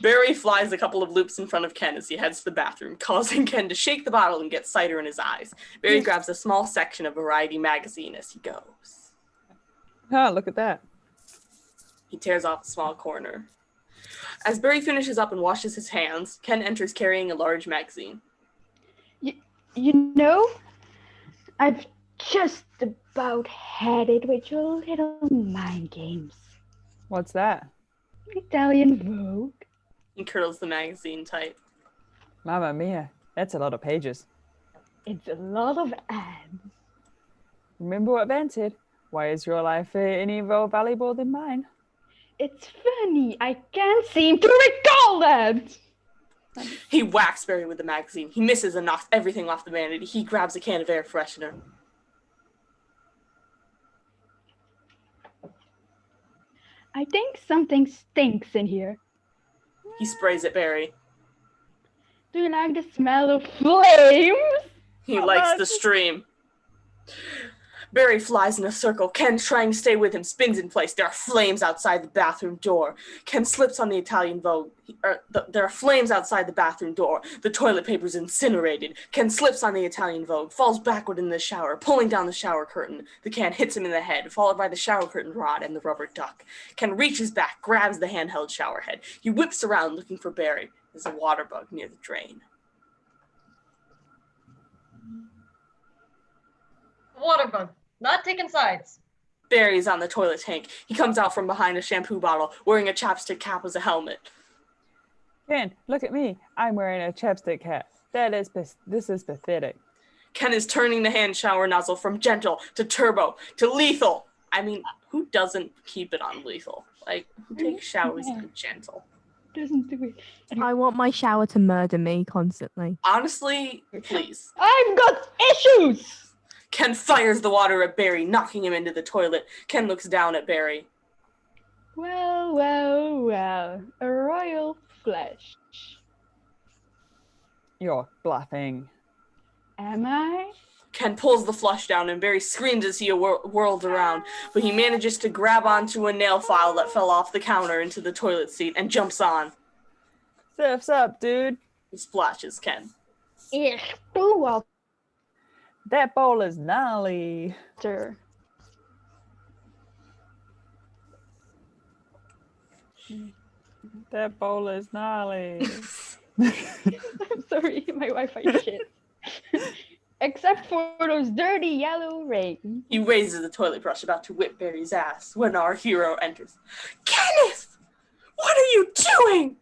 Barry flies a couple of loops in front of Ken as he heads to the bathroom, causing Ken to shake the bottle and get cider in his eyes. Barry grabs a small section of Variety magazine as he goes. Oh, look at that. He tears off a small corner. As Barry finishes up and washes his hands, Ken enters carrying a large magazine. You know, I've just about had it with your little mind games. What's that? Italian Vogue. He curls the magazine tight. Mamma mia, that's a lot of pages. It's a lot of ads. Remember what Van said? Why is your life any more valuable than mine? It's funny. I can't seem to recall that. He whacks Barry with the magazine. He misses and knocks everything off the vanity. He grabs a can of air freshener. I think something stinks in here. He sprays at Barry. Do you like the smell of flames? He Oh, likes God. the stream. Barry flies in a circle. Ken, trying to stay with him, spins in place. There are flames outside the bathroom door. Ken slips on the Italian Vogue. There are flames outside the bathroom door. The toilet paper's incinerated. Ken slips on the Italian Vogue, falls backward in the shower, pulling down the shower curtain. The can hits him in the head, followed by the shower curtain rod and the rubber duck. Ken reaches back, grabs the handheld shower head. He whips around looking for Barry. There's a water bug near the drain. Water bug. Not taking sides. Barry's on the toilet tank. He comes out from behind a shampoo bottle, wearing a chapstick cap as a helmet. Ken, look at me. I'm wearing a chapstick hat. This is pathetic. Ken is turning the hand shower nozzle from gentle to turbo to lethal. I mean, who doesn't keep it on lethal? Like, who takes showers on gentle? Doesn't do it. I want my shower to murder me constantly. Honestly, please. I've got issues. Ken fires the water at Barry, knocking him into the toilet. Ken looks down at Barry. Well, well, well. A royal flush. You're bluffing. Am I? Ken pulls the flush down and Barry screams as he whirls around, but he manages to grab onto a nail file that fell off the counter into the toilet seat and jumps on. Surf's up, dude. He splashes Ken. Yeah, too well. That bowl is gnarly. Sir. That bowl is gnarly. I'm sorry, my Wi-Fi shit. Except for those dirty yellow rays. He raises the toilet brush about to whip Barry's ass when our hero enters. Kenneth! What are you doing?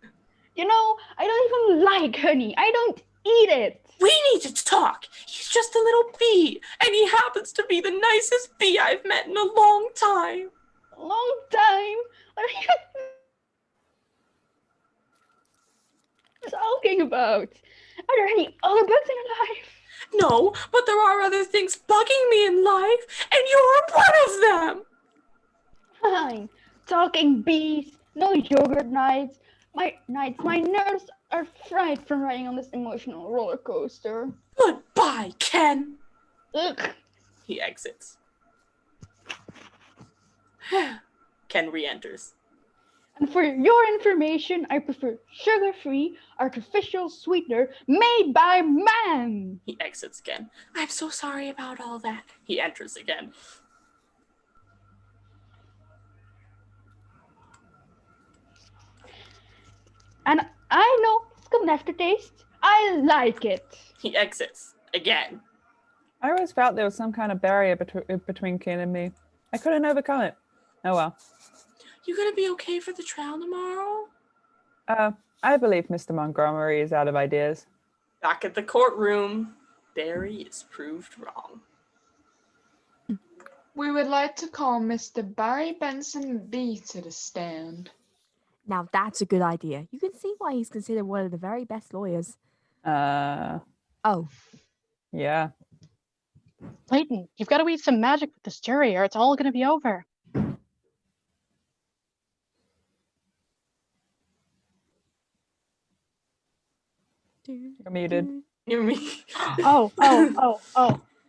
You know, I don't even like honey. I don't eat it. We need to talk. He's just a little bee, and he happens to be the nicest bee I've met in a long time. Long time? What are you talking about? Are there any other bugs in your life? No, but there are other things bugging me in life, and you're one of them. Fine. Talking bees, no yogurt nights. My nerves are fried from riding on this emotional roller coaster. Goodbye, Ken. Ugh. He exits. Ken re-enters. And for your information, I prefer sugar-free, artificial sweetener made by man. He exits again. I'm so sorry about all that. He enters again. And I know it's got an aftertaste. I like it. He exits again. I always felt there was some kind of barrier between Ken and me. I couldn't overcome it. Oh well. You gonna be okay for the trial tomorrow? I believe Mr. Montgomery is out of ideas. Back at the courtroom, Barry is proved wrong. We would like to call Mr. Barry Benson B to the stand. Now that's a good idea. You can see why he's considered one of the very best lawyers. Oh. Yeah. Clayton, you've got to weave some magic with this jury or it's all going to be over. You're muted. You're me. Oh.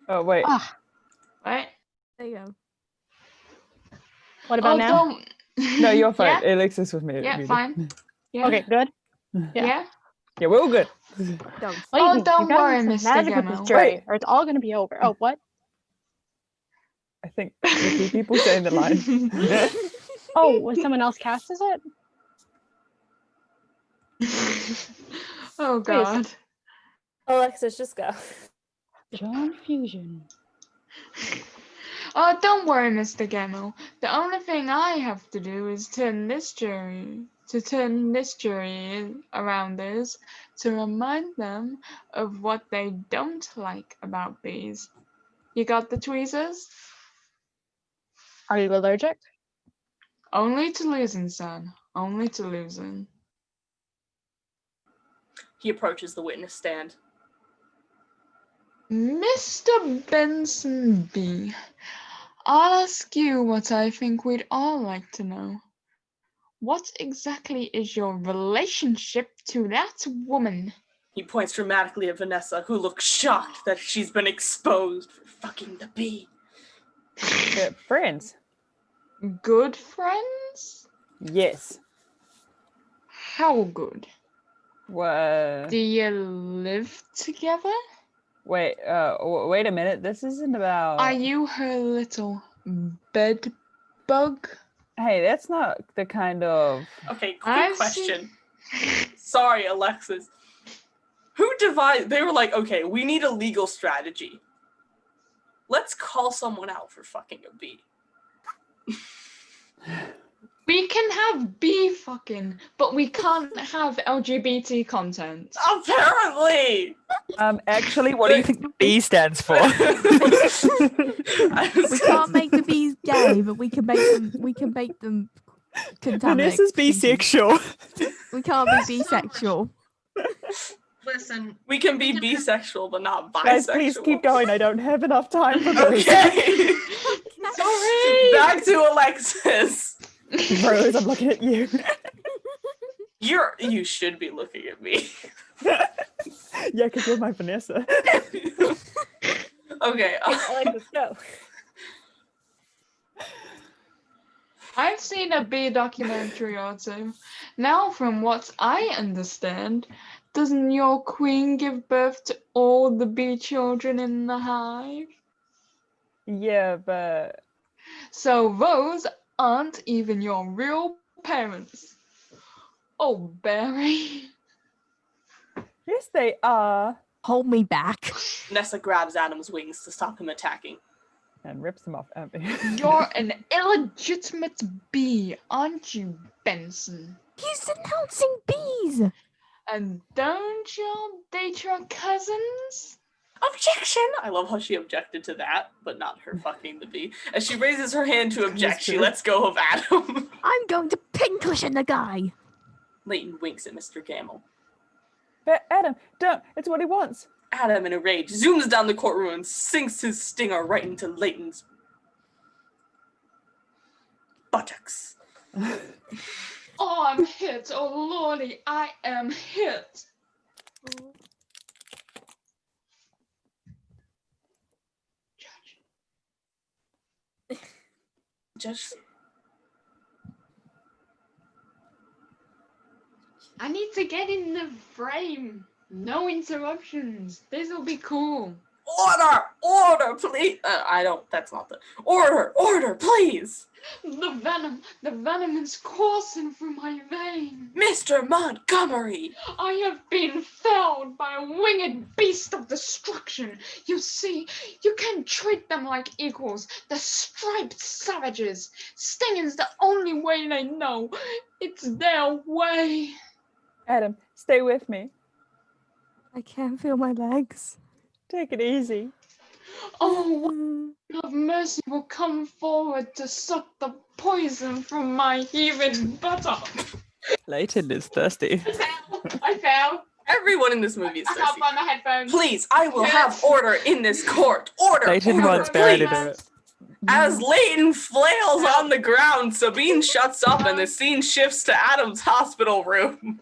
Oh, wait. Ah, Right? There you go. what about now? Don't. No, you're fine. Yeah, Alexis was muted. yeah, fine. Yeah. Okay, good. Yeah. Yeah, we're all good. Don't. Clayton, don't you've got to worry, weave some Mr. magic with this Gemmell. jury Wait. or it's all going to be over. Oh, what? I think the two people saying the line. Oh, was someone else cast as it? Oh God. Alexis, just go. John Fusion. Oh, don't worry, Mr. Gemmell. The only thing I have to do is turn this jury around this to remind them of what they don't like about bees. You got the tweezers? Are you allergic? Only to losing, son. Only to losing. He approaches the witness stand. Mr. Benson B., I'll ask you what I think we'd all like to know. What exactly is your relationship to that woman? He points dramatically at Vanessa, who looks shocked that she's been exposed for fucking the bee. We're friends. Good friends? Yes. How good? What? Do you live together? Wait. Wait a minute. This isn't about. Are you her little bed bug? Hey, that's not the kind of. Okay, quick I've question. Sorry, Alexis. Who devised? They were like, okay, we need a legal strategy. Let's call someone out for fucking a bee. We can have bee fucking, but we can't have LGBT content. Apparently. Actually, what do you think the B stands for? We can't make the bees gay, but we can make them contaminate. Vanessa's bisexual. We can't be bisexual. Listen, We can be bisexual, but not bisexual. Guys, please keep going. I don't have enough time for this. Okay. Sorry. Back to Alexis. Rose, I'm looking at you. You should be looking at me. Yeah, because you're my Vanessa. Okay. Alexis, go. I've seen a bee documentary or two. Now, from what I understand, doesn't your queen give birth to all the bee children in the hive? Yeah, but So those aren't even your real parents. Oh, Barry. yes, they are. Hold me back. Nessa grabs Adam's wings to stop him attacking. And rips them off. You're an illegitimate bee, aren't you, Benson? He's denouncing bees. And don't you date your cousins? Objection! I love how she objected to that, but not her fucking the bee. As she raises her hand to object, she lets go of Adam. I'm going to pincushion the guy. Leighton winks at Mr. Gamble. But Adam, don't. It's what he wants. Adam, in a rage, zooms down the courtroom and sinks his stinger right into Leighton's buttocks. Oh, I'm hit. Oh, lordy, I am hit. Just I need to get in the frame. No interruptions. This'll be cool. Order, please. That's not the order, please. The venom is coursing through my veins. Mr. Montgomery. I have been felled by a winged beast of destruction. You see, you can't treat them like equals. They're striped savages. Stinging's the only way they know. It's their way. Adam, stay with me. I can't feel my legs. Take it easy. Oh, of mercy will come forward to suck the poison from my heaving buttock. Leighton is thirsty. I fell. Everyone in this movie is I can't thirsty. find my headphones. Please, I will have order in this court. Order. Leighton wants Barry to do it. As Leighton flails on the ground, Sabine shuts up and the scene shifts to Adam's hospital room.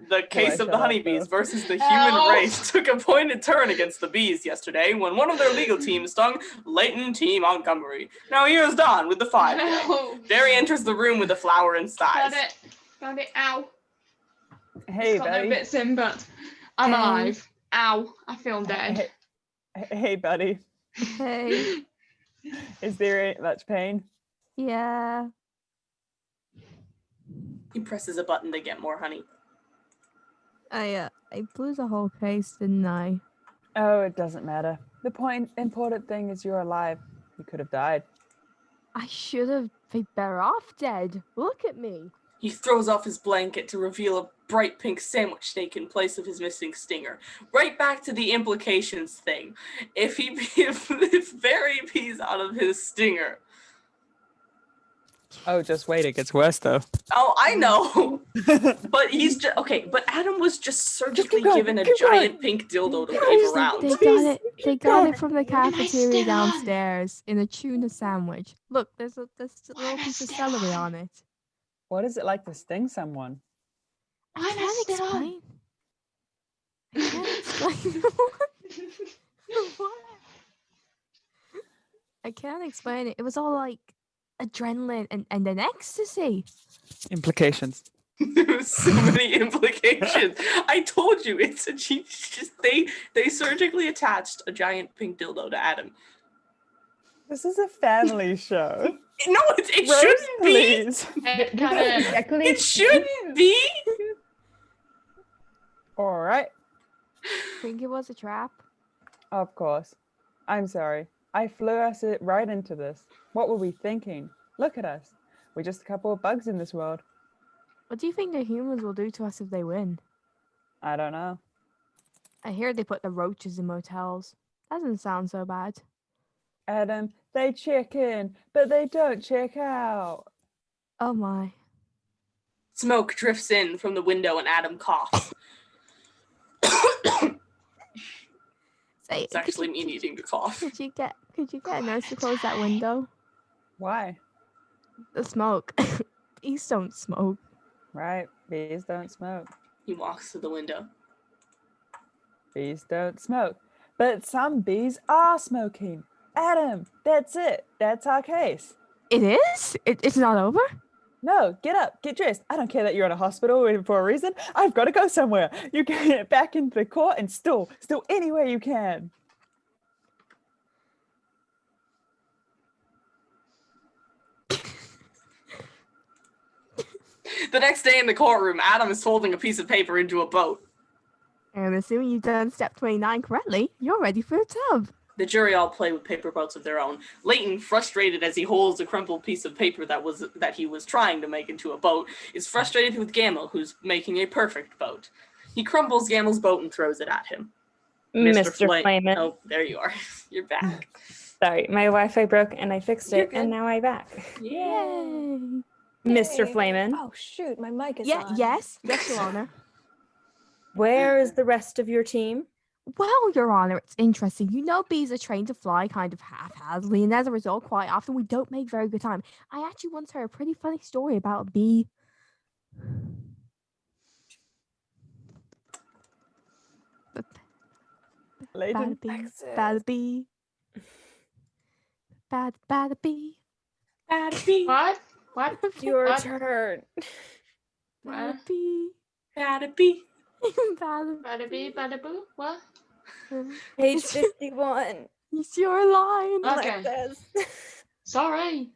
The case of the honeybees versus the human race took a pointed turn against the bees yesterday when one of their legal teams stung Leighton T. Montgomery. Now here's Don with the 5. Barry enters the room with a flower in his thighs. Got it. Ow. Hey, It's got no buddy. bits in, but I'm alive. Ow. I feel dead. Hey, buddy. Hey. Is there much pain? Yeah. He presses a button to get more honey. I blew the whole case, didn't I? Oh, it doesn't matter. The important thing is you're alive. You could have died. I should have been better off dead. Look at me. He throws off his blanket to reveal a bright pink sandwich steak in place of his missing stinger. Right back to the implications thing. If Barry pees out of his stinger, Oh, just wait. It gets worse, though. Oh, I know. But he's just okay. But Adam was just surgically going, given a keep giant pink dildo to wave They around. got it. They got going. it from the cafeteria downstairs in a tuna sandwich. Look, there's a little piece of celery on it. What is it like to sting someone? I can't explain. I can't explain. What? I can't explain it. It was all like adrenaline and then ecstasy. Implications. There's so many implications. I told you it's just they surgically attached a giant pink dildo to Adam. This is a family show. No, it Rose, shouldn't be. please. It shouldn't be. All right. Think it was a trap? Of course. I'm sorry. I flew us right into this. What were we thinking? Look at us. We're just a couple of bugs in this world. What do you think the humans will do to us if they win? I don't know. I hear they put the roaches in motels. Doesn't sound so bad. Adam, they check in, but they don't check out. Oh my. Smoke drifts in from the window and Adam coughs. Say, It's actually me needing to cough. Could you get a nurse to close that window? Why? The smoke. Bees don't smoke. Right, bees don't smoke. He walks to the window. Bees don't smoke. But some bees are smoking. Adam, that's it. That's our case. It is? It's not over? No, get up, get dressed. I don't care that you're in a hospital for a reason. I've got to go somewhere. You get back into the court and still anywhere you can. The next day in the courtroom, Adam is folding a piece of paper into a boat. And assuming you've done step 29 correctly, you're ready for a tub. The jury all play with paper boats of their own. Leighton, frustrated as he holds a crumpled piece of paper that he was trying to make into a boat, is frustrated with Gamel, who's making a perfect boat. He crumbles Gamel's boat and throws it at him. Mr. Flayman. Oh, there you are. You're back. Sorry, my Wi-Fi broke and I fixed You're it, good. and now I'm back. Yay. Mr. Flayman, Oh shoot, my mic is Yeah, on. yes, Your Honor. where is the rest of your team? Well, Your Honor, it's interesting. You know, bees are trained to fly kind of haphazardly, and as a result, quite often we don't make very good time. I actually once heard a pretty funny story about a bee. Leighton, Bad bee, bad bee, bad bee, Bad bee. What? What? Your What? turn. bad bee, Bad bee. bad Bada bee, bada boo. What? Page 51. It's your line. Okay. Alexis. Sorry.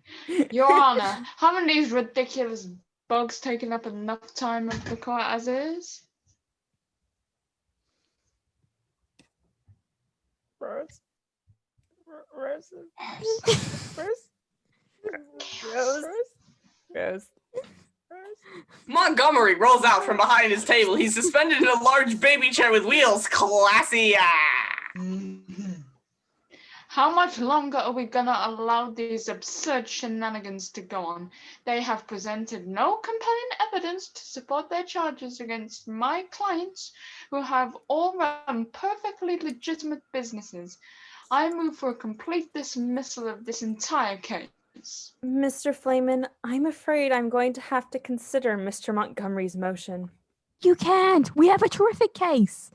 Your Honor, haven't these ridiculous bugs taken up enough time of the court as is? Rose. Rose. Rose. Montgomery rolls out from behind his table. He's suspended in a large baby chair with wheels. Classy. How much longer are we gonna allow these absurd shenanigans to go on? They have presented no compelling evidence to support their charges against my clients, who have all run perfectly legitimate businesses. I move for a complete dismissal of this entire case. Mr. Flayman, I'm afraid I'm going to have to consider Mr. Montgomery's motion. You can't. We have a terrific case.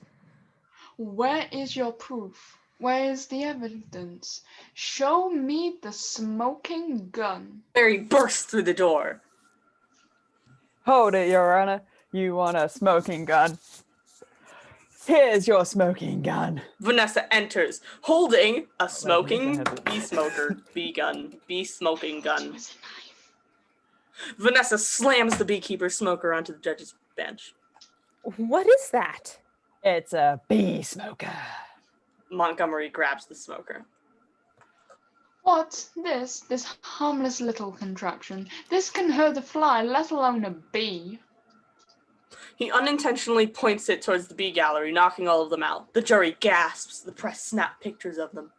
Where is your proof? Where is the evidence? Show me the smoking gun. Barry bursts through the door. Hold it, Your Honor. You want a smoking gun? Here's your smoking gun. Vanessa enters, holding a smoking Vanessa has bee smoker, bee gun, bee smoking gun. Vanessa slams the beekeeper smoker onto the judge's bench. What is that? It's a bee smoker. Montgomery grabs the smoker. What? This harmless little contraption. This can hurt a fly, let alone a bee. He unintentionally points it towards the bee gallery, knocking all of them out. The jury gasps. The press snap pictures of them.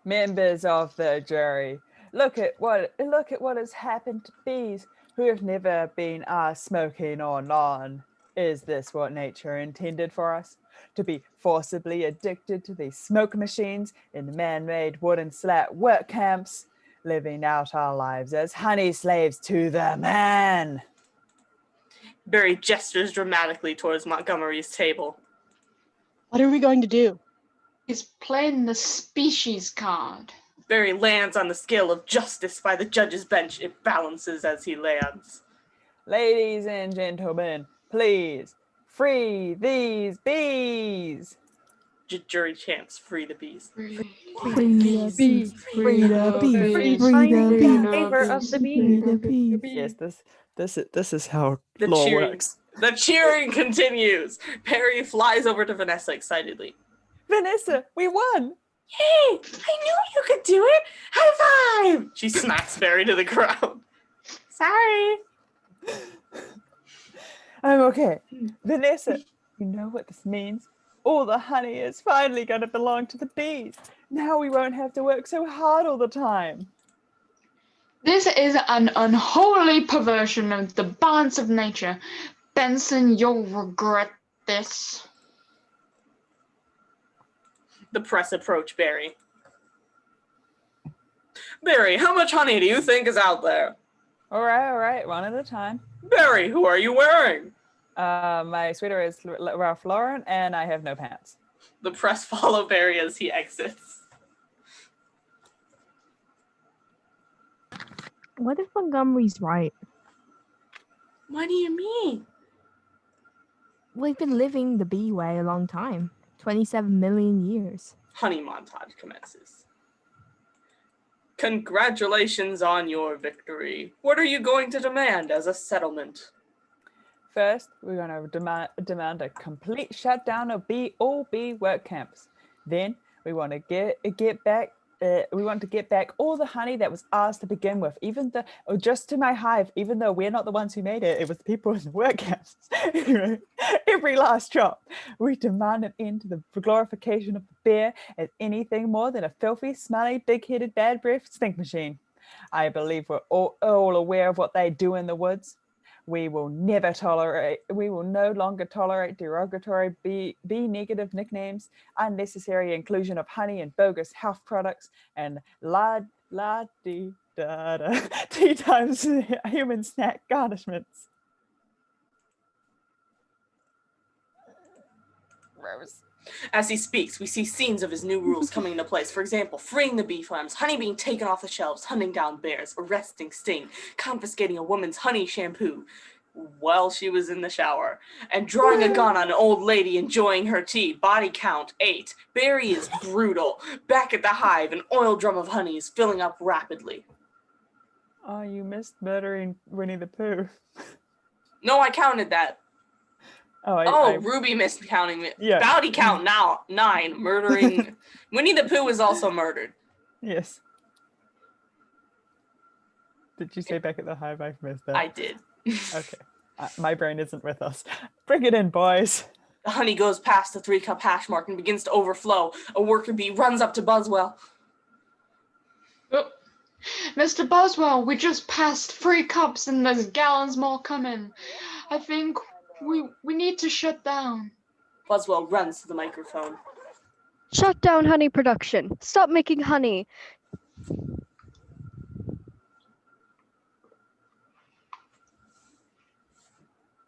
Members of the jury, Look at what has happened to bees who have never been smoking or none. Is this what nature intended for us? To be forcibly addicted to these smoke machines in the man-made wooden slat work camps, living out our lives as honey slaves to the man. Barry gestures dramatically towards Montgomery's table. What are we going to do? He's playing the species card. Barry lands on the scale of justice by the judge's bench. It balances as he lands. Ladies and gentlemen, please free these bees. Jury chants, free the bees. Free the bees. Free the bees. Free I'm the in bees. favor of the Free bees. the bees. Yes, this is how The law cheering, works. the cheering continues. Barry flies over to Vanessa excitedly. Vanessa, we won. Hey, I knew you could do it. High five! She smacks Barry to the ground. Sorry. I'm okay. Vanessa, you know what this means? All the honey is finally going to belong to the bees. Now we won't have to work so hard all the time. This is an unholy perversion of the balance of nature. Benson, you'll regret this. The press approach Barry. Barry, how much honey do you think is out there? All right, one at a time. Barry, who are you wearing? My sweater is Ralph Lauren, and I have no pants. The press follow Barry as he exits. What if Montgomery's right? What do you mean? We've been living the bee way a long time. 27 million years. Honey montage commences. Congratulations on your victory. What are you going to demand as a settlement? First, we're going to demand a complete shutdown of all bee work camps. Then we want to get back all the honey that was ours to begin with, just to my hive, even though we're not the ones who made it. It was the people in the work camps. Every last drop. We demand an end to the glorification of the bear as anything more than a filthy, smelly, big-headed, bad-breathed stink machine. I believe we're all aware of what they do in the woods. We will no longer tolerate derogatory B negative nicknames, unnecessary inclusion of honey and bogus health products, and tea times human snack garnishments. Rose. As he speaks, we see scenes of his new rules coming into place. For example, freeing the bee farms, honey being taken off the shelves, hunting down bears, arresting Sting, confiscating a woman's honey shampoo while she was in the shower, and drawing a gun on an old lady enjoying her tea. Body count 8. Barry is brutal. Back at the hive, an oil drum of honey is filling up rapidly. Oh, you missed murdering Winnie the Pooh. No, I counted that. I Ruby missed counting it. Yeah. Body count now 9. Murdering. Winnie the Pooh was also murdered. Yes. Did you say back at the hive? I've missed that. I did. Okay. My brain isn't with us. Bring it in, boys. The honey goes past the 3-cup hash mark and begins to overflow. A worker bee runs up to Boswell. Oh, Mr. Boswell, we just passed 3 cups and there's gallons more coming. I think we need to shut down. Boswell runs to the microphone. Shut down honey production. Stop making honey.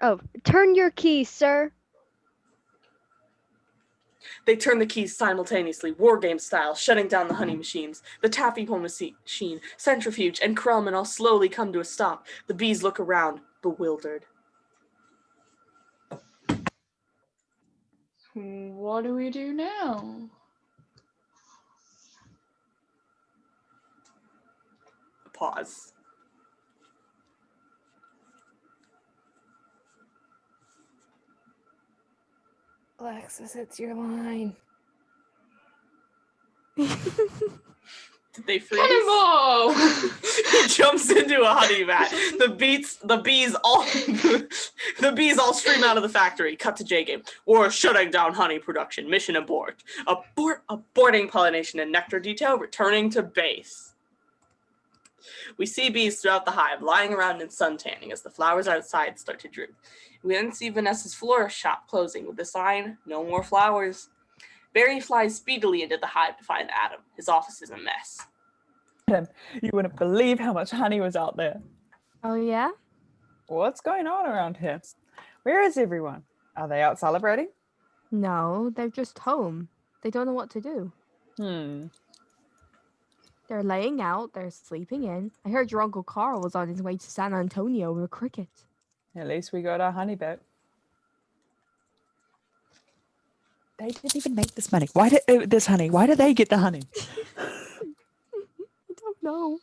Oh, turn your key, sir. They turn the keys simultaneously, war game style, shutting down the honey machines. The taffy pull machine, centrifuge, and Krellman all slowly come to a stop. The bees look around, bewildered. What do we do now? Pause. Alexis, it's your line. Did they freeze? Cannonball! He jumps into a honey vat. The bees all stream out of the factory. Cut to J-Game. We're shutting down honey production. Mission abort. Aborting pollination and nectar detail. Returning to base. We see bees throughout the hive, lying around and suntanning as the flowers outside start to droop. We then see Vanessa's florist shop closing with the sign, "No more flowers." Barry flies speedily into the hive to find Adam. His office is a mess. Adam, you wouldn't believe how much honey was out there. Oh, yeah? What's going on around here? Where is everyone? Are they out celebrating? No, they're just home. They don't know what to do. They're laying out, they're sleeping in. I heard your Uncle Carl was on his way to San Antonio with a cricket. At least we got our honey back. They didn't even make this money. Why did this honey? Why did they get the honey? I don't know.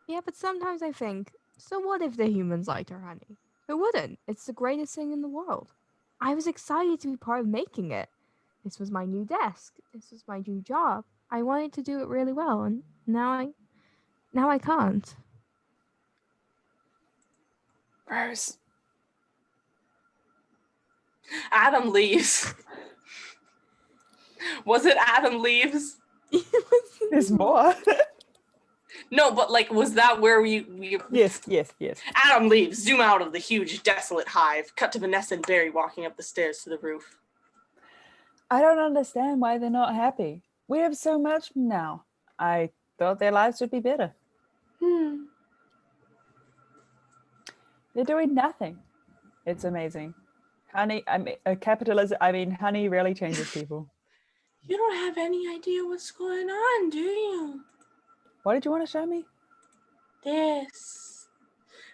Yeah, but sometimes I think, so what if the humans liked our honey? Who wouldn't? It's the greatest thing in the world. I was excited to be part of making it. This was my new desk. This was my new job. I wanted to do it really well, and now I can't. Rose. Adam leaves. Was it Adam leaves? There's more. No, but like, was that where we... Yes. Adam leaves. Zoom out of the huge, desolate hive. Cut to Vanessa and Barry walking up the stairs to the roof. I don't understand why they're not happy. We have so much now. I thought their lives would be better. They're doing nothing. It's amazing. Honey, honey really changes people. You don't have any idea what's going on, do you? What did you want to show me? This.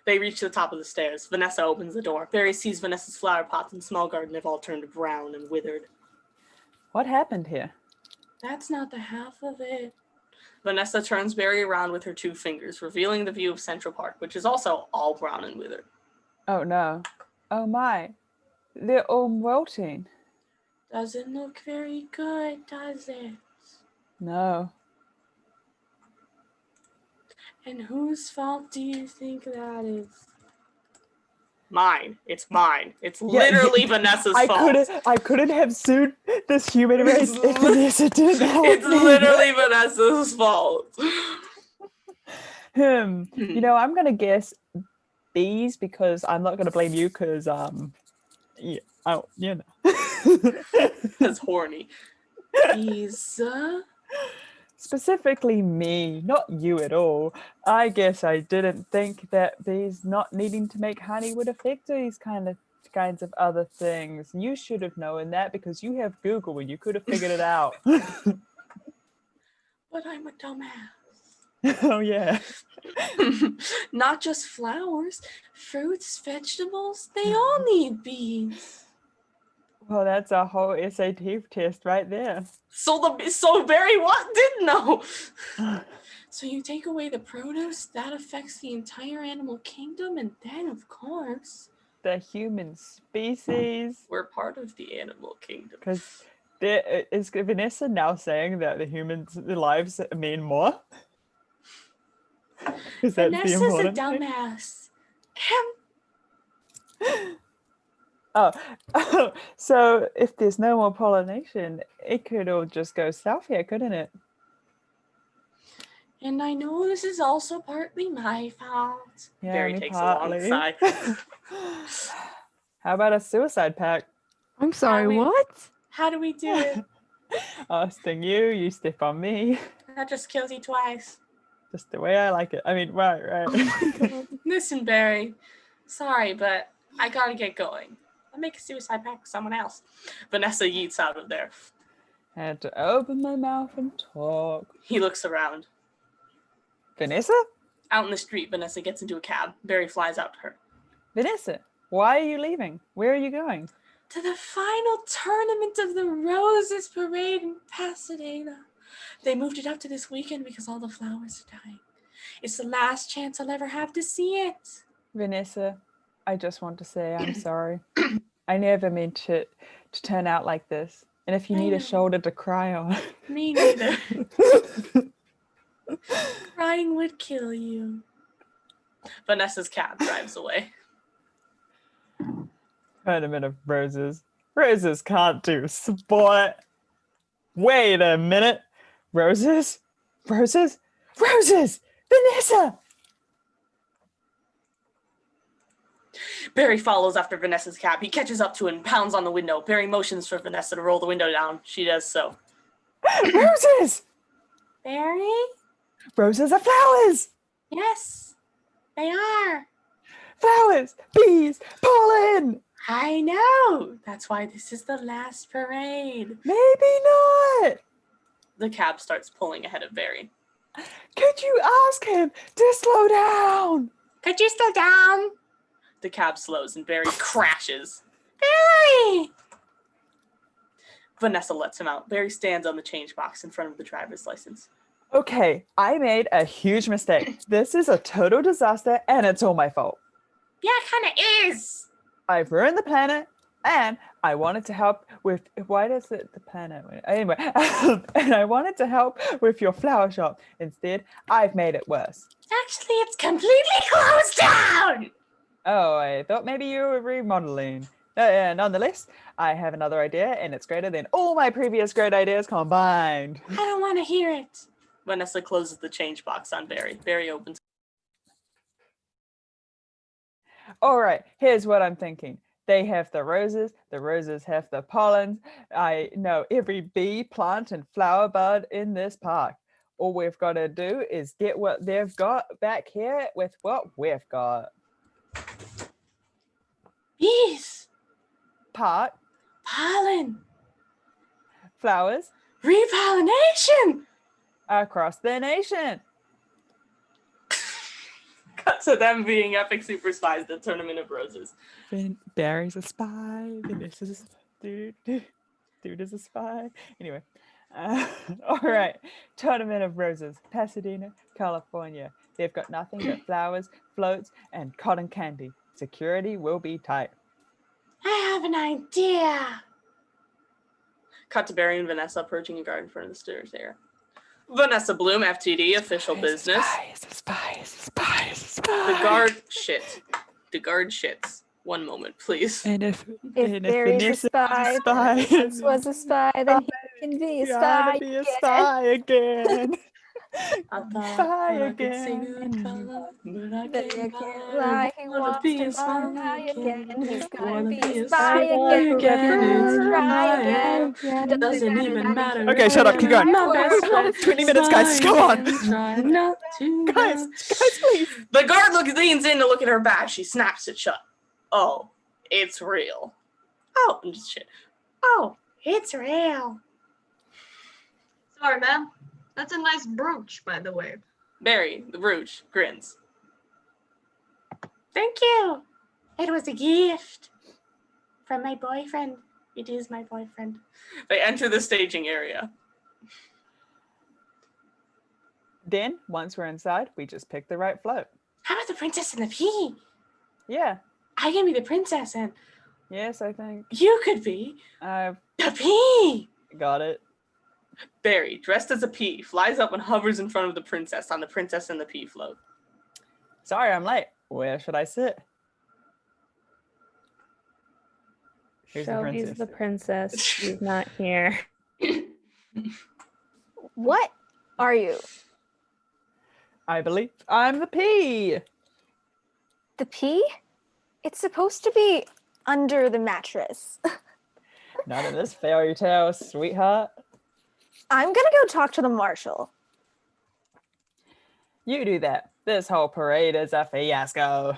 They reach the top of the stairs. Vanessa opens the door. Barry sees Vanessa's flower pots and small garden have all turned brown and withered. What happened here? That's not the half of it. Vanessa turns Barry around with her 2 fingers, revealing the view of Central Park, which is also all brown and withered. Oh no. Oh my. They're all wilting. Doesn't look very good, does it? No. And whose fault do you think that is? Mine. It's mine. It's literally Vanessa's fault. I couldn't have sued this human race if Vanessa didn't help It's me. literally Vanessa's fault. You know, I'm gonna guess bees because I'm not gonna blame you because That's horny. Bees. Specifically me, not you at all. I guess I didn't think that bees not needing to make honey would affect these kinds of other things. You should have known that because you have Google and you could have figured it out. But I'm a dumbass. Oh yeah. Not just flowers, fruits, vegetables, they all need bees. Well, that's a whole SAT test right there. So Barry what didn't know. So you take away the produce, that affects the entire animal kingdom, and then of course the human species. We're part of the animal kingdom. Because is Vanessa now saying that the humans' lives mean more? Vanessa's a dumbass. Oh, so if there's no more pollination, it could all just go south here, couldn't it? And I know this is also partly my fault. Yeah, Barry takes a long sigh. How about a suicide pact? I'm sorry, what? How do we do it? I'll sting you, you step on me. That just kills you twice. Just the way I like it. I mean, right. Oh my God. Listen, Barry. Sorry, but I gotta get going. I'll make a suicide pact with someone else. Vanessa yeets out of there. Had to open my mouth and talk. He looks around. Vanessa? Out in the street, Vanessa gets into a cab. Barry flies out to her. Vanessa, why are you leaving? Where are you going? To the final tournament of the Roses Parade in Pasadena. They moved it up to this weekend because all the flowers are dying. It's the last chance I'll ever have to see it. Vanessa, I just want to say I'm sorry. I never meant it to turn out like this. And if you need a shoulder to cry on. Me neither. Crying would kill you. Vanessa's cab drives away. Wait a minute, Roses. Roses can't do sport. Wait a minute. Roses? Roses? Roses! Vanessa! Barry follows after Vanessa's cab. He catches up to it and pounds on the window. Barry motions for Vanessa to roll the window down. She does so. Roses! Barry? Roses are flowers! Yes, they are. Flowers! Bees! Pollen! I know. That's why this is the last parade. Maybe not! The cab starts pulling ahead of Barry. Could you ask him to slow down? Could you slow down? The cab slows and Barry crashes. Barry! Vanessa lets him out. Barry stands on the change box in front of the driver's license. Okay, I made a huge mistake. This is a total disaster and it's all my fault. Yeah, it kind of is. I've ruined the planet and I wanted to help with, why does it, the planet, anyway, and I wanted to help with your flower shop. Instead, I've made it worse. Actually, it's completely closed down. Oh, I thought maybe you were remodeling. Nonetheless, I have another idea and it's greater than all my previous great ideas combined. I don't want to hear it. Vanessa closes the change box on Barry. Barry opens. All right, here's what I'm thinking. They have the roses have the pollens. I know every bee, plant, and flower bud in this park. All we've got to do is get what they've got back here with what we've got. Bees. Pot. Pollen. Flowers. Repollination. Across the nation. Cut to them being epic super spies, the Tournament of Roses. Barry's a spy. Vanessa's dude is a spy. Anyway. All right. Tournament of Roses. Pasadena, California. They've got nothing but flowers, floats, and cotton candy. Security will be tight. I have an idea. Cut to Barry and Vanessa approaching a guard in front of the stairs there. Vanessa Bloom, FTD, official business. It's a spy. The guard shit. The guard shits. One moment, please. And if Barry's a spy, Vanessa was a spy, then he can be a spy. Be a spy again. I thought Spy I could sing again. in color, but I But you can't can't lie. lie, he Wanna wants be to a spy spy again. He's gonna Wanna be a spy again. It's Try my again. Doesn't even matter. Okay, shut up, keep going. My best friend. 20 minutes, guys, come on. Try not to Guys, please. The guard leans in to look at her badge. She snaps it shut. Oh, it's real. Oh, I'm just shit. Oh, it's real. Sorry, ma'am. That's a nice brooch, by the way. Barry, the brooch, grins. Thank you. It was a gift from my boyfriend. It is my boyfriend. They enter the staging area. Then, once we're inside, we just pick the right float. How about the princess and the pea? Yeah. I can be the princess and Yes, I think you could be I've the pea. got it. Barry, dressed as a pea, flies up and hovers in front of the princess on the princess and the pea float. Sorry, I'm late. Where should I sit? Here's Shelby's the princess. She's not here. What are you? I believe I'm the pea. The pea? It's supposed to be under the mattress. Not in this fairy tale, sweetheart. I'm gonna go talk to the marshal. You do that. This whole parade is a fiasco.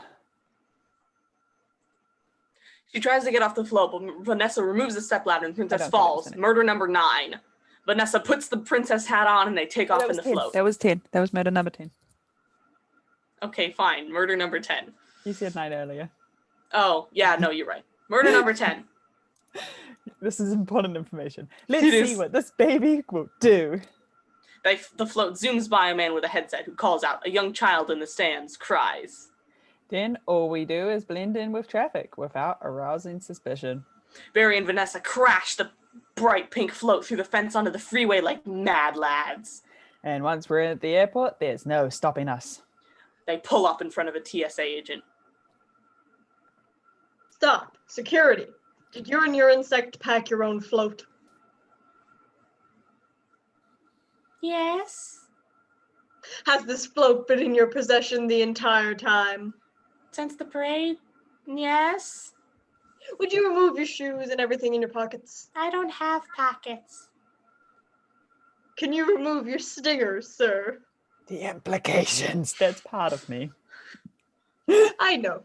She tries to get off the float, but Vanessa removes the stepladder and the princess don't think falls. that's it. Murder number 9. Vanessa puts the princess hat on and they take off That in was the 10. float. That was 10. That was murder number 10. Okay, fine. Murder number 10. You said 9 earlier. Oh, yeah, no, you're right. Murder number 10. This is important information. Let's It see is. what this baby will do. The float zooms by a man with a headset who calls out. A young child in the stands cries. Then all we do is blend in with traffic without arousing suspicion. Barry and Vanessa crash the bright pink float through the fence onto the freeway like mad lads. And once we're at the airport, there's no stopping us. They pull up in front of a TSA agent. Stop. Security. Did you and your insect pack your own float? Yes. Has this float been in your possession the entire time? Since the parade? Yes. Would you remove your shoes and everything in your pockets? I don't have pockets. Can you remove your stingers, sir? The implications. That's part of me. I know.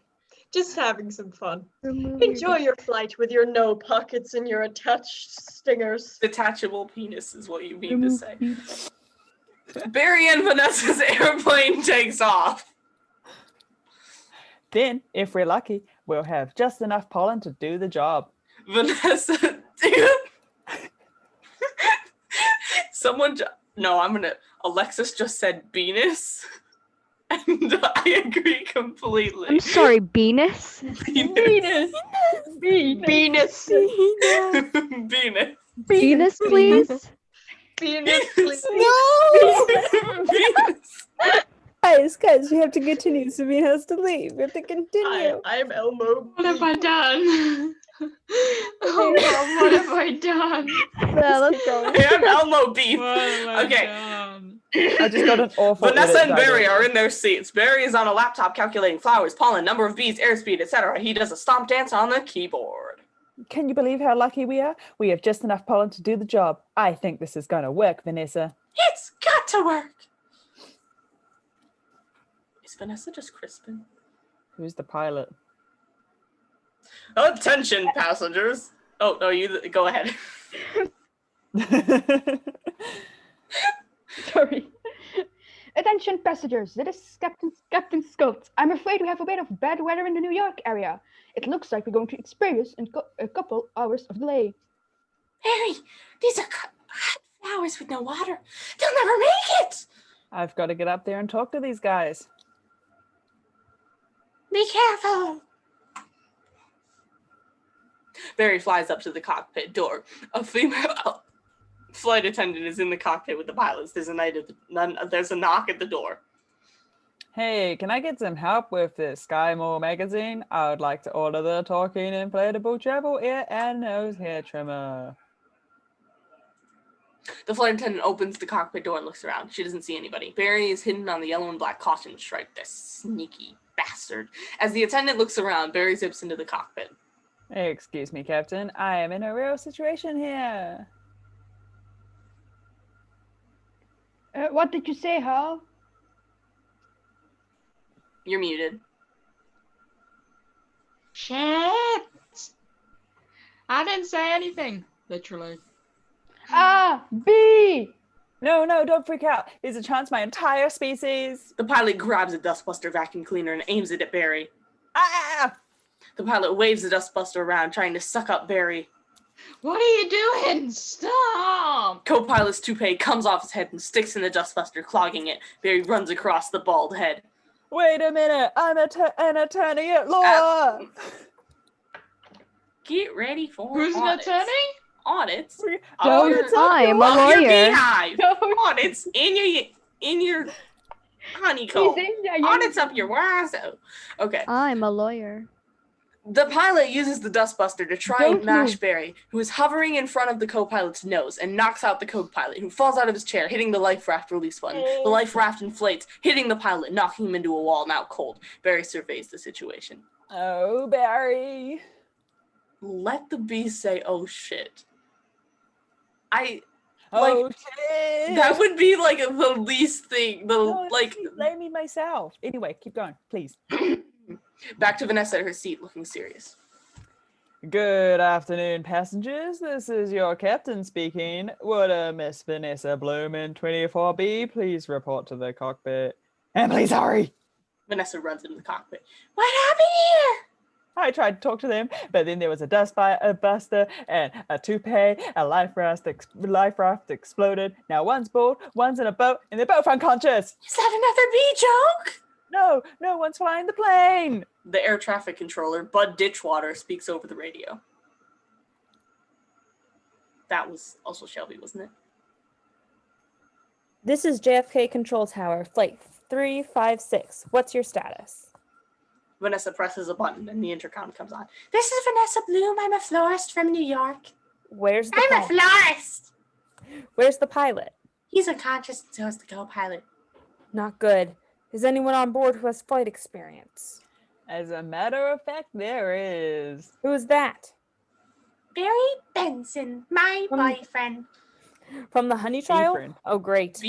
Just having some fun. Remove Enjoy your flight with your no pockets and your attached stingers. Detachable penis is what you mean Remove to say. penis. Barry and Vanessa's airplane takes off. Then, if we're lucky, we'll have just enough pollen to do the job. Vanessa, Alexis just said Venus, and I agree completely. I'm sorry, Venus? Venus. Venus. Venus. Venus, please? Venus, please. Venus. Guys, we have to continue. Sabine has to leave. We have to continue. I'm Elmo. What have I done? Oh Mom, what have I done? Well, let's go. I am Elmo Beef. What have I Okay. done? I just got an awful Vanessa edit and Barry idea. are in their seats. Barry is on a laptop calculating flowers, pollen, number of bees, airspeed, etc. He does a stomp dance on the keyboard. Can you believe how lucky we are? We have just enough pollen to do the job. I think this is going to work, Vanessa. It's got to work. Is Vanessa just crisping? Who's the pilot? Attention, passengers. Oh, no, you go ahead. Sorry. Attention passengers, this is Captain Scott. I'm afraid we have a bit of bad weather in the New York area. It looks like we're going to experience a couple hours of delay. Barry, these are hot flowers with no water. They'll never make it. I've got to get up there and talk to these guys. Be careful. Barry flies up to the cockpit door. A female flight attendant is in the cockpit with the pilots. There's a knock at the door. Hey, can I get some help with this Sky Mall magazine? I would like to order the talking inflatable travel ear and nose hair trimmer. The flight attendant opens the cockpit door and looks around. She doesn't see anybody. Barry is hidden on the yellow and black caution stripe. This sneaky bastard. As the attendant looks around, Barry zips into the cockpit. Excuse me, Captain. I am in a real situation here. What did you say, Hal? You're muted. Shit! I didn't say anything. Literally. Ah, B! No, don't freak out. There's a chance my entire species. The pilot grabs a dustbuster vacuum cleaner and aims it at Barry. Ah! The pilot waves the dustbuster around, trying to suck up Barry. What are you doing? Stop! Co-pilot's toupee comes off his head and sticks in the dustbuster, clogging it. Barry runs across the bald head. Wait a minute. I'm an attorney at law. Get ready for Who's an audits. attorney? Audits. I'm a Your lawyer. beehive. Audits in your honeycomb. Audits up your wazoo. Okay. I'm a lawyer. The pilot uses the dustbuster to try and mash Barry, who is hovering in front of the co-pilot's nose, and knocks out the co-pilot, who falls out of his chair, hitting the life raft release button. The life raft inflates, hitting the pilot, knocking him into a wall, now cold. Barry surveys the situation. Oh, Barry. Let the beast say, oh shit. Shit. That would be like the least thing. Blame me myself. Anyway, keep going, please. Back to Vanessa at her seat, looking serious. Good afternoon, passengers. This is your captain speaking. Would Miss Vanessa Bloom in 24B please report to the cockpit? And please hurry. Vanessa runs into the cockpit. What happened here? I tried to talk to them, but then there was a buster and a toupee. A life raft exploded. Now one's bald, one's in a boat, and they're both unconscious. Is that another bee joke? No one's flying the plane. The air traffic controller, Bud Ditchwater, speaks over the radio. That was also Shelby, wasn't it? This is JFK Control Tower, Flight 356. What's your status? Vanessa presses a button and the intercom comes on. This is Vanessa Bloom. I'm a florist from New York. Where's the I'm a florist. Where's the pilot? He's unconscious and so is the co-pilot. Not good. Is anyone on board who has flight experience? As a matter of fact, there is. Who is that? Barry Benson, my boyfriend. From the honey trial? Boyfriend. Oh, great.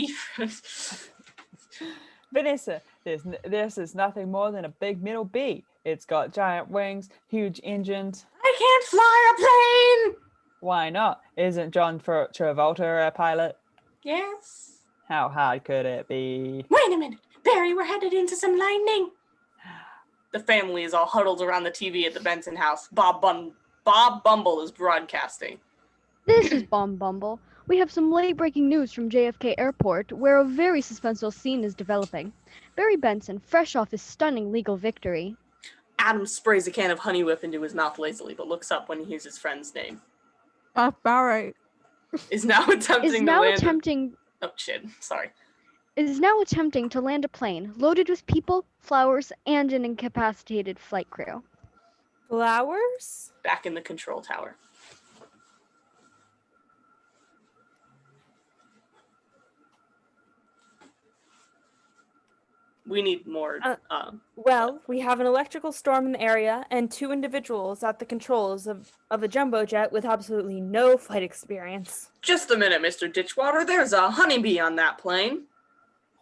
Vanessa, this is nothing more than a big middle bee. It's got giant wings, huge engines. I can't fly a plane! Why not? Isn't John Travolta a pilot? Yes. How hard could it be? Wait a minute. Barry, we're headed into some lightning. The family is all huddled around the TV at the Benson house. Bob Bumble is broadcasting. This is Bomb Bumble. We have some late-breaking news from JFK Airport, where a very suspenseful scene is developing. Barry Benson, fresh off his stunning legal victory. Adam sprays a can of Honey Whip into his mouth lazily, but looks up when he hears his friend's name. Barry. Is now attempting to land. Oh shit! Sorry. Is now attempting to land a plane loaded with people, flowers, and an incapacitated flight crew. Flowers? Back in the control tower. We need more. Well, we have an electrical storm in the area and 2 individuals at the controls of a jumbo jet with absolutely no flight experience. Just a minute, Mr. Ditchwater. There's a honeybee on that plane.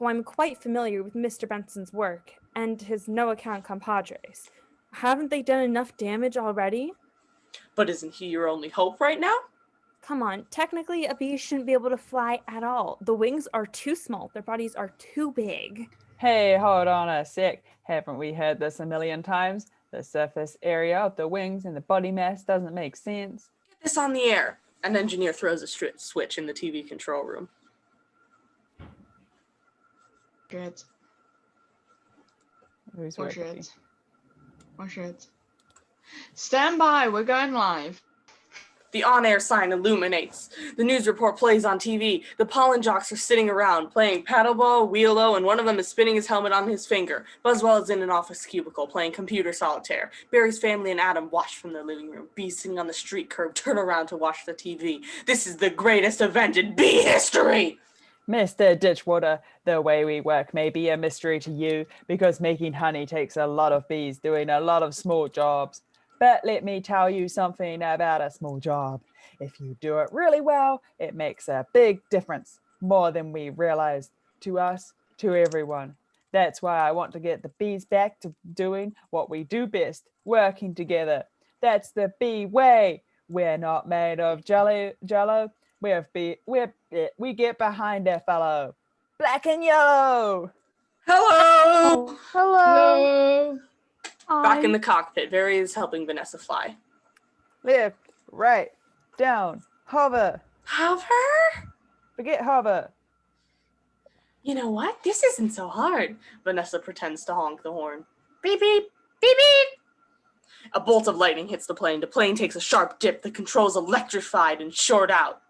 Oh, I'm quite familiar with Mr. Benson's work and his no-account compadres. Haven't they done enough damage already? But isn't he your only hope right now? Come on, technically a bee shouldn't be able to fly at all. The wings are too small, their bodies are too big. Hey, hold on a sec. Haven't we heard this a million times? The surface area of the wings and the body mass doesn't make sense. Get this on the air. An engineer throws a switch in the TV control room. Good. Who's Or working? should. Stand by, we're going live. The on-air sign illuminates. The news report plays on TV. The pollen jocks are sitting around, playing paddleball, wheel-o, and one of them is spinning his helmet on his finger. Buzzwell is in an office cubicle, playing computer solitaire. Barry's family and Adam watch from their living room. Bees sitting on the street curb turn around to watch the TV. This is the greatest event in bee history! Mr. Ditchwater, the way we work may be a mystery to you because making honey takes a lot of bees doing a lot of small jobs. But let me tell you something about a small job. If you do it really well, it makes a big difference, more than we realize, to us, to everyone. That's why I want to get the bees back to doing what we do best, working together. That's the bee way. We're not made of jello. We get behind a fellow. Black and yellow. Hello! Hello. Back in the cockpit, Barry is helping Vanessa fly. Lift, right, down, hover. Hover? Forget hover. You know what? This isn't so hard. Vanessa pretends to honk the horn. Beep, beep, beep, beep. A bolt of lightning hits the plane. The plane takes a sharp dip. The controls electrified and short out.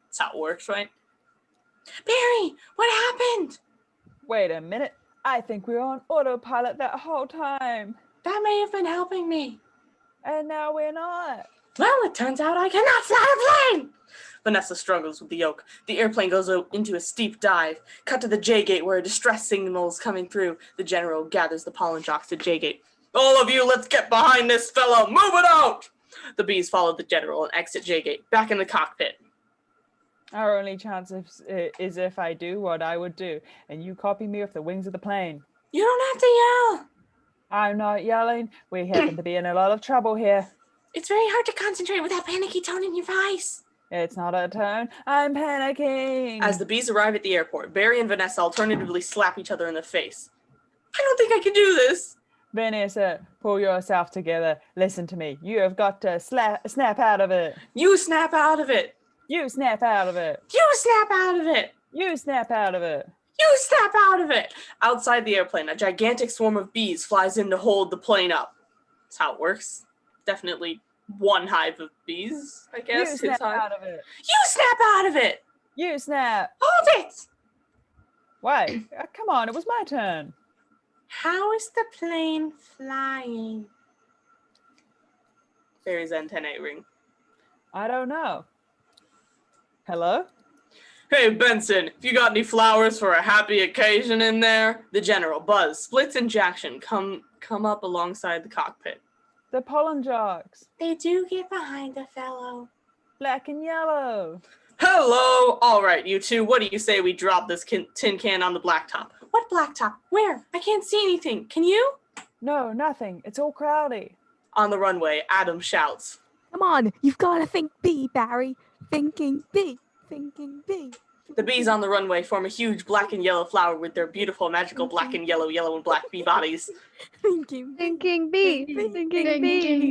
That's how it works, right? Barry, what happened? Wait a minute. I think we were on autopilot that whole time. That may have been helping me. And now we're not. Well, it turns out I cannot fly a plane. Vanessa struggles with the yoke. The airplane goes into a steep dive. Cut to the J-gate where a distress signal is coming through. The general gathers the pollen jocks to J-gate. All of you, let's get behind this fellow. Move it out! The bees follow the general and exit J-gate. Back in the cockpit. Our only chance is if I do what I would do, and you copy me off the wings of the plane. You don't have to yell. I'm not yelling. We happen to be in a lot of trouble here. It's very hard to concentrate with that panicky tone in your voice. It's not a tone. I'm panicking. As the bees arrive at the airport, Barry and Vanessa alternatively slap each other in the face. I don't think I can do this. Vanessa, pull yourself together. Listen to me. You have got to snap out of it. You snap out of it. You snap out of it. You snap out of it. You snap out of it. You snap out of it. Outside the airplane, a gigantic swarm of bees flies in to hold the plane up. That's how it works. Definitely one hive of bees, I guess. You snap out of it. You snap out of it. You snap. Hold it. Why? Come on, it was my turn. How is the plane flying? Barry's antennae ring. I don't know. Hello? Hey, Benson, if you got any flowers for a happy occasion in there? The General, Buzz, Splits, and Jackson come up alongside the cockpit. The pollen jocks. They do get behind the fellow. Black and yellow. Hello! All right, you two, what do you say we drop this tin can on the blacktop? What blacktop? Where? I can't see anything. Can you? No, nothing. It's all cloudy. On the runway, Adam shouts. Come on, you've got to think B, Barry. Thinking B. Thinking B. The bees on the runway form a huge black and yellow flower with their beautiful, magical black and yellow and black bee bodies. Thinking B. Thinking B. Thinking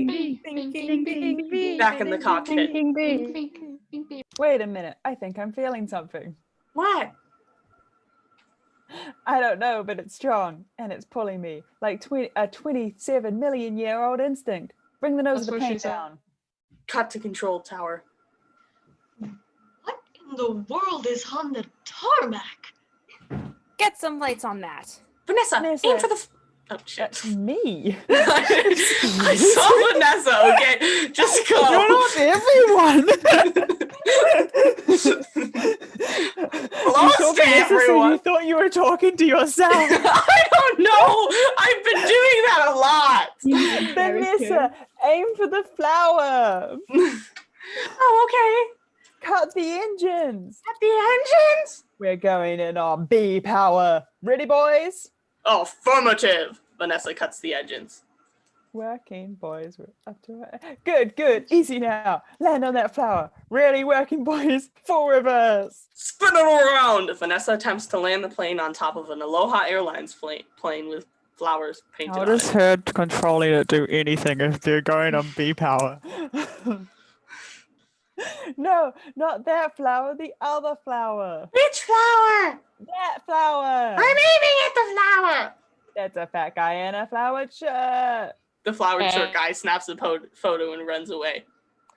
B. Thinking B. Back in the cockpit. Wait a minute. I think I'm feeling something. What? I don't know, but it's strong, and it's pulling me like a 27 million year old instinct. Bring the nose That's of the what she paint said. down. Cut to control tower. What in the world is on the tarmac? Get some lights on that. Vanessa, Vanessa. aim for the... Oh, shit. That's me. I saw Vanessa, okay? Just go. You're not everyone. Hello, You saw to Vanessa, so everyone. you thought you were talking to yourself. I don't know. I've been doing that a lot. Vanessa, aim for the flower. Oh, okay. Cut the engines. At the engines? We're going in on B power. Ready, boys? Affirmative. Vanessa cuts the engines. Working, boys. We're up to it. Good, good. Easy now. Land on that flower. Really working, boys. Full reverse. Spin it around. Vanessa attempts to land the plane on top of an Aloha Airlines plane with flowers painted How on does it. her controlling it do anything if they're going on B power? No, not that flower. The other flower. Which flower? That flower. I'm aiming at the flower. That's a fat guy in a flowered shirt. The flowered shirt guy snaps a photo and runs away.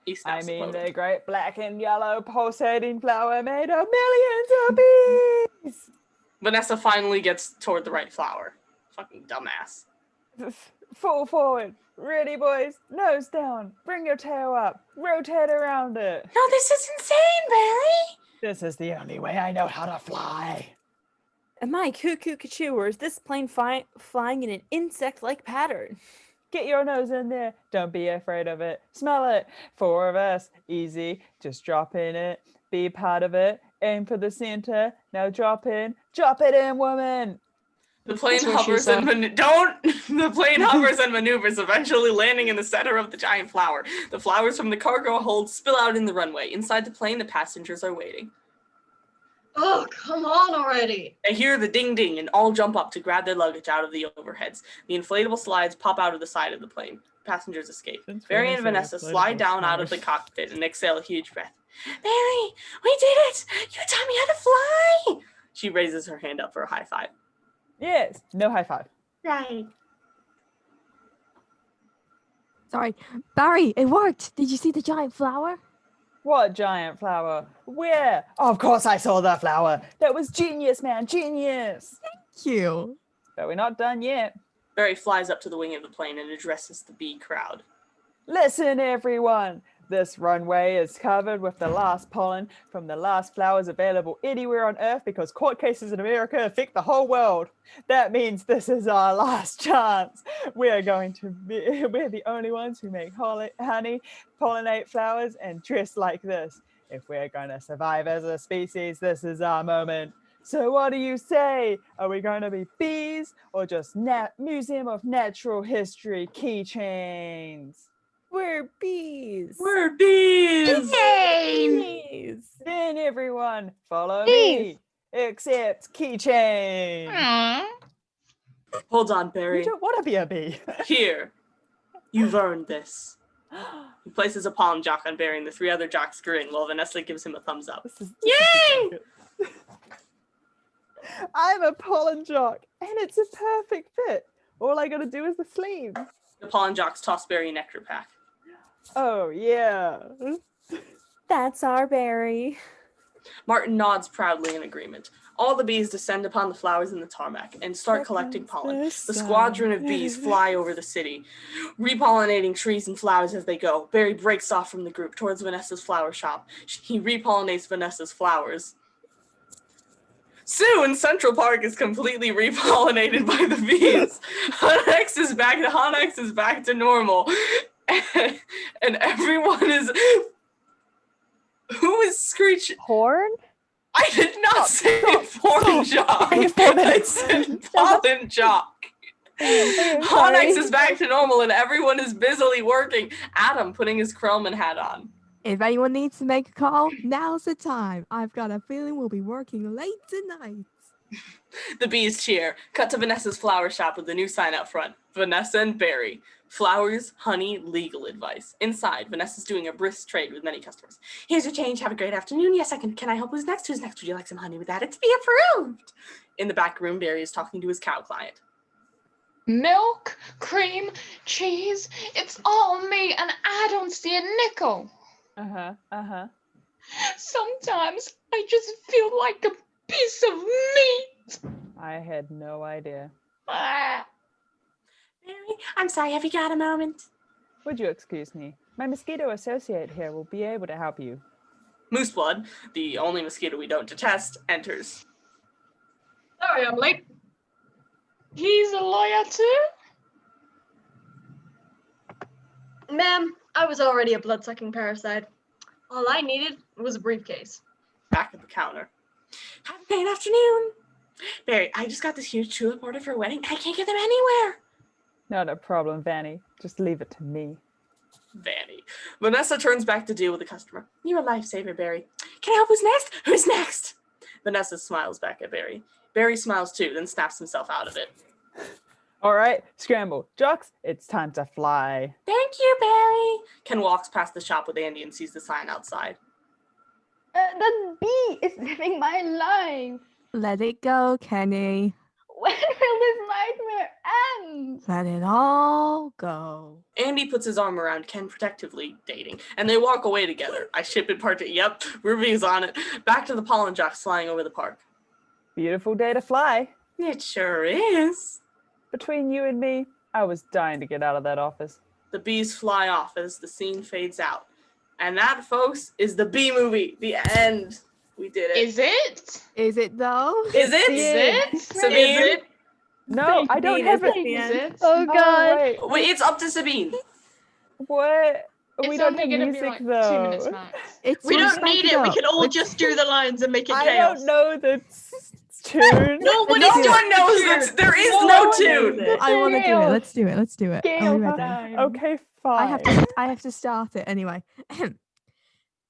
He snaps I mean, the photo. the great black and yellow pulsating flower made of millions of bees. Vanessa finally gets toward the right flower. Fucking dumbass. Fall forward. Ready, boys? Nose down. Bring your tail up. Rotate around it. No, this is insane, Barry. This is the only way I know how to fly. Am I cuckoo cuckoo, or is this plane flying in an insect-like pattern? Get your nose in there. Don't be afraid of it. Smell it. Four of us. Easy. Just drop in it. Be part of it. Aim for the center. Now drop in. Drop it in, woman. The plane That's what she hovers and said. The plane hovers and maneuvers, eventually landing in the center of the giant flower. The flowers from the cargo hold spill out in the runway. Inside the plane, the passengers are waiting. Oh, come on already. They hear the ding ding and all jump up to grab their luggage out of the overheads. The inflatable slides pop out of the side of the plane. Passengers escape. Since Barry when and is Vanessa it slide inflatable down out of the slides? cockpit and exhale a huge breath. Barry, we did it! You taught me how to fly! She raises her hand up for a high five. Yes. No high five. Right. Sorry. Barry, it worked. Did you see the giant flower? What giant flower? Where? Of course I saw the flower. That was genius, man. Genius. Cute. But we're not done yet. Barry flies up to the wing of the plane and addresses the bee crowd. Listen, everyone. This runway is covered with the last pollen from the last flowers available anywhere on Earth because court cases in America affect the whole world. That means this is our last chance. We're the only ones who make honey, pollinate flowers, and dress like this. If we're going to survive as a species, this is our moment. So what do you say? Are we going to be bees or just Museum of Natural History keychains? We're bees. We're bees! Bees. Then everyone, follow Bees. me. Except keychain. Hold on, You Barry. don't want to be a bee. Here. You've earned this. He places a pollen jock on Barry and the three other jocks grin while Vanessa gives him a thumbs up. This is Yay! ridiculous. I'm a pollen jock, and it's a perfect fit. All I gotta do is the sleeves. The pollen jocks toss Barry a nectar pack. Oh, yeah. That's our Barry. Martin nods proudly in agreement. All the bees descend upon the flowers in the tarmac and start collecting pollen. The squadron of bees fly over the city, repollinating trees and flowers as they go. Barry breaks off from the group towards Vanessa's flower shop. He repollinates Vanessa's flowers. Soon, Central Park is completely repollinated by the bees. Onyx is back to normal. And everyone is... Who is screeching? Horn? I did not say Foreign Jock. Hey, Foreign. I said Fallen Jock. I'm Onyx sorry. is back to normal and everyone is busily working. Adam putting his Krellman hat on. If anyone needs to make a call, now's the time. I've got a feeling we'll be working late tonight. The bees cheer. Cut to Vanessa's flower shop with a new sign out front. Vanessa and Barry. Flowers, honey, legal advice. Inside, Vanessa's doing a brisk trade with many customers. Here's your change. Have a great afternoon. Yes, I can. Can I help? Who's next? Who's next? Would you like some honey with that? It's be approved. In the back room, Barry is talking to his cow client. Milk, cream, cheese, it's all me and I don't see a nickel. Sometimes I just feel like a piece of meat. I had no idea. Ah. Barry, I'm sorry, have you got a moment? Would you excuse me? My mosquito associate here will be able to help you. Mooseblood, the only mosquito we don't detest, enters. Sorry, I'm late. He's a lawyer too? Ma'am, I was already a blood-sucking parasite. All I needed was a briefcase. Back at the counter. Have a great afternoon. Barry, I just got this huge tulip order for a wedding. I can't get them anywhere. Not a problem, Vanny. Just leave it to me. Vanny. Vanessa turns back to deal with the customer. You're a lifesaver, Barry. Can I help? Who's next? Who's next? Vanessa smiles back at Barry. Barry smiles too, then snaps himself out of it. All right, scramble. Jocks, it's time to fly. Thank you, Barry. Ken walks past the shop with Andy and sees the sign outside. That bee is living my life. Let it go, Kenny. When will this nightmare end? Let it all go. Andy puts his arm around Ken protectively, dating, and they walk away together. I ship it part to, yep, Ruby's on it. Back to the pollen jocks flying over the park. Beautiful day to fly. It sure is. Between you and me, I was dying to get out of that office. The bees fly off as the scene fades out. And that, folks, is the Bee Movie. The end. We did it. Is it? Is it though? Is it? Is it? Sabine? Is it? No, I don't have it. Is it? Oh god. wait. Wait, it's up to Sabine. What? It's We don't have only gonna be music like 2 though. minutes max. We don't Let's need back it. We up. can all Let's- just do the lines and make it I chaos. don't know the tune. No one Let's do knows that there is no tune. I want to do it. Chaos. Let's do it. Let's do it. Are we ready? Okay, fine. I have to start it anyway.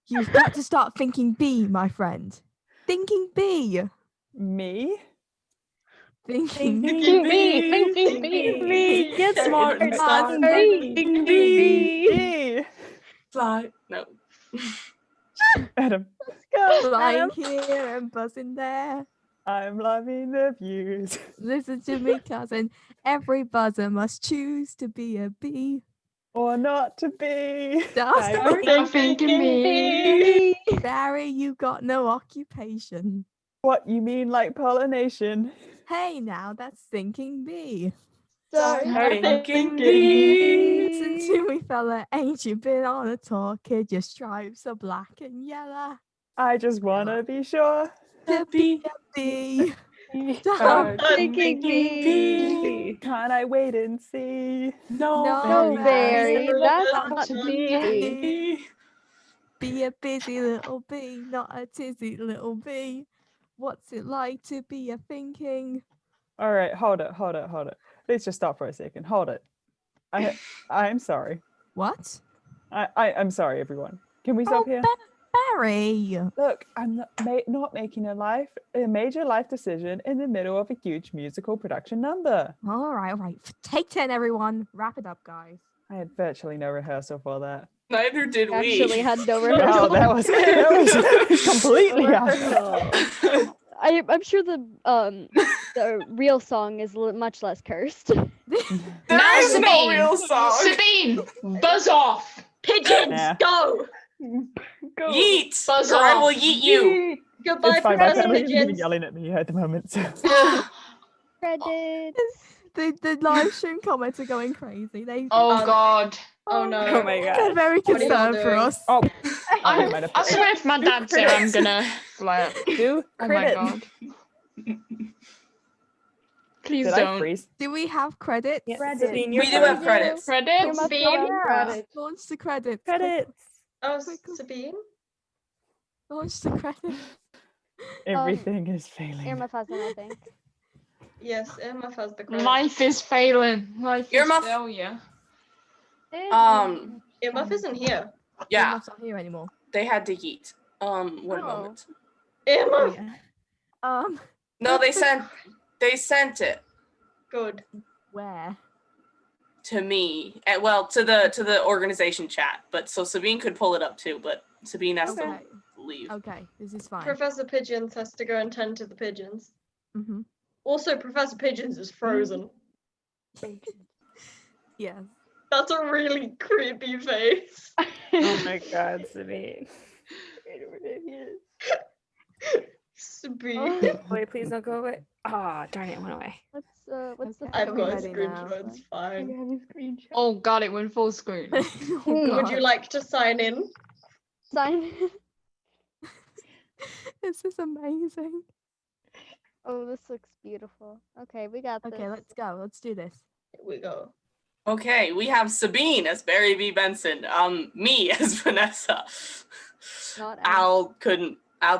You've got to start thinking B, my friend. Thinking B. Me? Thinking Thinking B. bee, thinking bee. Get smart and stop thinking bee. Me. Fly. No. Adam, Flying here and buzzing there. I'm loving the views. Listen to me, cousin. Every buzzer must choose to be a bee. Or not to be. Start Thinking me. Barry, you got no occupation. What, you mean like pollination? Hey now, that's thinking bee. Thinking bee. Listen to me, fella. Ain't you been on a tour, kid? Your stripes are black and yellow. I just wanna be sure. To be a bee. Start thinking bee. Can't I wait and see? No, No, Barry, that's not not to to be. be. Be a busy little bee, not a tizzy little bee. What's it like to be a thinking? All right, hold it. Let's just stop for a second. Hold it. I'm sorry. What? I'm sorry, everyone. Can we stop here? Barry. Look, I'm not making a major life decision in the middle of a huge musical production number. All right. Take 10, everyone. Wrap it up, guys. I had virtually no rehearsal for that. Neither did Actually we. had no Oh, rehearsal. that was completely out. I'm sure the real song is much less cursed. There is no real song. Sabine, buzz off. Pigeons, Nah. go! Yeet. Buzz Or I off. will yeet you. Goodbye, It's fine. My Professor family's even Pigeons. yelling at me at the moment. So. Credits. The live stream comments are going crazy. Oh god. Oh no. Oh my They're god. very What are you concerned for doing? us. Oh, I swear if my dad's here, I'm gonna fly up. do Oh my credits. god. Please Did I don't. freeze? Do we have credits? Yeah, Credits. Sabine, your We do turn. have credits. Credits? Sabine? Launch the credits. quick, Credits. Oh, Quick. Sabine? Launch the credits. Everything is failing. Irma Fuzzen, I think. Yes, Irma has the credit. Life is failing. Life is Earmuff. failure. Irma isn't here. Yeah, Not here anymore. they had to yeet. One Oh. moment. Irma! Yeah. No, That's they sent it Good. Where? to me. Well, to the organization chat. But so Sabine could pull it up too, but Sabine has Okay. to leave. Okay, this is fine. Professor Pigeons has to go and tend to the pigeons. Mm-hmm. Also, Professor Pigeons is frozen. Yes. That's a really creepy face. Oh my god, Sabine. Sabine. Wait, please don't go away. Ah, darn it, it went away. What's the Okay, I've got a ready now. screenshot, it's fine. Oh god, it went full screen. Oh, Would you God. like to sign in? sign? This is amazing. Oh, this looks beautiful. Okay, we got this. Okay, let's go. Let's do this. Here we go. Okay, we have Sabine as Barry B. Benson. Me as Vanessa. Not Al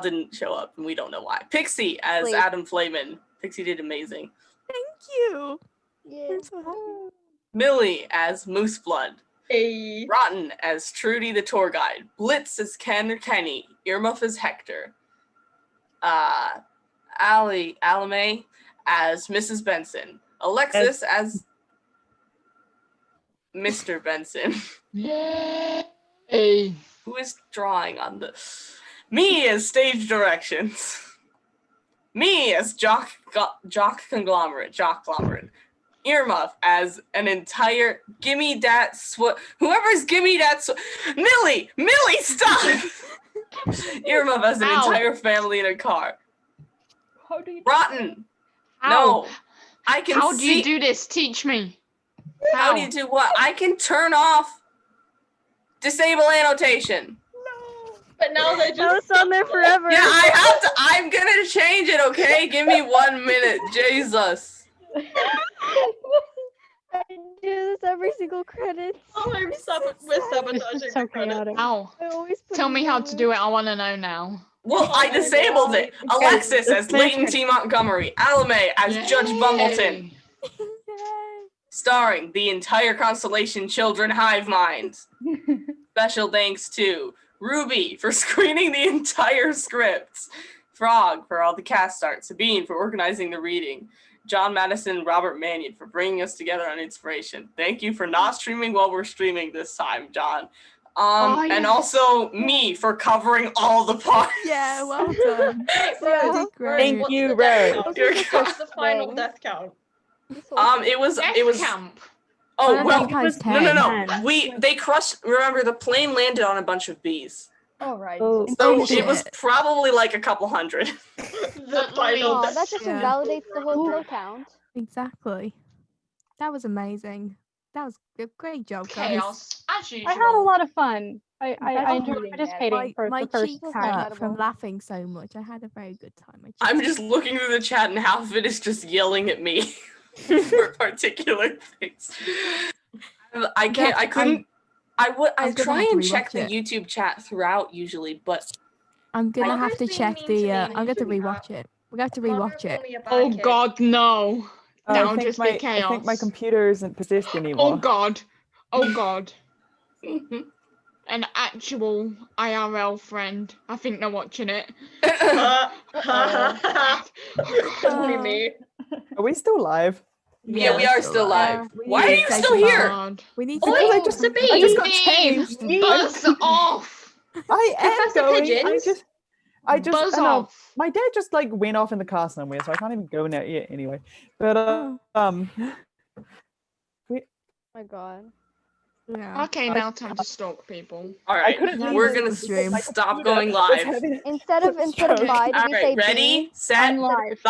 didn't show up, and we don't know why. Pixie as Wait. Adam Flayman. Pixie did amazing. Thank you. Yeah. I'm so happy. Millie as Moose Blood. A Rotten as Trudy the tour guide. Blitz as Ken or Kenny. Earmuff as Hector. Alame as Mrs. Benson. Alexis as Mr. Benson. Yeah. Hey. Who is drawing on the... Me as stage directions. Me as Jock Conglomerate. Earmuff as an entire Gimme Dat Whoever's Gimme Dat Millie, stop! Earmuff as an Ow. entire family in a car. How do you Rotten. How? No. I can How do see... you do this? Teach me. How do you do what? I can turn off disable annotation. but now they That just was on there forever. Yeah, I have to. I'm gonna change it, okay? Give me 1 minute. Jesus. I do this every single credit. Oh, we're sabotaging So the credits. chaotic. How? I always put Tell it me how to over. do it. I want to know now. Well, I disabled it. Alexis as Leighton T. Montgomery. Alame as Judge Bumbleton. Starring the entire Constellation Children Hive Mind. Special thanks to Ruby for screening the entire script. Frog for all the cast art. Sabine for organizing the reading. John Madison and Robert Mannion for bringing us together on inspiration. Thank you for not streaming while we're streaming this time, John. And yes. also me for covering all the parts. Yeah, well done. Yeah. You did great. Thank What's you, the death Rose. count? Dear What's God. the final Thing. death count? It was Death camp. Oh I well, think I was no. 10. They crushed. Remember, the plane landed on a bunch of bees, All right. Oh. so Shit. it was probably like a couple hundred. The final Aw, death that just Yeah. invalidates the whole kill count. Exactly. That was amazing. That was a great job, guys. Chaos. As usual. I had a lot of fun. I That's enjoyed really participating for My the first cheeks time. hurt from laughing so much. I had a very good time. My I'm cheeks- just looking through the chat, and half of it is just yelling at me for particular things. I can't. I couldn't. I I'm gonna try have to and check rewatch the it. YouTube chat throughout usually, but I'm gonna Mother's have to being check mean to the. me I'm on going to YouTube. rewatch it. We're going to Mother rewatch call it. me a bad Oh kid. god, no. I That'll think just my, be chaos. I think my computer isn't persist Oh anymore. god. Oh god. An actual IRL friend. I think they're watching it. Couldn't be me. Are we still live? yeah, we are still live. Yeah, we Why are need you to still take a here? God. We need Oi, to. I take just a- a bee. I just got Leave. changed. Buzz off. I am Professor going. Pigeons? I just. Buzz I know, off. my dad just like went off in the car somewhere, so I can't even go now yet. Anyway, but Oh. My god. Yeah. Okay, now time to stalk people. All I right, couldn't Now we're you gonna can stream. My stop computer going was live. having Instead of stroke. bye, did All we say right, ready, B? set, I'm live.